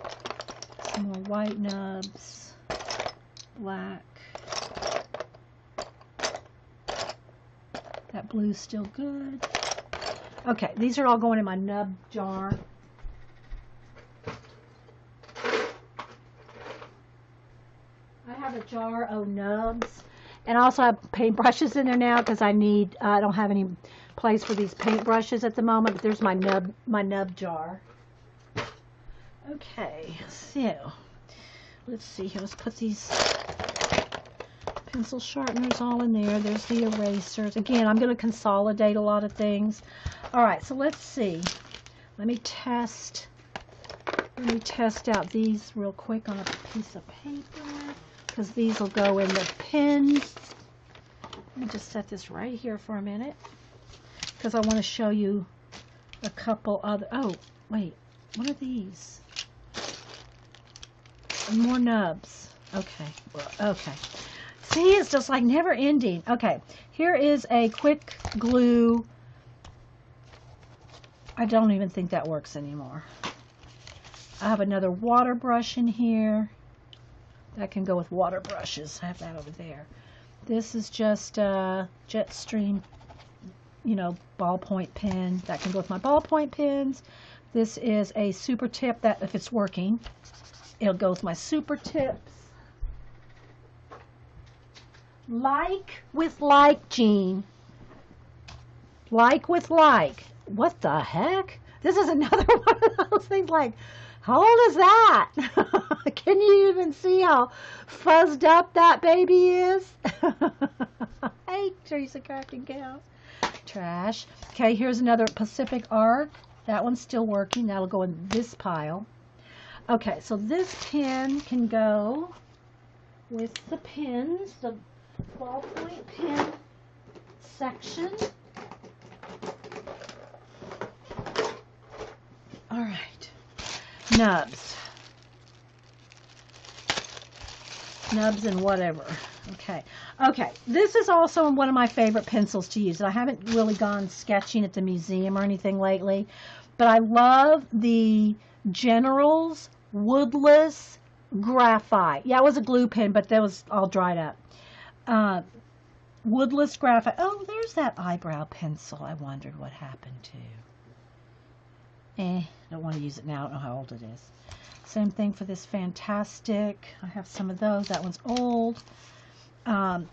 some more white nubs, black. That blue's still good. Okay, these are all going in my nub jar. I have a jar of nubs, and I also have paint brushes in there now because I don't have any place for these paint brushes at the moment, but there's my nub jar. Okay, so let's see here. Let's put these pencil sharpeners all in there. There's the erasers. Again, I'm going to consolidate a lot of things. All right, so let's see. Let me test out these real quick on a piece of paper, because these will go in the pins. Let me just set this right here for a minute, because I want to show you a couple other. Oh, wait, what are these? More nubs. Okay, okay. See, it's just like never ending. Okay, here is a quick glue. I don't even think that works anymore. I have another water brush in here. That can go with water brushes. I have that over there. This is just a Jetstream, ballpoint pen. That can go with my ballpoint pens. This is a super tip that, if it's working, it'll go with my super tips. Like with like, Jean. Like with like. What the heck? This is another one of those things like, how old is that? Can you even see how fuzzed up that baby is? Hey, Teresa Crafting Cows. Trash. Okay, here's another Pacific Arc. That one's still working. That'll go in this pile. Okay, so this pen can go with the pins, the ballpoint pen section. All right, nubs and whatever. Okay, this is also one of my favorite pencils to use. I haven't really gone sketching at the museum or anything lately, but I love the General's Woodless Graphite. Yeah, it was a glue pen, but that was all dried up. Woodless Graphite. Oh, there's that eyebrow pencil I wondered what happened to. Don't want to use it now. I don't know how old it is. Same thing for this Fantastic. I have some of those. That one's old. The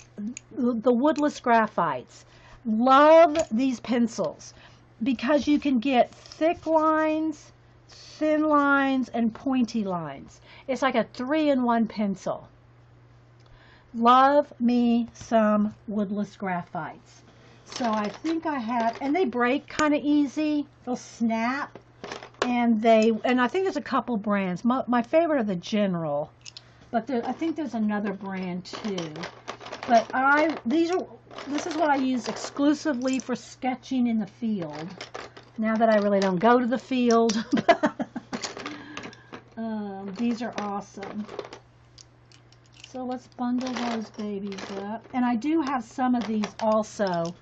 Woodless Graphites. Love these pencils because you can get thick lines, thin lines, and pointy lines. It's like a 3-in-1 pencil. Love me some Woodless Graphites. So I think I have, and they break kind of easy. They'll snap. And I think there's a couple brands. My favorite are the General, but I think there's another brand too. But this is what I use exclusively for sketching in the field. Now that I really don't go to the field, these are awesome. So let's bundle those babies up. And I do have some of these also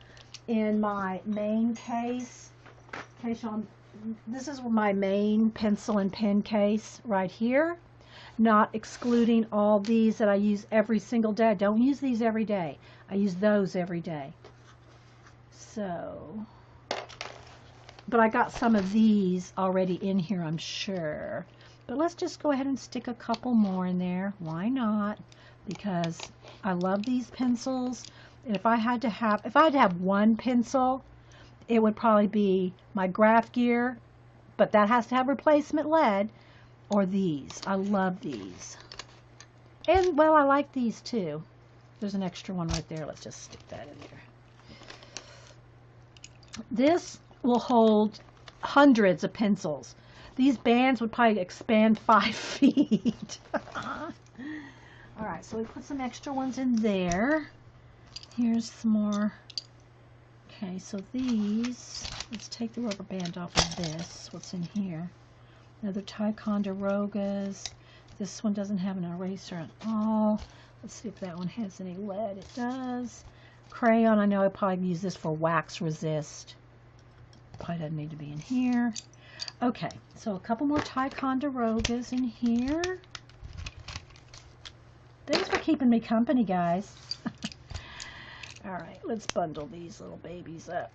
in my main case. This is my main pencil and pen case right here, not excluding all these that I use every single day. I don't use these every day. I use those every day. So, but I got some of these already in here, I'm sure. But let's just go ahead and stick a couple more in there. Why not? Because I love these pencils. And if I had to have one pencil, it would probably be my Graph Gear, but that has to have replacement lead, or these. I love these. And, well, I like these too. There's an extra one right there. Let's just stick that in there. This will hold hundreds of pencils. These bands would probably expand 5 feet. All right, so we put some extra ones in there. Here's some more. Okay, so these, let's take the rubber band off of this. What's in here? Another Ticonderogas. This one doesn't have an eraser at all. Let's see if that one has any lead. It does. Crayon, I know I probably use this for wax resist. Probably doesn't need to be in here. Okay, so a couple more Ticonderogas in here. Thanks for keeping me company, guys. All right, let's bundle these little babies up.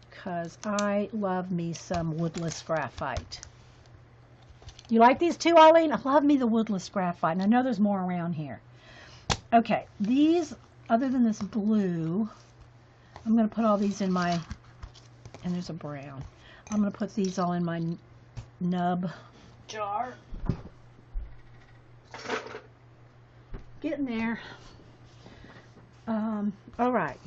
Because I love me some woodless graphite. You like these too, Arlene? I love me the woodless graphite, and I know there's more around here. Okay, these, other than this blue, I'm going to put all these in my, and there's a brown. I'm going to put these all in my nub jar. Getting there. All right.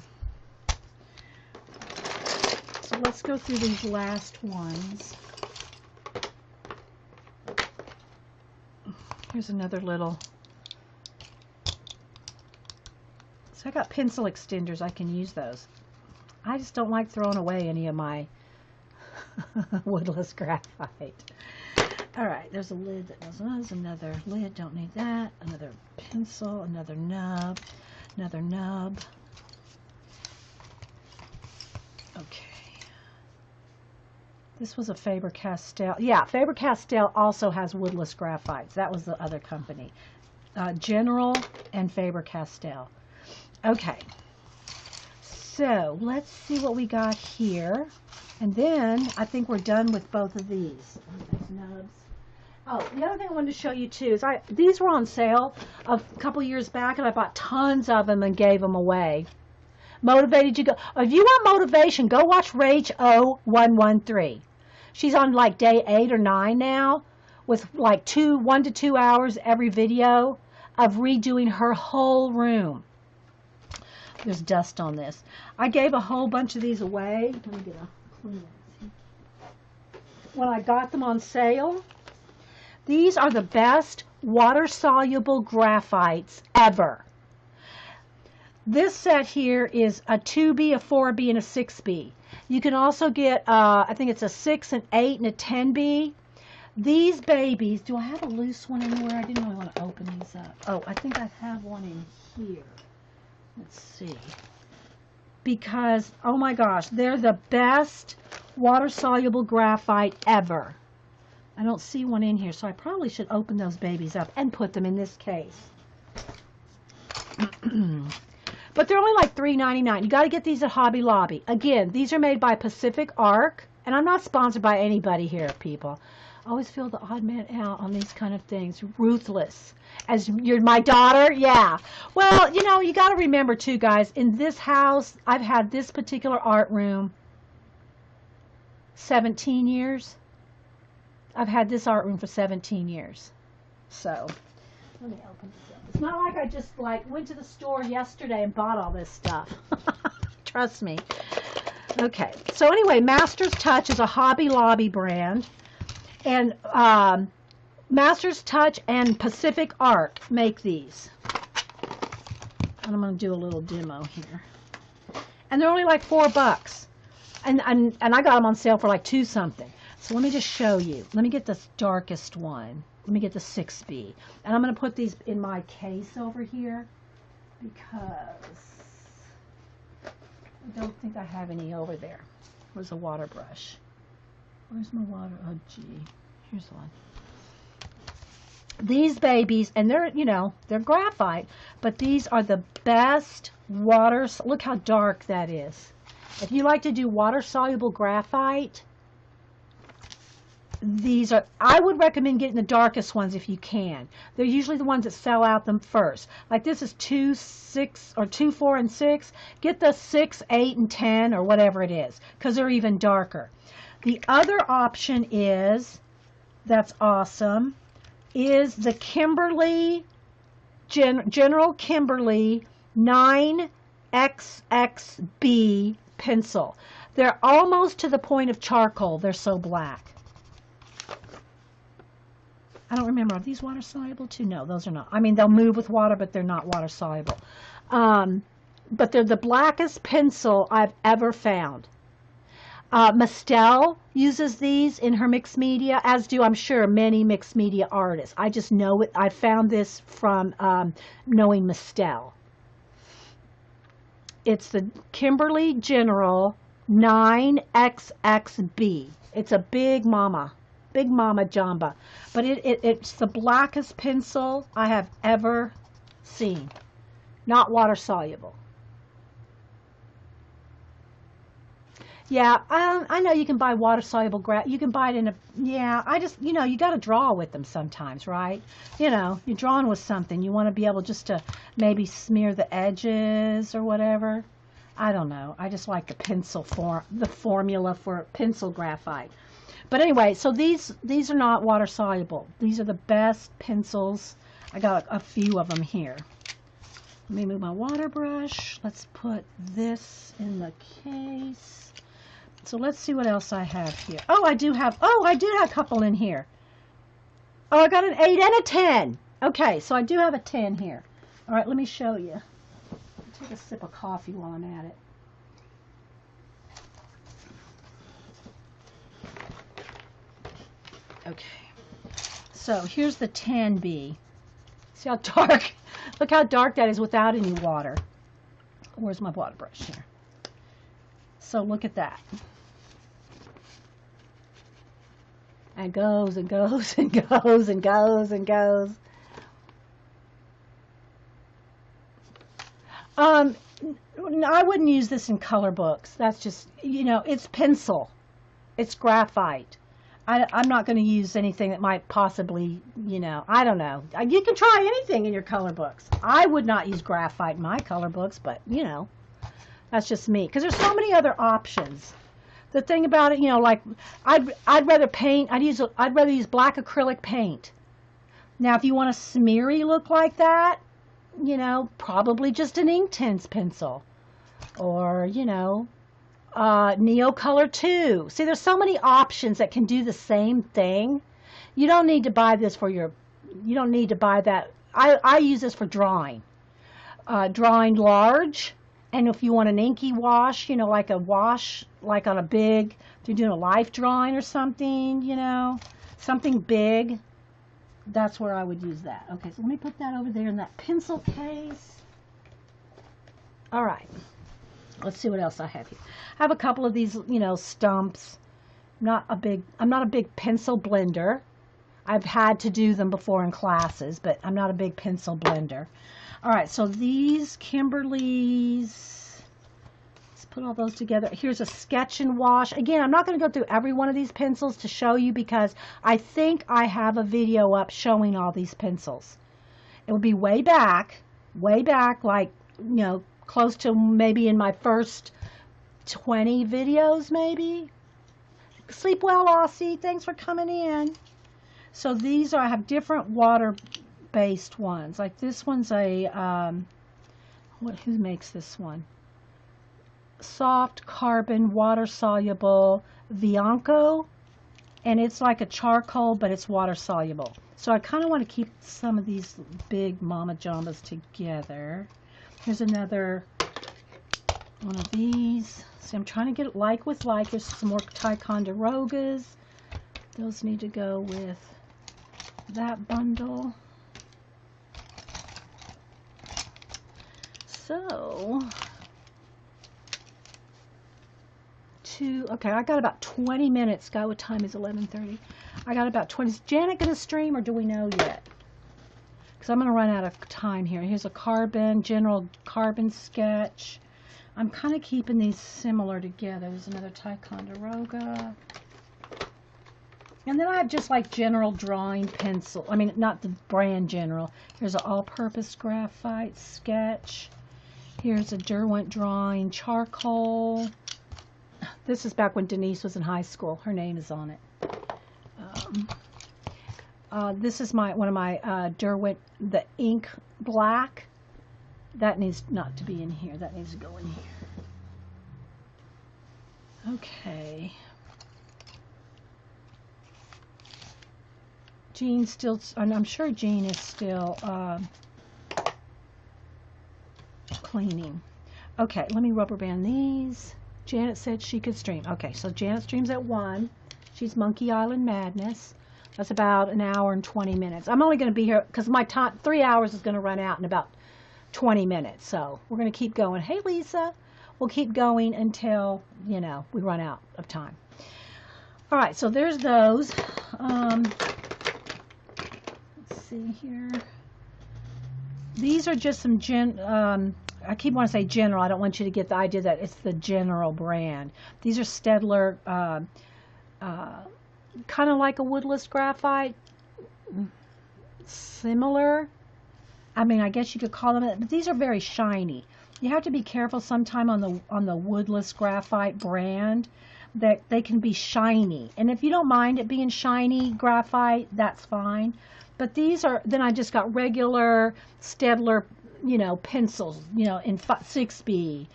So let's go through these last ones. Here's another little. So I got pencil extenders. I can use those. I just don't like throwing away any of my woodless graphite. All right, there's a lid that goes on. There's another lid. Don't need that. Another pencil. Another nub. Another nub. Okay. This was a Faber-Castell. Yeah, Faber-Castell also has woodless graphites. That was the other company. General and Faber-Castell. Okay. So, let's see what we got here. And then, I think we're done with both of these. These nubs. Oh, the other thing I wanted to show you too is these were on sale a couple years back, and I bought tons of them and gave them away. Motivated you go. If you want motivation, go watch Rage 0113. She's on like day 8 or 9 now, with like 1 to 2 hours every video of redoing her whole room. There's dust on this. I gave a whole bunch of these away. Let me get a Kleenex. When I got them on sale, these are the best water-soluble graphites ever. This set here is a 2B, a 4B, and a 6B. You can also get, I think it's a 6, an 8, and a 10B. These babies, do I have a loose one anywhere? I didn't really want to open these up. Oh, I think I have one in here. Let's see. Because, oh my gosh, they're the best water-soluble graphite ever. I don't see one in here, so I probably should open those babies up and put them in this case. But they're only like $3.99. You got to get these at Hobby Lobby. Again, these are made by Pacific Arc, and I'm not sponsored by anybody here, people. I always feel the odd man out on these kind of things. Ruthless. As you're my daughter? Yeah. Well, you know, you got to remember too, guys, in this house, I've had this particular art room 17 years. I've had this art room for 17 years. So, let me open this up. It's not like I just like went to the store yesterday and bought all this stuff. Trust me. Okay. So anyway, Masters Touch is a Hobby Lobby brand. And Masters Touch and Pacific Arc make these. And I'm going to do a little demo here. And they're only like $4. And I got them on sale for like $2 something. So let me just show you. Let me get this darkest one. Let me get the 6B. And I'm going to put these in my case over here because I don't think I have any over there. Where's a water brush? Where's my water? Oh, gee. Here's one. These babies, and they're, you know, they're graphite, but these are the best water. Look how dark that is. If you like to do water-soluble graphite, these are, I would recommend getting the darkest ones if you can. They're usually the ones that sell out them first. Like this is 2, 6, or 2, 4, and 6. Get the 6, 8, and 10, or whatever it is, because they're even darker. The other option is, that's awesome, is the Kimberly, General Kimberly 9XXB pencil. They're almost to the point of charcoal. They're so black. I don't remember. Are these water soluble too? No, those are not. I mean, they'll move with water, but they're not water soluble. But they're the blackest pencil I've ever found. Mistel uses these in her mixed media, as do, I'm sure, many mixed media artists. I just know it. I found this from knowing Mistel. It's the Kimberly General 9XXB. It's a big mama. Big Mama Jamba. But it's the blackest pencil I have ever seen. Not water soluble. Yeah, I know you can buy water soluble you can buy it in a, yeah, I just, you got to draw with them sometimes, right? You're drawing with something. You want to be able just to maybe smear the edges or whatever. I don't know. I just like the formula for pencil graphite. But anyway, so these are not water soluble. These are the best pencils. I got a few of them here. Let me move my water brush. Let's put this in the case. So let's see what else I have here. I do have a couple in here. I got an 8 and a 10. Okay, so I do have a 10 here. All right, let me show you. Take a sip of coffee while I'm at it. Okay, so here's the 10B. See how dark? Look how dark that is without any water. Where's my water brush here? So look at that. And goes and goes and goes and goes and goes. I wouldn't use this in color books. That's just, it's pencil. It's graphite. I'm not going to use anything that might possibly, I don't know. You can try anything in your color books. I would not use graphite in my color books, but, that's just me. Because there's so many other options. The thing about it, like, I'd rather paint, I'd rather use black acrylic paint. Now, if you want a smeary look like that, probably just an Inktense pencil. Or, Neocolor 2. See, there's so many options that can do the same thing. You don't need to buy this you don't need to buy that. I use this for drawing. Drawing large. And if you want an inky wash, like a wash, like on if you're doing a life drawing or something, something big, that's where I would use that. Okay, so let me put that over there in that pencil case. All right. Let's see what else I have here. I have a couple of these, stumps. I'm not a big pencil blender. I've had to do them before in classes, but I'm not a big pencil blender. All right, so these Kimberly's, let's put all those together. Here's a sketch and wash. Again, I'm not going to go through every one of these pencils to show you because I think I have a video up showing all these pencils. It will be way back, like, close to maybe in my first 20 videos, maybe. Sleep well, Aussie. Thanks for coming in. So these I have different water-based ones. Like this one's a, who makes this one? Soft carbon water-soluble Bianco. And it's like a charcoal, but it's water-soluble. So I kind of want to keep some of these big Mama Jambas together. Here's another one of these. See, I'm trying to get it like with like. Here's some more Ticonderogas. Those need to go with that bundle. So, okay, I got about 20 minutes. God, what time is 11:30? I got about 20. Is Janet going to stream or do we know yet? Because I'm going to run out of time here. Here's a general carbon sketch. I'm kind of keeping these similar together. There's another Ticonderoga. And then I have just like general drawing pencil. I mean, not the brand general. Here's an all-purpose graphite sketch. Here's a Derwent drawing charcoal. This is back when Denise was in high school. Her name is on it. This is one of my Derwent, the ink black. That needs not to be in here. That needs to go in here. Okay. Jean's still, and I'm sure Jean is still cleaning. Okay, let me rubber band these. Janet said she could stream. Okay, so Janet streams at 1. She's Monkey Island Madness. That's about an hour and 20 minutes. I'm only going to be here because my time, 3 hours is going to run out in about 20 minutes. So we're going to keep going. Hey, Lisa. We'll keep going until, we run out of time. All right, so there's those. Let's see here. These are just some I keep wanting to say General. I don't want you to get the idea that it's the General brand. These are Staedtler, kind of like a woodless graphite, similar. I mean, I guess you could call them, but these are very shiny. You have to be careful sometime on the woodless graphite brand that they can be shiny. And if you don't mind it being shiny graphite, that's fine. But these are, then I just got regular Staedtler, you know, pencils, you know, in 6B,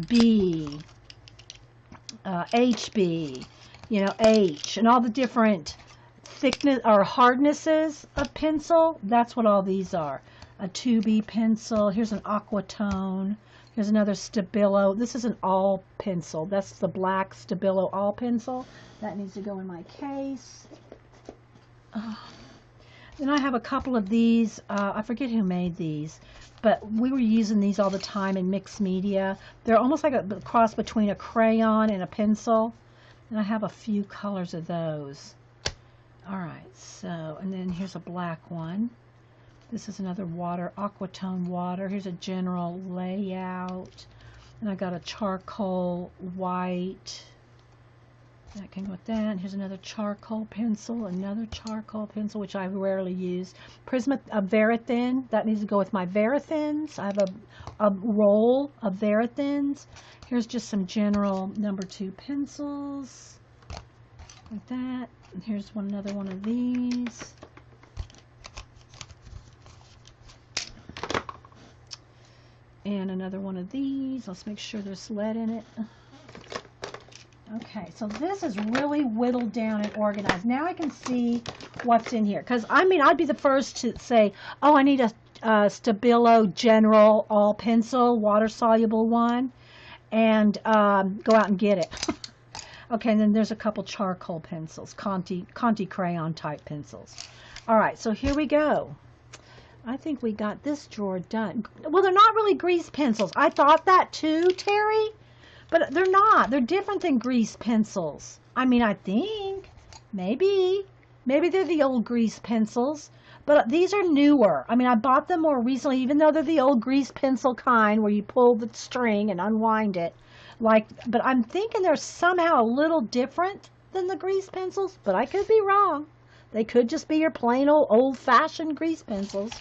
B, HB, you know, H, and all the different thickness or hardnesses of pencil. That's what all these are. A 2B pencil. Here's an Aquatone. Here's another Stabilo. This is an all pencil. That's the black Stabilo all pencil. That needs to go in my case. Then I have a couple of these. I forget who made these, but we were using these all the time in mixed media. They're almost like a cross between a crayon and a pencil. And I have a few colors of those. All right, so, and then here's a black one. This is another water, Aquatone water. Here's a general layout. And I got a charcoal white. That can go with that. Here's another charcoal pencil, which I rarely use. Prisma Verithin, that needs to go with my Verithins. I have a roll of Verithins. Here's just some general number 2 pencils, like that. And here's another one of these. And another one of these. Let's make sure there's lead in it. Okay, so this is really whittled down and organized. Now I can see what's in here. Because, I mean, I'd be the first to say, oh, I need a Stabilo General all pencil, water-soluble one, and go out and get it. Okay, and then there's a couple charcoal pencils, Conti crayon type pencils. All right, so here we go. I think we got this drawer done. Well, they're not really grease pencils. I thought that too, Terry. But they're not. They're different than grease pencils. I mean, I think. Maybe they're the old grease pencils. But these are newer. I mean, I bought them more recently, even though they're the old grease pencil kind where you pull the string and unwind it. But I'm thinking they're somehow a little different than the grease pencils. But I could be wrong. They could just be your plain old-fashioned grease pencils.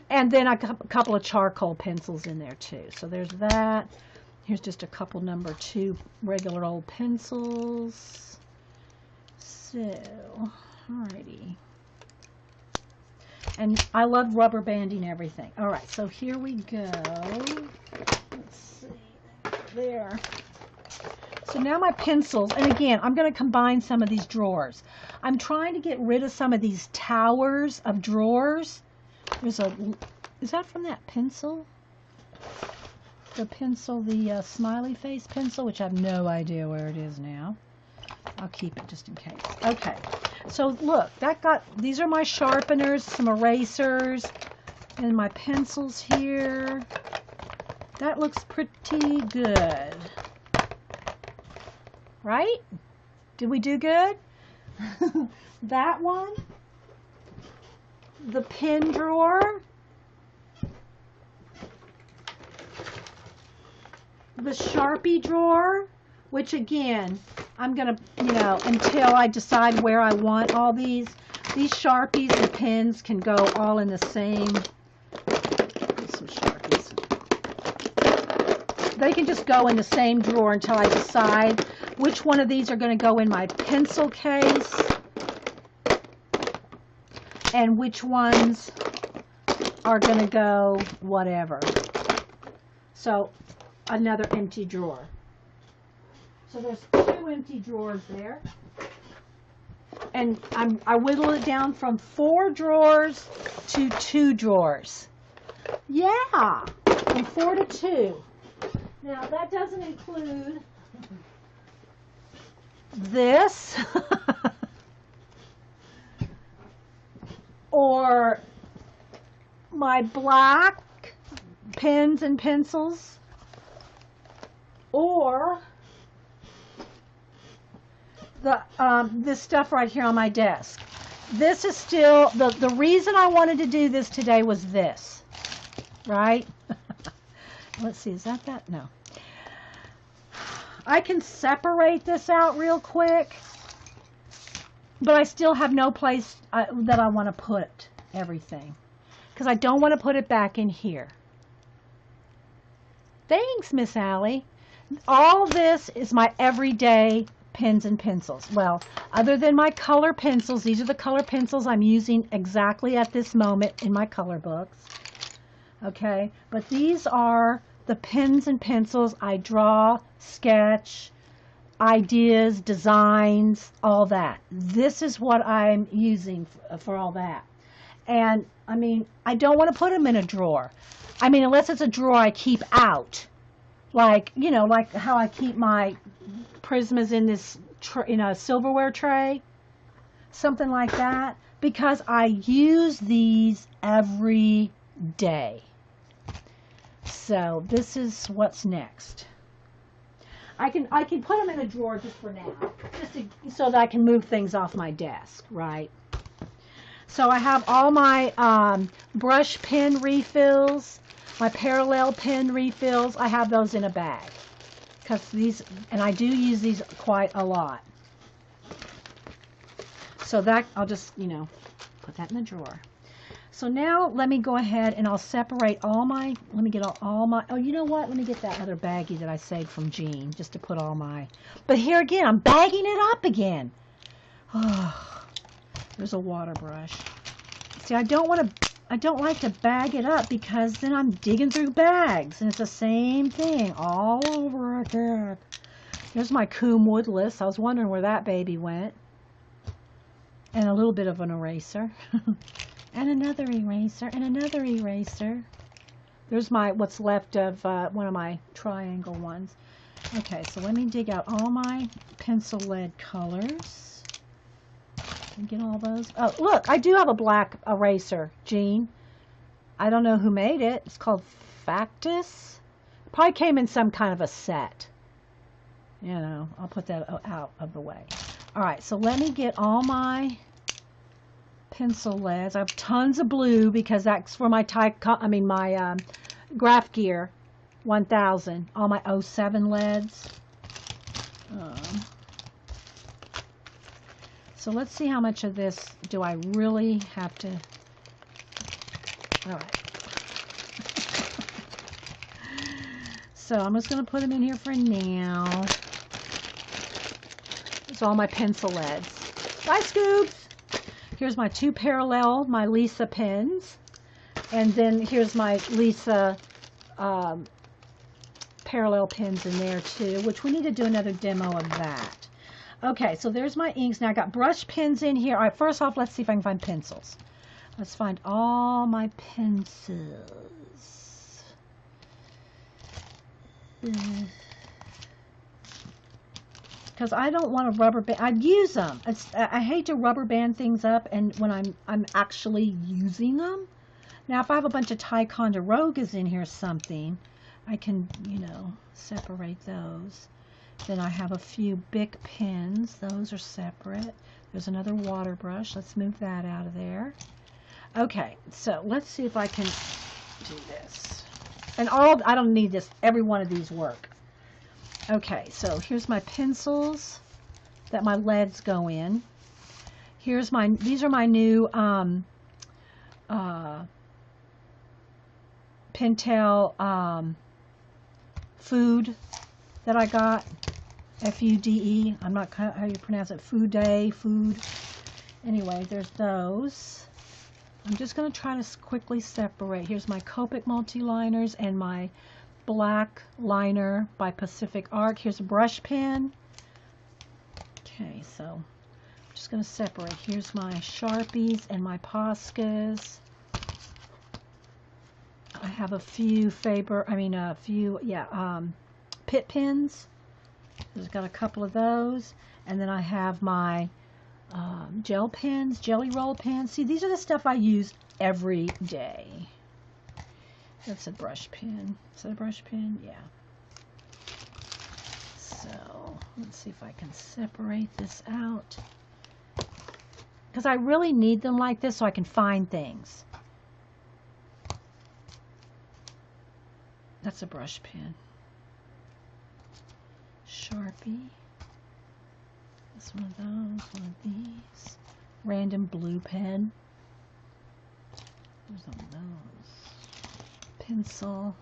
And then a couple of charcoal pencils in there too. So there's that. Here's just a couple number 2 regular old pencils. So, alrighty. And I love rubber banding everything. Alright, so here we go. Let's see. There. So now my pencils, and again, I'm going to combine some of these drawers. I'm trying to get rid of some of these towers of drawers. Is that from that pencil? The pencil, the smiley face pencil, which I have no idea where it is now. I'll keep it just in case. Okay, so look, these are my sharpeners, some erasers, and my pencils here. That looks pretty good. Right? Did we do good? That one. The pen drawer. The Sharpie drawer, which again, I'm going to, you know, until I decide where I want all these Sharpies and pens can go all in the same, some Sharpies. They can just go in the same drawer until I decide which one of these are going to go in my pencil case and which ones are going to go whatever. So another empty drawer. So there's 2 empty drawers there. And I whittle it down from 4 drawers to 2 drawers. Yeah, from 4 to 2. Now that doesn't include this or my black pens and pencils or this stuff right here on my desk. This is still, the reason I wanted to do this today was this, right? Let's see, is that? No. I can separate this out real quick, but I still have no place that I want to put everything, because I don't want to put it back in here. Thanks, Miss Allie. All this is my everyday pens and pencils. Well, other than my color pencils, these are the color pencils I'm using exactly at this moment in my color books. Okay, but these are the pens and pencils I draw, sketch, ideas, designs, all that. This is what I'm using for all that. And I mean, I don't want to put them in a drawer. I mean, unless it's a drawer I keep out. Like, you know, like how I keep my Prismas in this in a silverware tray, something like that, because I use these every day. So this is what's next. I can put them in a drawer just for now, so that I can move things off my desk, right? So I have all my brush pen refills, my parallel pen refills. I have those in a bag. Because these, and I do use these quite a lot. So that, I'll just, you know, put that in the drawer. So now let me go ahead and I'll separate all my, let me get all my, oh, you know what? Let me get that other baggie that I saved from Jean, just to put all my, but here again, I'm bagging it up again. Oh, there's a water brush. See, I don't like to bag it up, because then I'm digging through bags and it's the same thing all over again. Here's my Coom Woodless. I was wondering where that baby went. And a little bit of an eraser. And another eraser and another eraser. There's my, what's left of one of my triangle ones. Okay, so let me dig out all my pencil lead colors. And get all those. Oh, look, I do have a black eraser, Jean. I don't know who made it. It's called Factus. Probably came in some kind of a set. You know, I'll put that out of the way. All right, so let me get all my pencil leads. I have tons of blue, because that's for my my Graph Gear 1000. All my 07 leads. So let's see how much of this do I really have to. All right. So I'm just going to put them in here for now. It's all my pencil leads. Bye, Scoops. Here's my two parallel, my Lisa pens. And then here's my Lisa parallel pens in there too, which we need to do another demo of that. Okay, so there's my inks. Now I got brush pens in here. All right, first off, let's see if I can find pencils. Let's find all my pencils. Because I don't want to rubber band. I'd use them. I hate to rubber band things up, and when I'm actually using them. Now, if I have a bunch of Ticonderogas in here or something, I can, you know, separate those. Then I have a few Bic pens. Those are separate. There's another water brush. Let's move that out of there. Okay, so let's see if I can do this. And I don't need this. Every one of these work. Okay, so here's my pencils that my leads go in. Here's these are my new Pentel food that I got. F-U-D-E. I'm not how you pronounce it. Food. Anyway, there's those. I'm just going to try to quickly separate. Here's my Copic multi-liners and my black liner by Pacific Arc. Here's a brush pen. Okay, so I'm just going to separate. Here's my Sharpies and my Poscas. I have a few Pitt pens. I've got a couple of those. And then I have my gel pens, jelly roll pens. See, these are the stuff I use every day. That's a brush pen. Is that a brush pen? Yeah. So, Let's see if I can separate this out. Because I really need them like this so I can find things. That's a brush pen. Sharpie. This one of those, one of these. Random blue pen. There's one of those. Pencil.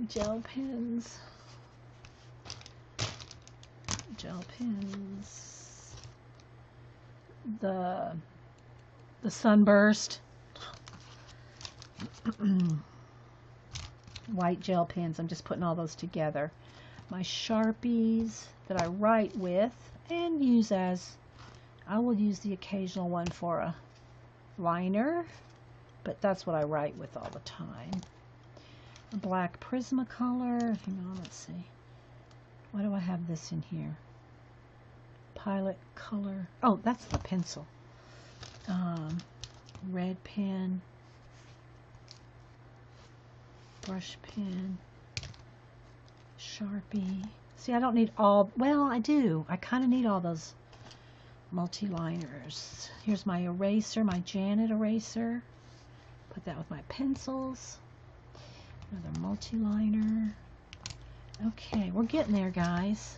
Gel pens. Gel pens. The Sunburst. White gel pens. I'm just putting all those together. My Sharpies that I write with and use as, I will use the occasional one for a liner, but that's what I write with all the time. A black Prismacolor. Hang on, let's see. Why do I have this in here? Pilot color. Oh, that's the pencil. Red pen. Brush pen. Sharpie. See, I don't need all, well, I do. I kind of need all those multi-liners. Here's my eraser, my Janet eraser. Put that with my pencils. Another multi-liner. Okay, we're getting there, guys.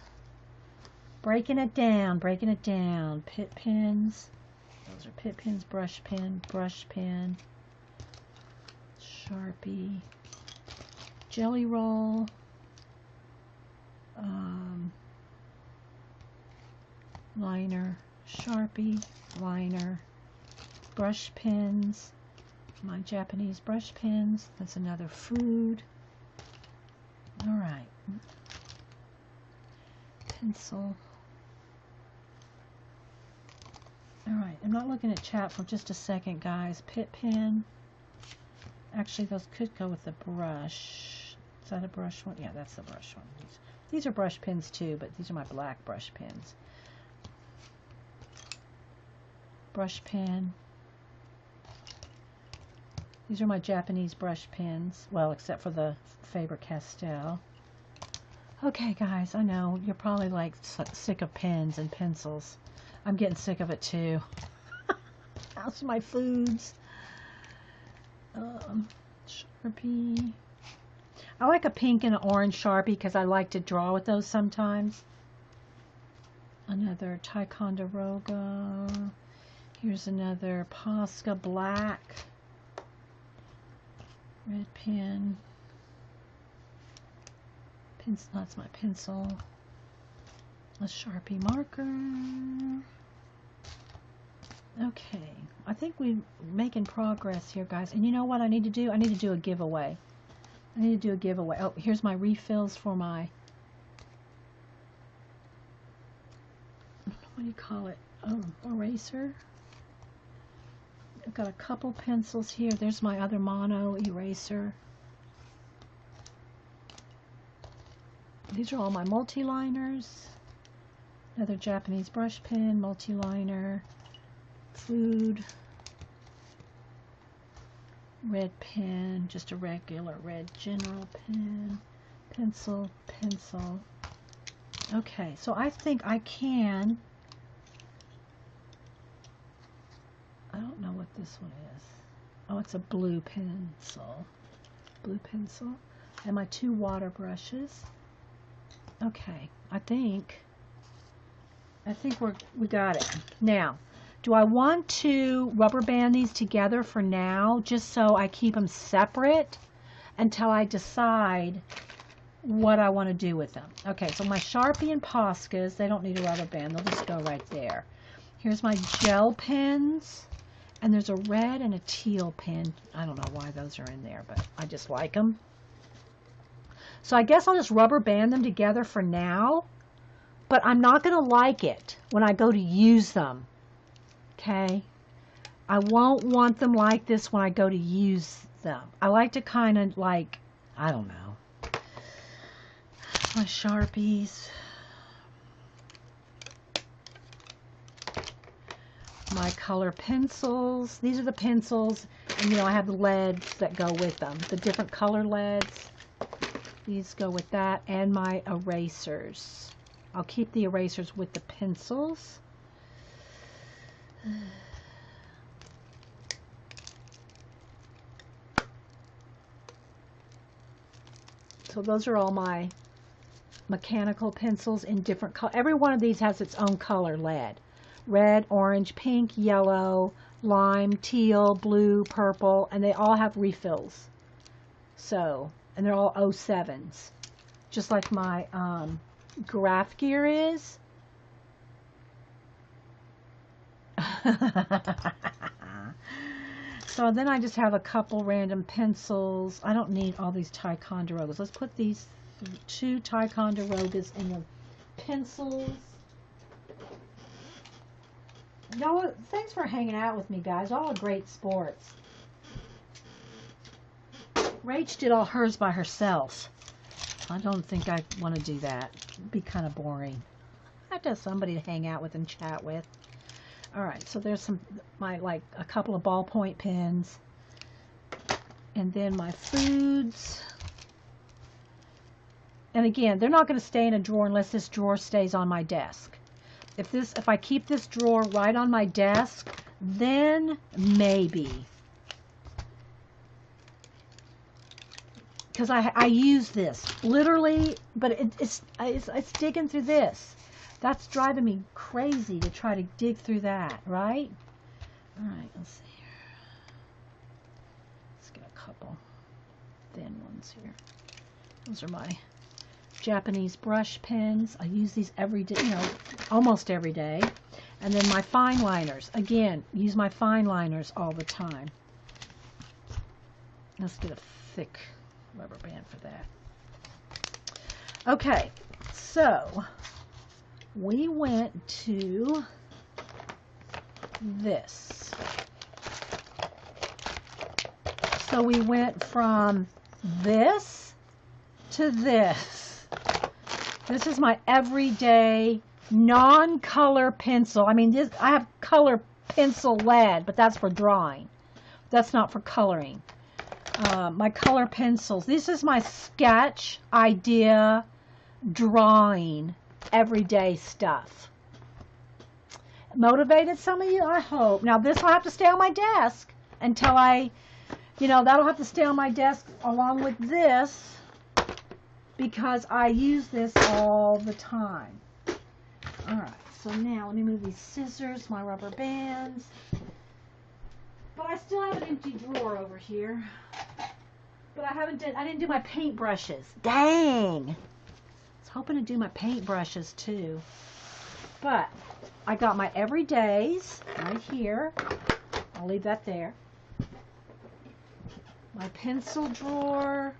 Breaking it down, breaking it down. Pit pens. Those are pit pens, brush pen, Sharpie, Jelly Roll, liner, Sharpie, liner, brush pens, my Japanese brush pens. That's another food. All right. Pencil. All right, I'm not looking at chat for just a second, guys. Pit pen. Actually, those could go with the brush. Is that a brush one? Yeah, that's the brush one. These are brush pens too, but these are my black brush pens. Brush pen. These are my Japanese brush pens. Well, except for the Faber-Castell. Okay, guys, I know you're probably like sick of pens and pencils. I'm getting sick of it too. How's my foods? Sharpie. I like a pink and an orange Sharpie because I like to draw with those sometimes. Another Ticonderoga. Here's another Posca black. Red pen. Pencil, that's my pencil. A Sharpie marker. Okay, I think we're making progress here, guys. And you know what I need to do? I need to do a giveaway. I need to do a giveaway. Oh, here's my refills for my, what do you call it? Oh, eraser. I've got a couple pencils here. There's my other mono eraser. These are all my multi-liners. Another Japanese brush pen, multi-liner, food, red pen, just a regular red general pen, pencil, pencil. Okay, so I think I can, I don't know what this one is. Oh, it's a blue pencil. Blue pencil. And my two water brushes. Okay, I think we got it. Now, do I want to rubber band these together for now, just so I keep them separate until I decide what I want to do with them? Okay, so my Sharpie and Poscas, they don't need a rubber band. They'll just go right there. Here's my gel pens, and there's a red and a teal pen. I don't know why those are in there, but I just like them. So I guess I'll just rubber band them together for now, but I'm not going to like it when I go to use them. Okay? I won't want them like this when I go to use them. I like to kind of like, I don't know. My Sharpies. My color pencils. These are the pencils. And, you know, I have the leads that go with them. The different color leads. These go with that. And my erasers. I'll keep the erasers with the pencils. So those are all my mechanical pencils in different colors. Every one of these has its own color lead. Red, orange, pink, yellow, lime, teal, blue, purple, and they all have refills. So, and they're all 07s. Just like my graph gear is. So then I just have a couple random pencils. I don't need all these Ticonderogas. Let's put these 2 Ticonderogas in the pencils. Y'all, thanks for hanging out with me, guys. All great sports. Rach did all hers by herself. I don't think I want to do that. It'd be kind of boring. I have to have somebody to hang out with and chat with. All right, so there's like a couple of ballpoint pens, and then my foods. And again, they're not going to stay in a drawer unless this drawer stays on my desk. If I keep this drawer right on my desk, then maybe. Because I use this literally, but it's digging through this. That's driving me crazy to try to dig through that, right? All right, let's see here. Let's get a couple thin ones here. Those are my Japanese brush pens. I use these every day, you know, almost every day. And then my fine liners. Again, use my fine liners all the time. Let's get a thick rubber band for that. Okay, so we went to this. So we went from this to this. This is my everyday non-color pencil. I mean, I have color pencil lead, but that's for drawing. That's not for coloring. My color pencils. This is my sketch idea drawing everyday stuff. Motivated some of you? I hope. Now this will have to stay on my desk until that'll have to stay on my desk along with this because I use this all the time. Alright, so now let me move these scissors, my rubber bands. But I still have an empty drawer over here. But I didn't do my paint brushes. Dang! I was hoping to do my paint brushes too. But I got my everydays right here. I'll leave that there. My pencil drawer,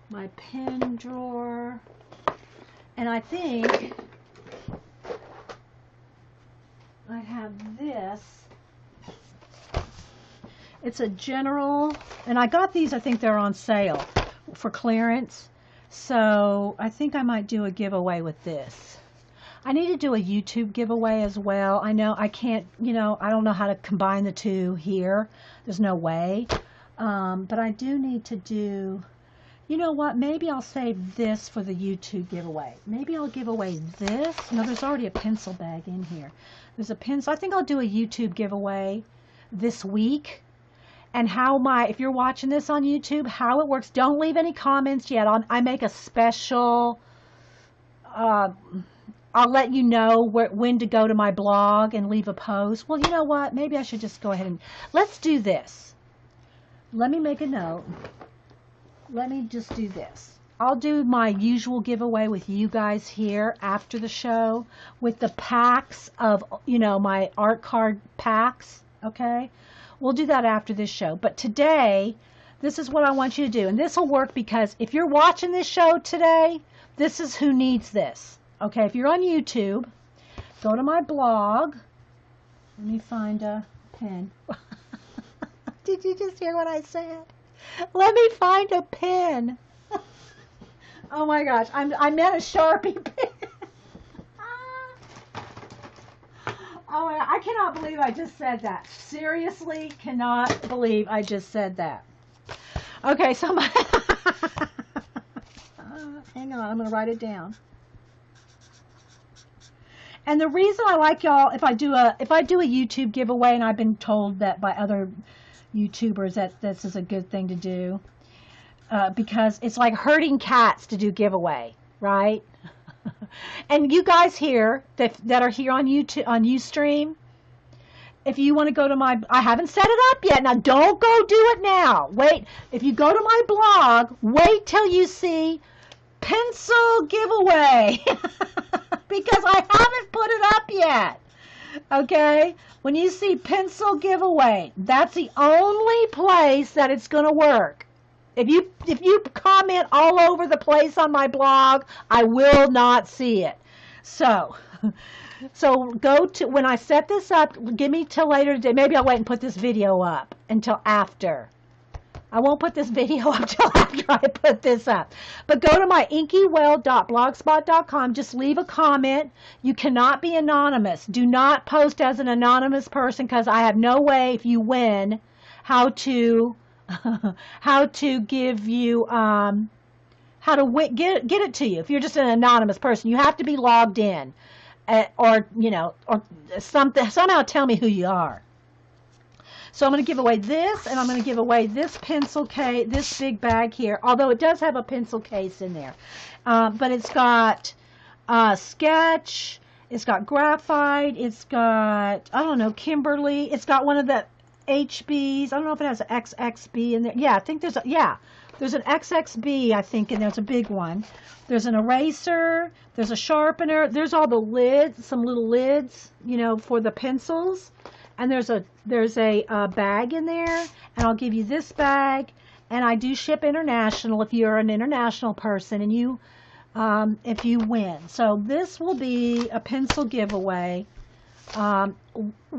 my pen drawer, and I think I have this. It's a general, and I got these, I think they're on sale for clearance. So I think I might do a giveaway with this. I need to do a YouTube giveaway as well. I know I can't, I don't know how to combine the two here. There's no way. But I do need to do, you know what, maybe I'll save this for the YouTube giveaway. Maybe I'll give away this. No, there's already a pencil bag in here. There's a pencil. I think I'll do a YouTube giveaway this week. And if you're watching this on YouTube, how it works. Don't leave any comments yet. I make a special, I'll let you know when to go to my blog and leave a post. Well, you know what? Maybe I should just go ahead and, let's do this. Let me make a note. Let me just do this. I'll do my usual giveaway with you guys here after the show with the packs of, my art card packs, okay? We'll do that after this show. But today, this is what I want you to do. And this will work because if you're watching this show today, this is who needs this. Okay, if you're on YouTube, go to my blog. Let me find a pen. Did you just hear what I said? Let me find a pen. Oh my gosh, I meant a Sharpie pen. Oh, I cannot believe I just said that. Seriously, cannot believe I just said that. Okay, so my hang on, I'm going to write it down. And the reason I like y'all, if I do a YouTube giveaway, and I've been told that by other YouTubers that this is a good thing to do, because it's like herding cats to do giveaway, right? And you guys here that are here on YouTube, on Ustream, if you want to go to my, I haven't set it up yet. Now don't go do it now. Wait, if you go to my blog, wait till you see pencil giveaway because I haven't put it up yet. Okay? When you see pencil giveaway, that's the only place that it's going to work. If you comment all over the place on my blog, I will not see it. So go to, when I set this up, give me till later today. Maybe I'll wait and put this video up until after. I won't put this video up till after I put this up. But go to my inkywell.blogspot.com. Just leave a comment. You cannot be anonymous. Do not post as an anonymous person because I have no way, if you win, how to give you how to get it to you. If you're just an anonymous person, you have to be logged in, or somehow tell me who you are. So I'm going to give away this, and I'm going to give away this pencil case, this big bag here, although it does have a pencil case in there. But it's got sketch, it's got graphite, it's got, I don't know, Kimberly, it's got one of the HBs. I don't know if it has an XXB in there. Yeah, I think there's an XXB, I think, and there's a big one. There's an eraser, there's a sharpener, there's all the lids, some little lids, you know, for the pencils. And there's a bag in there, and I'll give you this bag, and I do ship international if you're an international person and you if you win. So this will be a pencil giveaway.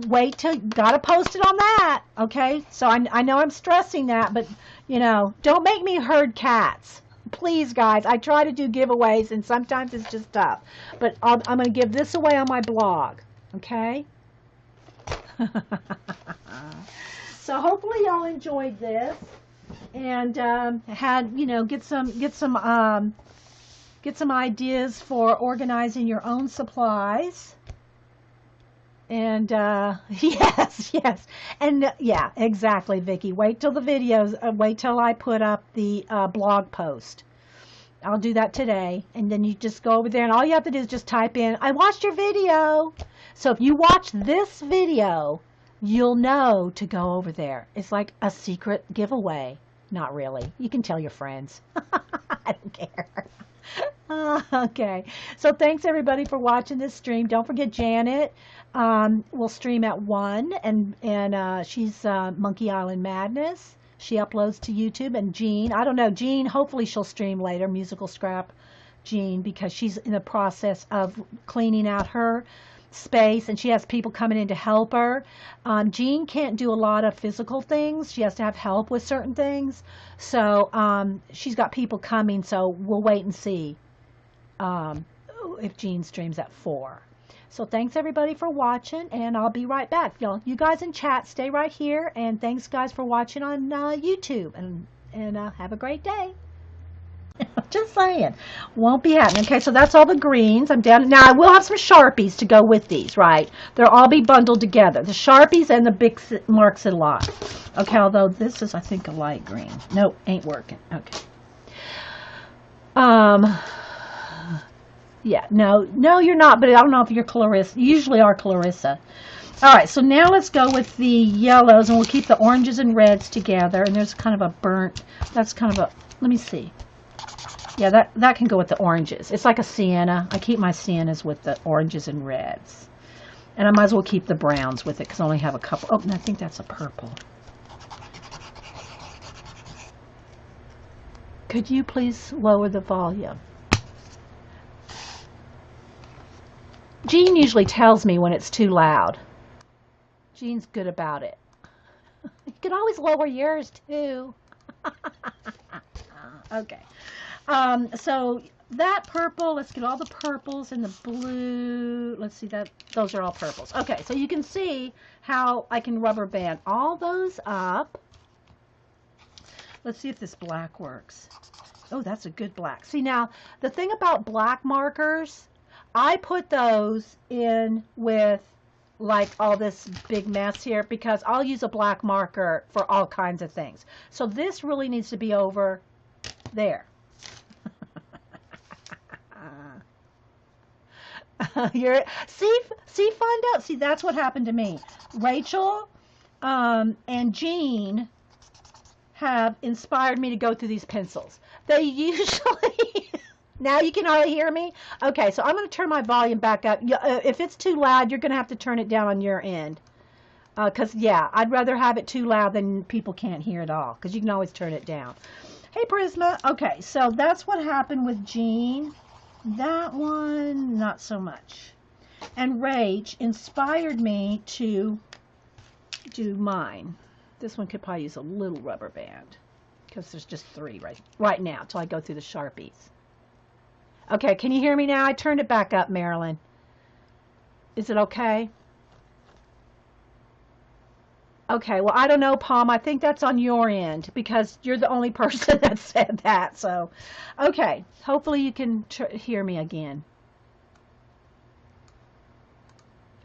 Wait till, gotta post it on that, okay? So I know I'm stressing that, but you know, don't make me herd cats. Please, guys, I try to do giveaways, and sometimes it's just tough. But I'm going to give this away on my blog, okay? So hopefully y'all enjoyed this and had, you know, get some ideas for organizing your own supplies. And yes, and yeah, exactly, Vicki. Wait till the videos. Wait till I put up the blog post. I'll do that today, and then you just go over there, and all you have to do is just type in, "I watched your video." So if you watch this video, you'll know to go over there. It's like a secret giveaway. Not really. You can tell your friends. I don't care. Okay. So thanks everybody for watching this stream. Don't forget Janet will stream at 1, and she's Monkey Island Madness. She uploads to YouTube. And Jean, I don't know, Jean, hopefully she'll stream later, Musical Scrap Jean, because she's in the process of cleaning out her space, and she has people coming in to help her. Jean can't do a lot of physical things. She has to have help with certain things. So she's got people coming, so we'll wait and see if Jean streams at 4. So thanks everybody for watching, and I'll be right back. You guys in chat, stay right here, and thanks guys for watching on YouTube, and have a great day. Just saying, won't be happening. Okay, so that's all the greens. I'm down. Now I will have some Sharpies to go with these, right? They'll all be bundled together. The Sharpies and the big Marks It a Lot. Okay, although this is, I think, a light green. Nope, ain't working. Okay. Yeah, no, you're not. But I don't know if you're Clarissa. You usually are Clarissa. All right, so now let's go with the yellows, and we'll keep the oranges and reds together. And there's kind of a burnt. That's kind of a. Let me see. Yeah, that can go with the oranges. It's like a sienna. I keep my siennas with the oranges and reds. And I might as well keep the browns with it because I only have a couple. Oh, and I think that's a purple. Could you please lower the volume? Jean usually tells me when it's too loud. Jean's good about it. You can always lower yours too. Okay. So that purple. Let's get all the purples and the blue. Let's see that. Those are all purples. Okay, so you can see how I can rubber band all those up. Let's see if this black works. Oh, that's a good black. See, now, the thing about black markers, I put those in with, like, all this big mess here because I'll use a black marker for all kinds of things. So this really needs to be over there. Find out. See, that's what happened to me. Rachel and Jean have inspired me to go through these pencils. They usually, now you can hardly hear me? Okay, so I'm going to turn my volume back up. If it's too loud, you're going to have to turn it down on your end. Because, yeah, I'd rather have it too loud than people can't hear it all. Because you can always turn it down. Hey, Prisma. Okay, so that's what happened with Jean. That one, not so much. And Rach inspired me to do mine. This one could probably use a little rubber band because there's just 3 right now till I go through the Sharpies. Okay, can you hear me now? I turned it back up, Marilyn. Is it okay? Okay, well, I don't know, Palm. I think that's on your end because you're the only person that said that. So, okay, hopefully you can hear me again.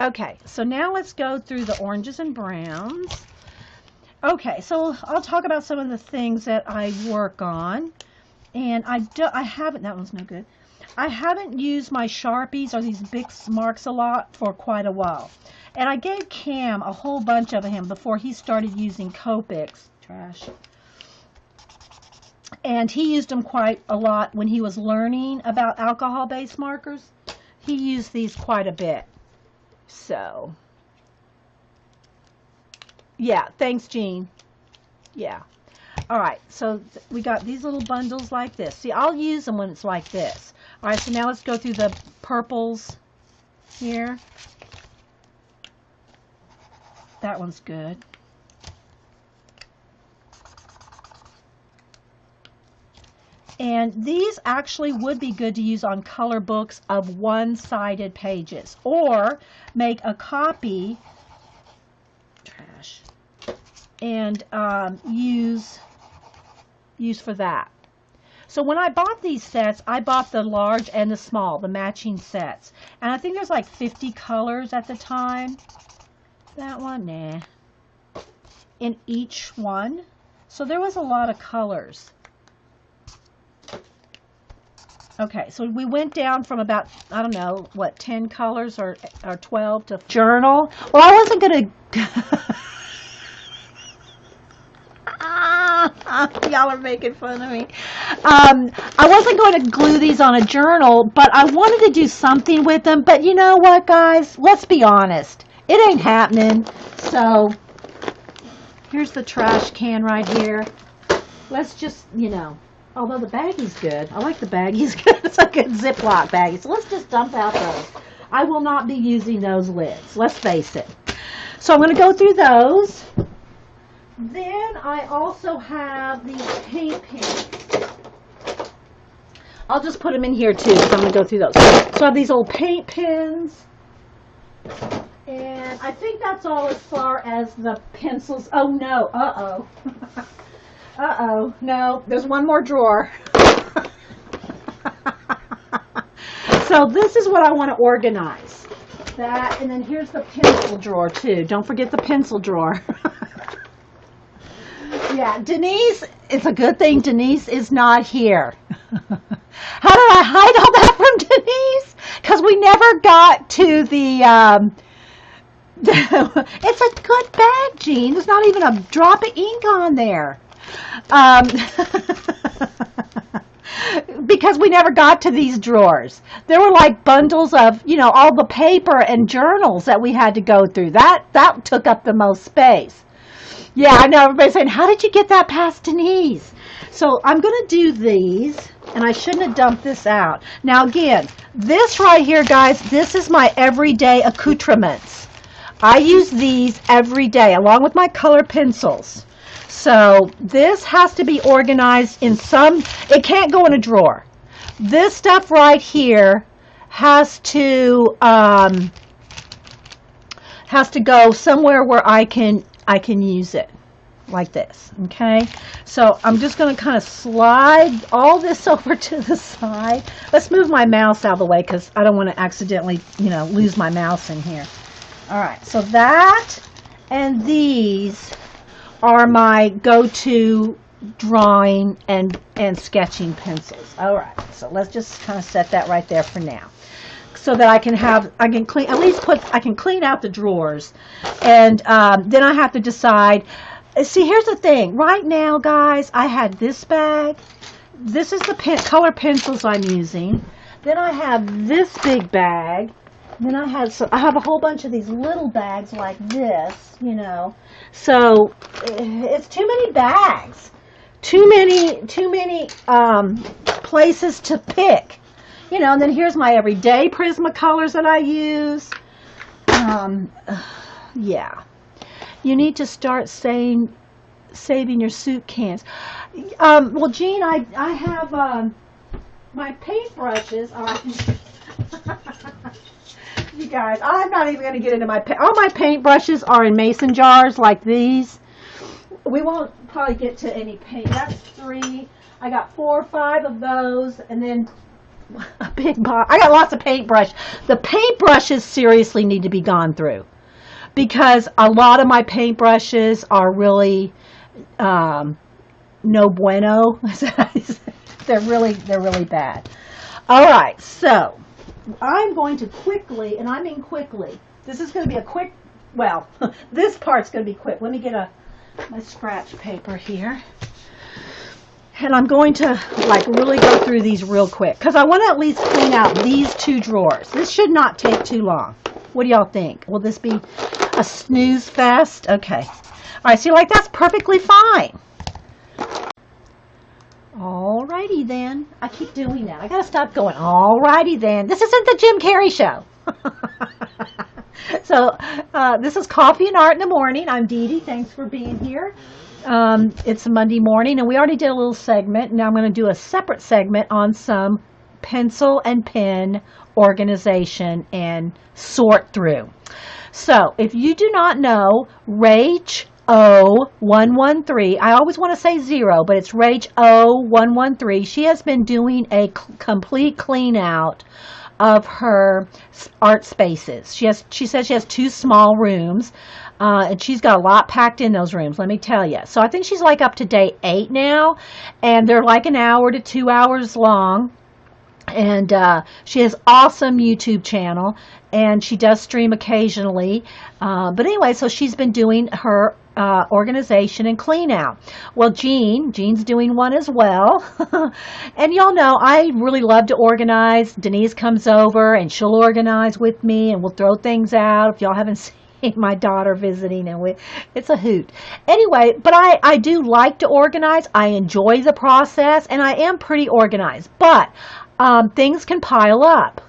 Okay, so now let's go through the oranges and browns. Okay, so I'll talk about some of the things that I work on. And I haven't, that one's no good. I haven't used my Sharpies or these big marks a lot for quite a while. And I gave Cam a whole bunch of him before he started using Copics. Trash. And he used them quite a lot when he was learning about alcohol-based markers. He used these quite a bit. So, yeah, thanks, Jean. Yeah. All right, so we got these little bundles like this. See, I'll use them when it's like this. All right, so now let's go through the purples here. That one's good. And these actually would be good to use on color books of one-sided pages, or make a copy, trash, and use for that. So when I bought these sets, I bought the large and the small, the matching sets. And I think there's like 50 colors at the time. That one, nah. In each one. So there was a lot of colors. Okay, so we went down from about, I don't know, what, 10 colors or 12 to journal. Well, I wasn't going to... Y'all are making fun of me. I wasn't going to glue these on a journal, but I wanted to do something with them. But you know what, guys? Let's be honest. It ain't happening. So, here's the trash can right here. Let's just, you know, although the baggie's good. I like the baggies. It's a good Ziploc baggie. So, let's just dump out those. I will not be using those lids. Let's face it. So, I'm going to go through those. Then I also have these paint pens. I'll just put them in here too because I'm going to go through those. So I have these old paint pens. And I think that's all as far as the pencils. Oh no, uh-oh. Uh-oh, no, there's one more drawer. So this is what I want to organize. That, and then here's the pencil drawer too. Don't forget the pencil drawer. Yeah, Denise, it's a good thing Denise is not here. How did I hide all that from Denise? Because we never got to the, it's a good bag, Jean. There's not even a drop of ink on there. Because we never got to these drawers. There were like bundles of, you know, all the paper and journals that we had to go through. That took up the most space. Yeah, I know everybody's saying, how did you get that past Denise? So I'm going to do these, and I shouldn't have dumped this out. Now again, this right here, guys, this is my everyday accoutrements. I use these every day, along with my color pencils. So this has to be organized in some, it can't go in a drawer. This stuff right here has to go somewhere where I can use it, like this. Okay, so I'm just going to kind of slide all this over to the side. Let's move my mouse out of the way because I don't want to accidentally, lose my mouse in here. All right, so that and these are my go-to drawing and sketching pencils. All right, so let's just kind of set that right there for now, so that I can clean out the drawers, and then I have to decide. See, here's the thing. Right now, guys, I had this bag. This is the color pencils I'm using. Then I have this big bag. Then I have a whole bunch of these little bags like this, So it's too many bags, too many places to pick, And then here's my everyday Prismacolors that I use. Yeah. You need to start saving your soup cans. Well, Jean, I have my paintbrushes. You guys, I'm not even going to get into all my paintbrushes are in mason jars like these. We won't probably get to any paint. That's 3. I got 4 or 5 of those, and then a big box. I got lots of paintbrush. The paintbrushes seriously need to be gone through, because a lot of my paintbrushes are really no bueno. They're really bad. All right, so I'm going to quickly, and I mean quickly, this is going to be a quick, well, this part's going to be quick. Let me get my scratch paper here. And I'm going to really go through these real quick, because I want to at least clean out these 2 drawers. This should not take too long. What do y'all think? Will this be a snooze fest? Okay. All right, see, that's perfectly fine. Alrighty then. I keep doing that. I gotta stop going, alrighty then. This isn't the Jim Carrey show. So, this is Coffee and Art in the Morning. I'm Dee Dee. Thanks for being here. It's a Monday morning, and we already did a little segment. Now I'm going to do a separate segment on some pencil and pen organization and sort through. So, if you do not know, Rach O113, I always want to say 0, but it's Rach O113. She has been doing a complete clean out of her art spaces. She says she has 2 small rooms, and she's got a lot packed in those rooms, let me tell you. So I think she's up to day 8 now, and they're 1 hour to 2 hours long. And she has awesome YouTube channel, and she does stream occasionally. But anyway, so she's been doing her organization and clean out. Well, Jean's doing one as well. And y'all know I really love to organize. Denise comes over and she'll organize with me, and we'll throw things out. If y'all haven't seen my daughter visiting, and it's a hoot. Anyway, but I do like to organize. I enjoy the process, and I am pretty organized. But things can pile up,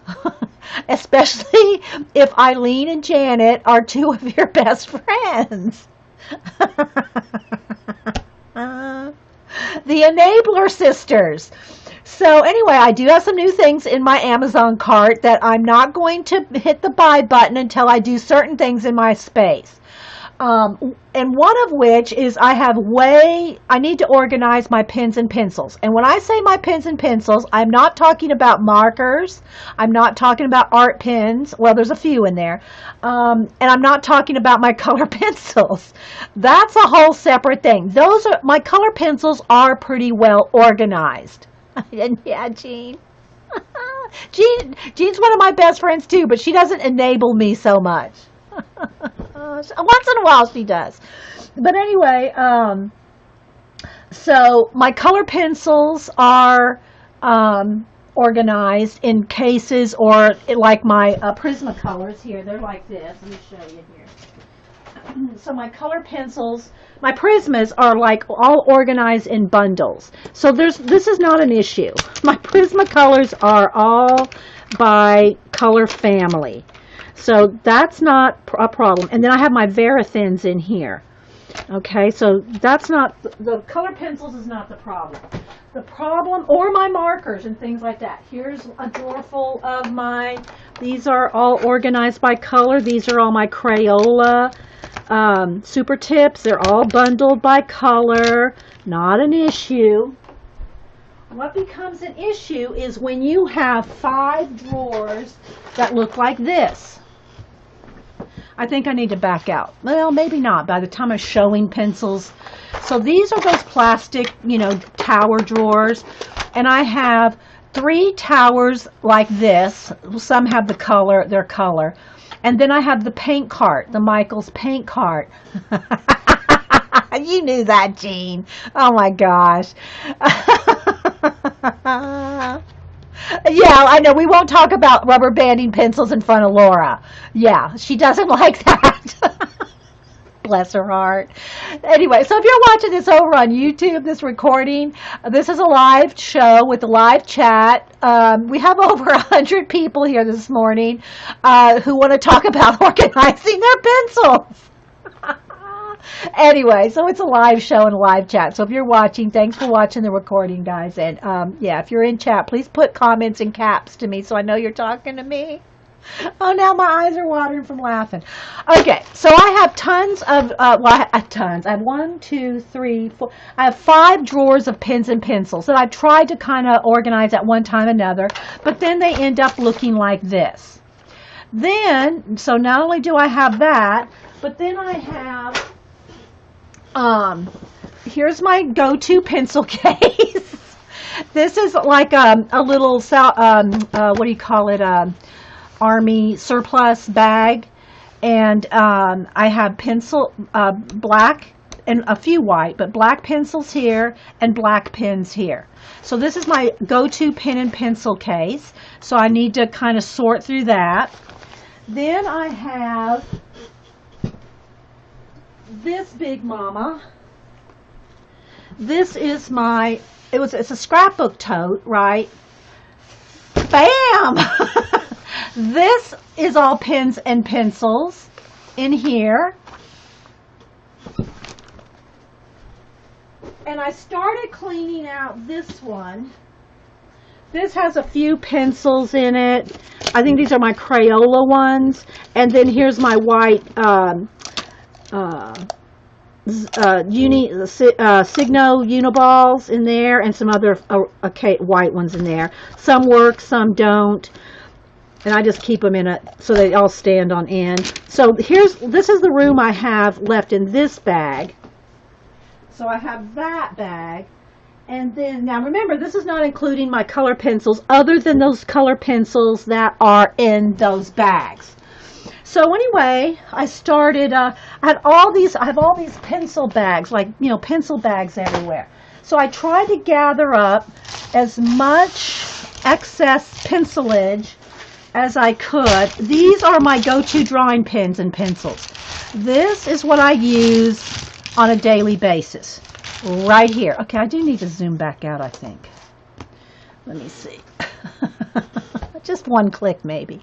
especially if Eileen and Janet are 2 of your best friends. The Enabler Sisters. So anyway, I do have some new things in my Amazon cart that I'm not going to hit the buy button until I do certain things in my space. And one of which is I need to organize my pens and pencils. And when I say my pens and pencils, I'm not talking about markers. I'm not talking about art pens. Well, there's a few in there. And I'm not talking about my color pencils. That's a whole separate thing. My color pencils are pretty well organized. And yeah, Jean. Jean's one of my best friends too, but she doesn't enable me so much. Once in a while she does. But anyway, so my color pencils are organized in cases, or like my Prismacolors here. They're like this. Let me show you here. So my color pencils, my Prismas are all organized in bundles. So this is not an issue. My Prismacolors are all by color family. So that's not a problem. And then I have my Varathins in here. Okay, so that's not, the color pencils is not the problem. The problem, or my markers and things like that. Here's a drawer full of my, these are all organized by color. These are all my Crayola super tips. They're all bundled by color. Not an issue. What becomes an issue is when you have 5 drawers that look like this. I think I need to back out. Well, maybe not by the time I'm showing pencils. So these are those plastic, tower drawers. And I have 3 towers like this. Some have their color. And then I have the paint cart, the Michaels paint cart. You knew that, Jean. Oh my gosh. Yeah, I know. We won't talk about rubber banding pencils in front of Laura. Yeah, she doesn't like that. Bless her heart. Anyway, so if you're watching this over on YouTube, this recording, this is a live show with a live chat. We have over 100 people here this morning who want to talk about organizing their pencils. Anyway, so it's a live show and a live chat. So if you're watching, thanks for watching the recording, guys. And yeah, if you're in chat, please put comments in caps to me so I know you're talking to me. Oh, now my eyes are watering from laughing. Okay, so I have tons of, I have 1, 2, 3, 4. I have 5 drawers of pens and pencils that I've tried to kind of organize at one time or another, but then they end up looking like this. Then, so not only do I have that, but then I have, here's my go-to pencil case. This is like a little, what do you call it, Army surplus bag. And I have pencil, black and a few white, but black pencils here and black pens here. So this is my go-to pen and pencil case. So I need to kind of sort through that. Then I have this big mama. This is my, it's a scrapbook tote, right? Bam! This is all pens and pencils in here. And I started cleaning out this one. This has a few pencils in it. I think these are my Crayola ones. And then here's my white Signo Uniballs in there, and some other white ones in there. Some work, some don't. And I just keep them in it so they all stand on end. So this is the room I have left in this bag. So I have that bag. And then, now remember, this is not including my color pencils other than those color pencils that are in those bags. So anyway, I started, I have all these pencil bags, like, pencil bags everywhere. So I tried to gather up as much excess pencilage as I could. These are my go-to drawing pens and pencils. This is what I use on a daily basis. Right here. Okay, I do need to zoom back out, I think. Let me see. Just one click, maybe.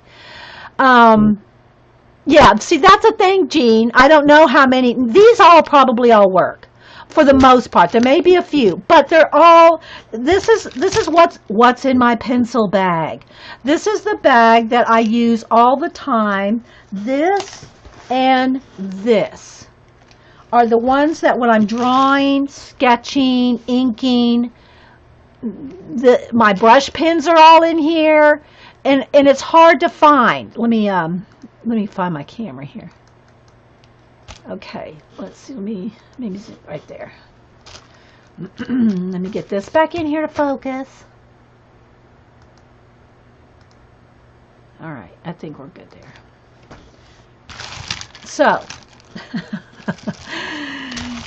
Yeah, see, that's a thing, Jean. I don't know how many. These probably all work for the most part. There may be a few, but they're all. This is what's in my pencil bag. This is the bag that I use all the time. This and this are the ones that when I'm drawing, sketching, inking, my brush pens are all in here, and it's hard to find. Let me find my camera here. Okay, let's see. Maybe sit right there. Let me get this back in here to focus. All right, I think we're good there. So,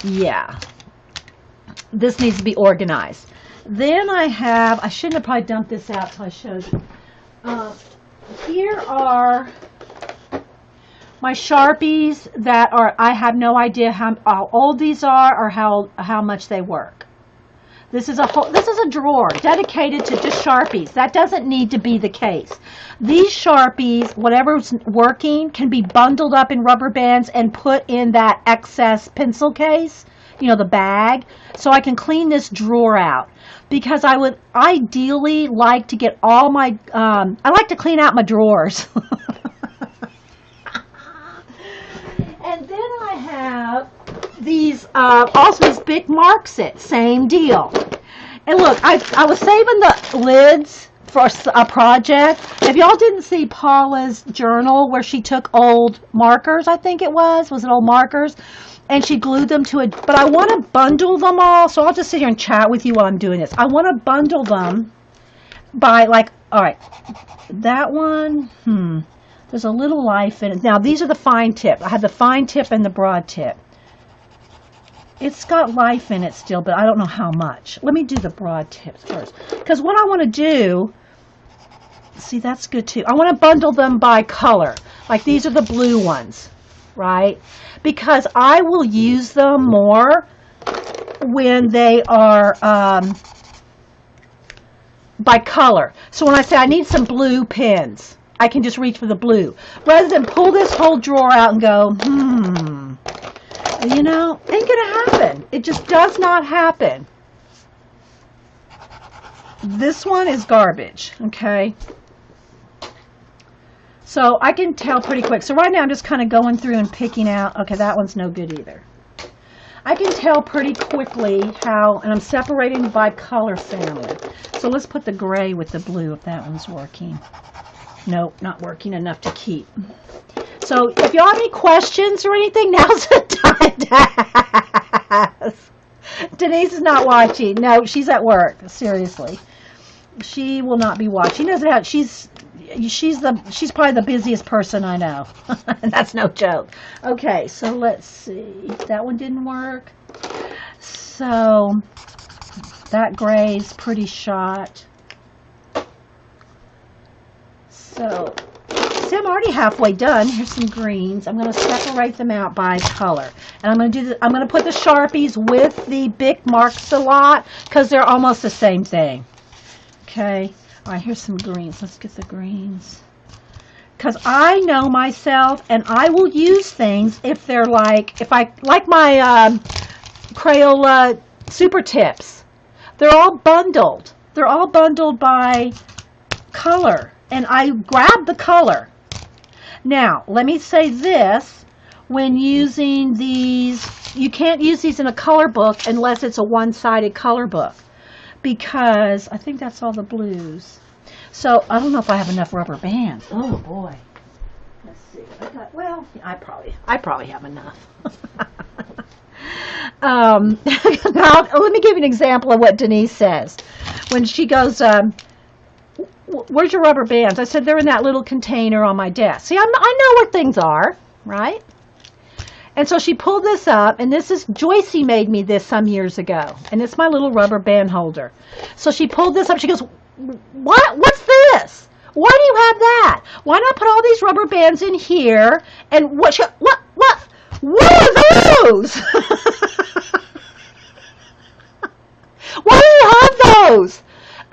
yeah, this needs to be organized. Then I shouldn't have probably dumped this out till I showed you. Here are my Sharpies that I have no idea how old these are or how much they work. This is a drawer dedicated to just Sharpies. That doesn't need to be the case. These Sharpies, whatever's working, can be bundled up in rubber bands and put in that excess pencil case, you know, the bag, so I can clean this drawer out. Because I would ideally like to get all my, I like to clean out my drawers. And then I have these, also these Bic Mark-It, same deal. And look, I was saving the lids for a project. If y'all didn't see Paula's journal where she took old markers, I think it was it old markers? And she glued them to it. But I want to bundle them all, so I'll just sit here and chat with you while I'm doing this. I want to bundle them by, like, all right, that one, there's a little life in it. Now, these are the fine tip. I have the fine tip and the broad tip. It's got life in it still, but I don't know how much. Let me do the broad tips first. Because what I want to do, see, that's good too. I want to bundle them by color. Like these are the blue ones, right? Because I will use them more when they are by color. So when I say I need some blue pens, I can just reach for the blue. Rather than pull this whole drawer out and go, you know, ain't gonna happen. It just does not happen. This one is garbage, okay? So I can tell pretty quick. So right now I'm just kind of going through and picking out, okay, that one's no good either. I can tell pretty quickly how, and I'm separating by color family. So let's put the gray with the blue if that one's working. Nope, not working enough to keep. So if y'all have any questions or anything, now's the time to ask. Denise is not watching. No, she's at work. Seriously. She will not be watching. She doesn't have, she's probably the busiest person I know. And that's no joke. Okay, so let's see. That one didn't work. So that gray's pretty shot. So see, I'm already halfway done. Here's some greens. I'm going to separate them out by color. And I'm going to do I'm going to put the Sharpies with the Bic Mark-It because they're almost the same thing. Okay. All right, here's some greens. Let's get the greens. Because I know myself, and I will use things if they're like, if I, like my Crayola Super Tips. They're all bundled. They're all bundled by color. And I grab the color. Now, let me say this. When using these, you can't use these in a color book unless it's a one-sided color book. Because I think that's all the blues. So I don't know if I have enough rubber bands. Oh boy. Let's see. Well, I probably have enough. Now, let me give you an example of what Denise says. When she goes, where's your rubber bands? I said, they're in that little container on my desk. See, I know where things are, right? And so she pulled this up, and this is, Joycey made me this some years ago, and it's my little rubber band holder. So she pulled this up, she goes, what's this? Why do you have that? Why not put all these rubber bands in here, and what are those? Why do you have those?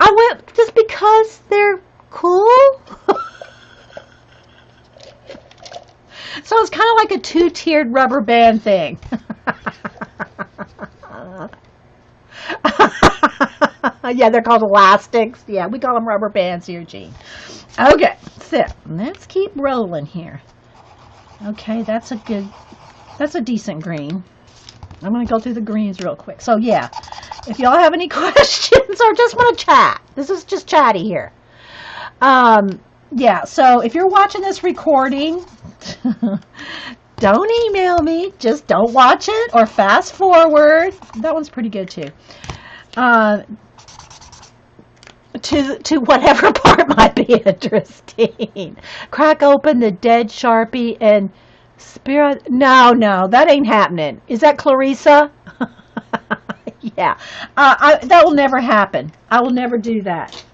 I went, just because they're cool? So it's kind of like a two-tiered rubber band thing. Yeah, they're called elastics. Yeah, we call them rubber bands here, Jean. Okay, so let's keep rolling here. Okay, that's a decent green. I'm going to go through the greens real quick. So, yeah, if y'all have any questions or just want to chat, this is just chatty here. Yeah, so if you're watching this recording, don't email me. Just don't watch it or fast forward. That one's pretty good, too. To whatever part might be interesting. Crack open the dead Sharpie and spirit. No, that ain't happening. Is that Clarissa? Yeah. That will never happen. I will never do that.